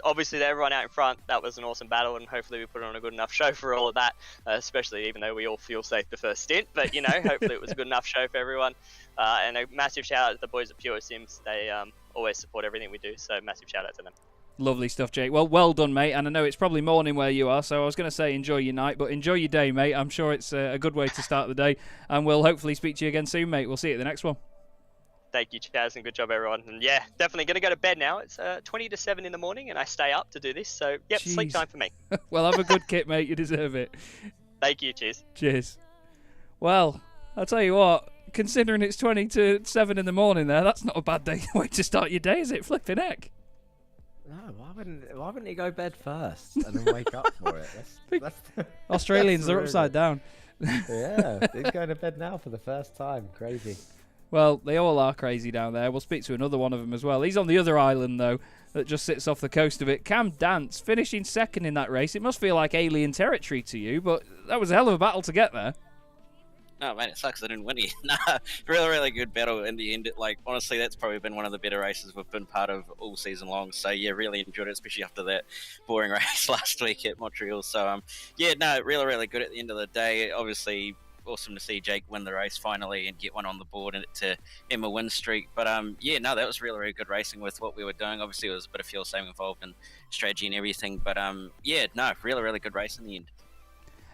Obviously, to everyone out in front, that was an awesome battle, and hopefully we put on a good enough show for all of that, especially even though we all feel safe the first stint. But, hopefully it was a good enough show for everyone. And a massive shout out to the boys at Pure Sims. They always support everything we do, so massive shout out to them. Lovely stuff, Jake. Well done, mate. And I know it's probably morning where you are, so I was going to say enjoy your night, but enjoy your day, mate. I'm sure it's a good way to start the day, and we'll hopefully speak to you again soon, mate. We'll see you at the next one. Thank you, Chaz, and good job, everyone. And yeah, definitely going to go to bed now. It's 20 to 7 in the morning, and I stay up to do this. So, yep, Jeez. Sleep time for me. Well, have a good kit, mate. You deserve it. Thank you. Cheers. Cheers. Well, I'll tell you what, considering it's 20 to 7 in the morning there, that's not a bad way to start your day, is it? Flipping heck. No, why wouldn't you go bed first and then wake up for it? That's Australians, they're upside down. Yeah, he's going to bed now for the first time. Crazy. Well, they all are crazy down there. We'll speak to another one of them as well. He's on the other island, though, that just sits off the coast of it. Cam Dance, finishing second in that race. It must feel like alien territory to you, but that was a hell of a battle to get there. No, man, it sucks I didn't win it. Nah, really good battle in the end. Honestly, that's probably been one of the better races we've been part of all season long. So, yeah, really enjoyed it, especially after that boring race last week at Montreal. So, really good at the end of the day. Obviously, awesome to see Jake win the race finally and get one on the board and to end a win streak. But, that was really good racing with what we were doing. Obviously, there was a bit of fuel saving involved and strategy and everything. But, really good race in the end.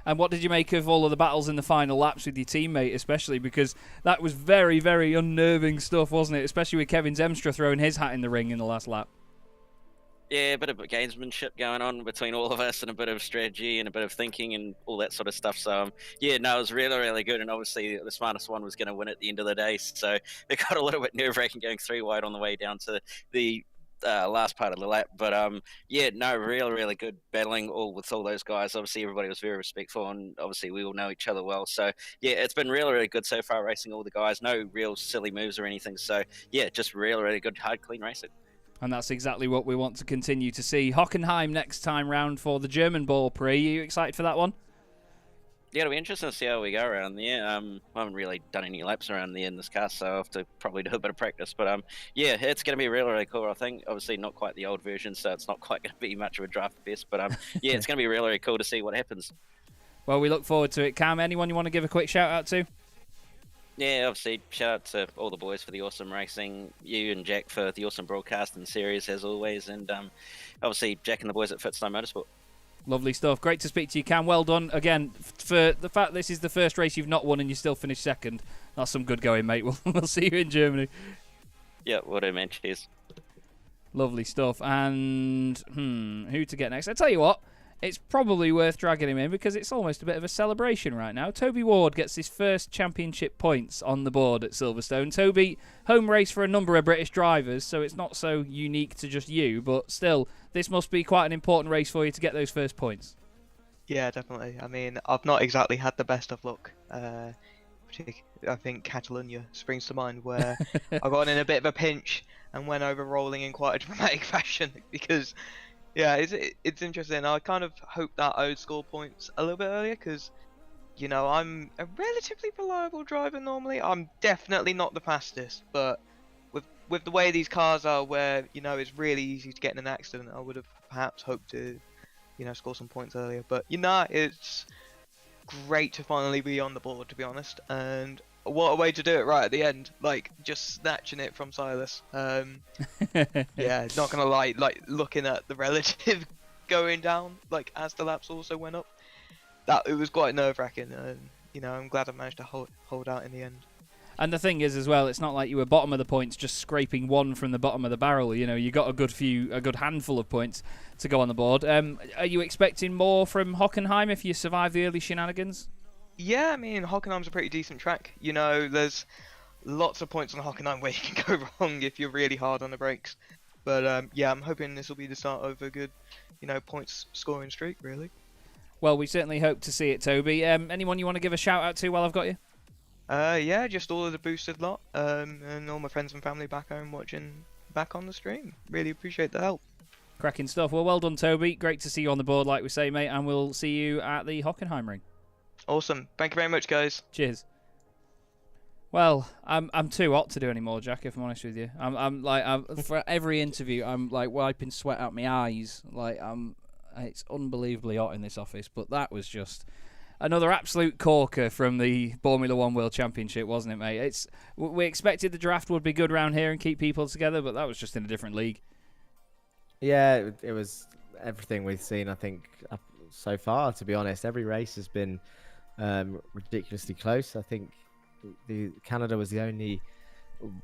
And what did you make of all of the battles in the final laps with your teammate, especially? Because that was very, very unnerving stuff, wasn't it? Especially with Kevin Zemstra throwing his hat in the ring in the last lap. Yeah, a bit of gamesmanship going on between all of us and a bit of strategy and a bit of thinking and all that sort of stuff. So, it was really good. And obviously, the smartest one was going to win at the end of the day. So, it got a little bit nerve-wracking going 3 wide on the way down to the last part of the lap. But, really good battling with all those guys. Obviously, everybody was very respectful and obviously we all know each other well. So, it's been really good so far racing all the guys. No real silly moves or anything. So, just really good, hard, clean racing. And that's exactly what we want to continue to see. Hockenheim next time round for the German Bore Prix. Are you excited for that one? Yeah, it'll be interesting to see how we go around there. I haven't really done any laps around there in this car, so I'll have to probably do a bit of practice. But it's going to be really cool, I think. Obviously, not quite the old version, so it's not quite going to be much of a draft best. But it's going to be really cool to see what happens. Well, we look forward to it. Cam, anyone you want to give a quick shout out to? Yeah, obviously, shout out to all the boys for the awesome racing, you and Jack for the awesome broadcast and series as always, and obviously Jack and the boys at Fitstone Motorsport. Lovely stuff. Great to speak to you, Cam. Well done again for the fact this is the first race you've not won and you still finished second. That's some good going, mate. We'll see you in Germany. Yeah, what I meant. Cheers. Lovely stuff. And who to get next? I tell you what, it's probably worth dragging him in because it's almost a bit of a celebration right now. Toby Ward gets his first championship points on the board at Silverstone. Toby, home race for a number of British drivers, so it's not so unique to just you, but still, this must be quite an important race for you to get those first points. Yeah, definitely. I mean, I've not exactly had the best of luck. I think Catalonia springs to mind, where I got in a bit of a pinch and went over rolling in quite a dramatic fashion because, yeah, it's interesting. I kind of hope that I would score points a little bit earlier because, you know, I'm a relatively reliable driver normally. I'm definitely not the fastest, but with the way these cars are, where, you know, it's really easy to get in an accident, I would have perhaps hoped to, you know, score some points earlier. But, you know, it's great to finally be on the board, to be honest. And what a way to do it right at the end, like just snatching it from Silas. Yeah, not gonna lie, like looking at the relative going down, like as the laps also went up, that it was quite nerve-wracking. And you know, I'm glad I managed to hold out in the end. And the thing is, as well, it's not like you were bottom of the points, just scraping one from the bottom of the barrel. You know, you got a good handful of points to go on the board. Are you expecting more from Hockenheim if you survive the early shenanigans? Yeah, I mean, Hockenheim's a pretty decent track. You know, there's lots of points on Hockenheim where you can go wrong if you're really hard on the brakes. But yeah, I'm hoping this will be the start of a good, you know, points scoring streak, really. Well, we certainly hope to see it, Toby. Anyone you want to give a shout out to while I've got you? Yeah, just all of the boosted lot, and all my friends and family back home watching back on the stream. Really appreciate the help. Cracking stuff. Well done, Toby. Great to see you on the board, like we say, mate, and we'll see you at the Hockenheim ring. Awesome. Thank you very much, guys. Cheers. Well, I'm too hot to do anymore, Jack. If I'm honest with you, I'm for every interview, I'm like wiping sweat out my eyes. It's unbelievably hot in this office. But that was just another absolute corker from the Formula One World Championship, wasn't it, mate? We expected the draft would be good around here and keep people together, but that was just in a different league. Yeah, it was everything we've seen, I think, so far, to be honest. Every race has been ridiculously close. I think Canada was the only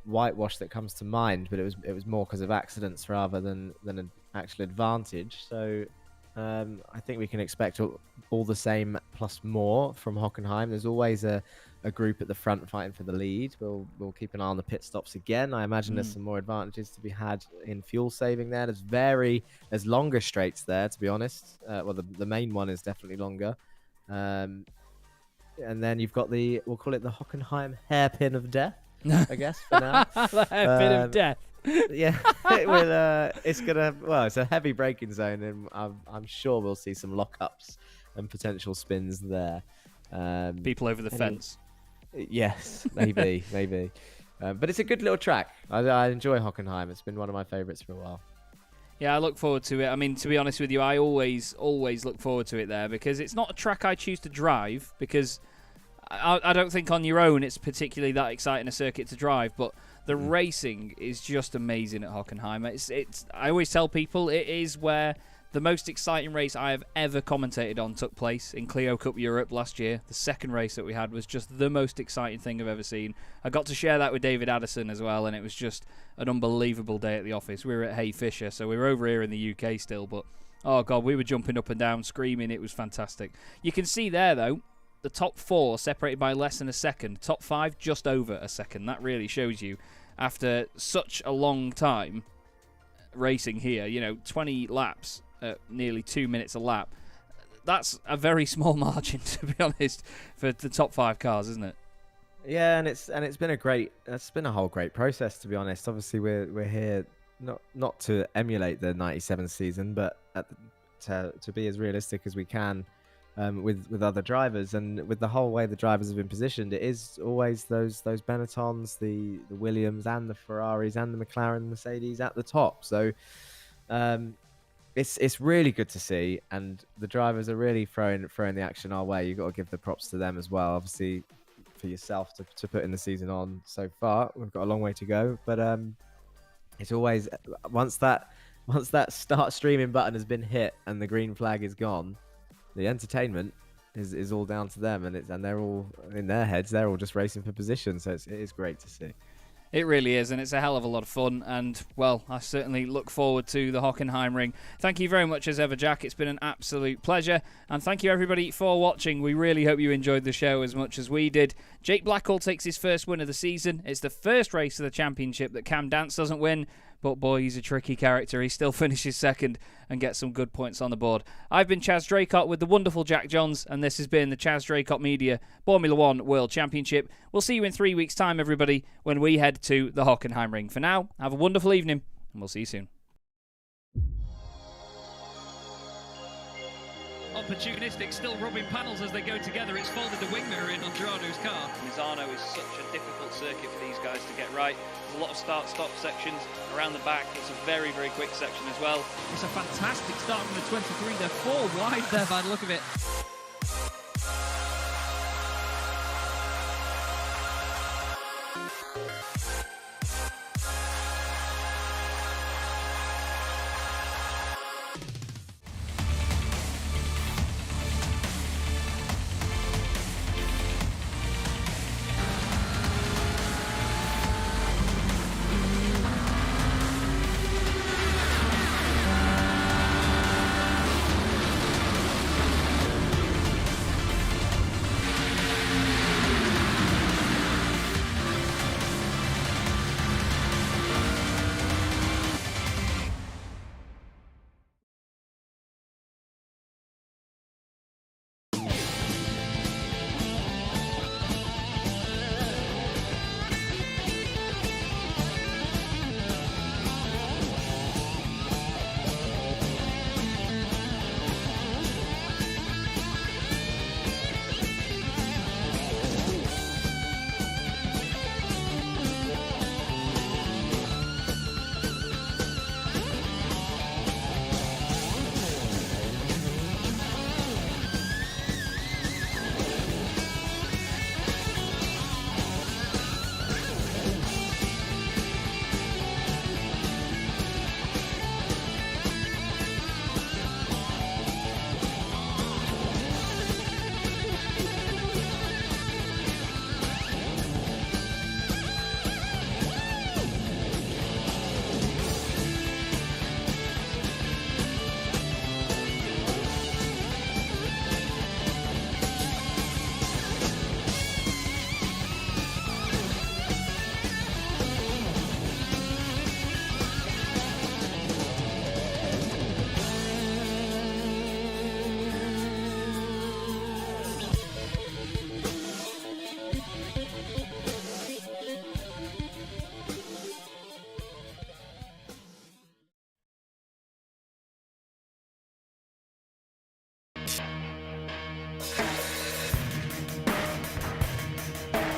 whitewash that comes to mind, but it was more because of accidents rather than an actual advantage. So I think we can expect all the same plus more from Hockenheim. There's always a group at the front fighting for the lead. We'll keep an eye on the pit stops again. I imagine there's some more advantages to be had in fuel saving there. There's longer straights there, to be honest. Well, the main one is definitely longer. And then you've got we'll call it the Hockenheim hairpin of death, I guess, for now. The hairpin of death. Yeah, it will. It's a heavy braking zone, and I'm sure we'll see some lockups and potential spins there. People over the fence. Yes, maybe. But it's a good little track. I enjoy Hockenheim. It's been one of my favourites for a while. Yeah, I look forward to it. I mean, to be honest with you, I always look forward to it there because it's not a track I choose to drive because I don't think on your own it's particularly that exciting a circuit to drive, but the racing is just amazing at Hockenheim. I always tell people it is where the most exciting race I have ever commentated on took place in Clio Cup Europe last year. The second race that we had was just the most exciting thing I've ever seen. I got to share that with David Addison as well, and it was just an unbelievable day at the office. We were at Hay Fisher, so we were over here in the UK still, but oh God, we were jumping up and down, screaming. It was fantastic. You can see there, though, the top four separated by less than a second. Top five just over a second. That really shows you, after such a long time racing here, 20 laps at nearly 2 minutes a lap. That's a very small margin, to be honest, for the top five cars, isn't it? Yeah, and it's been a whole great process, to be honest. Obviously, we're here not to emulate the '97 season, but to be as realistic as we can with other drivers, and with the whole way the drivers have been positioned, it is always those Benettons, the Williams, and the Ferraris, and the McLaren, and Mercedes at the top. So it's really good to see, and the drivers are really throwing the action our way. You've got to give the props to them as well. Obviously, for yourself to put in the season on so far, we've got a long way to go, but it's always once that once that start streaming button has been hit and the green flag is gone, the entertainment is all down to them, and they're all in their heads. They're all just racing for position. So it is great to see. It really is, and it's a hell of a lot of fun, and, well, I certainly look forward to the Hockenheimring. Thank you very much as ever, Jack. It's been an absolute pleasure, and thank you, everybody, for watching. We really hope you enjoyed the show as much as we did. Jake Blackwell takes his first win of the season. It's the first race of the championship that Cam Dance doesn't win, but, boy, he's a tricky character. He still finishes second and gets some good points on the board. I've been Chaz Draycott with the wonderful Jack Johns, and this has been the Chaz Draycott Media Formula One World Championship. We'll see you in 3 weeks' time, everybody, when we head to the Hockenheimring. For now, have a wonderful evening, and we'll see you soon. Opportunistic, still rubbing panels as they go together. It's folded the wing mirror in on Gerardo's car. Misano is such a difficult circuit for these guys to get right. There's a lot of start-stop sections around the back. It's a very, very quick section as well. It's a fantastic start from the 23. They're 4 wide there by the look of it.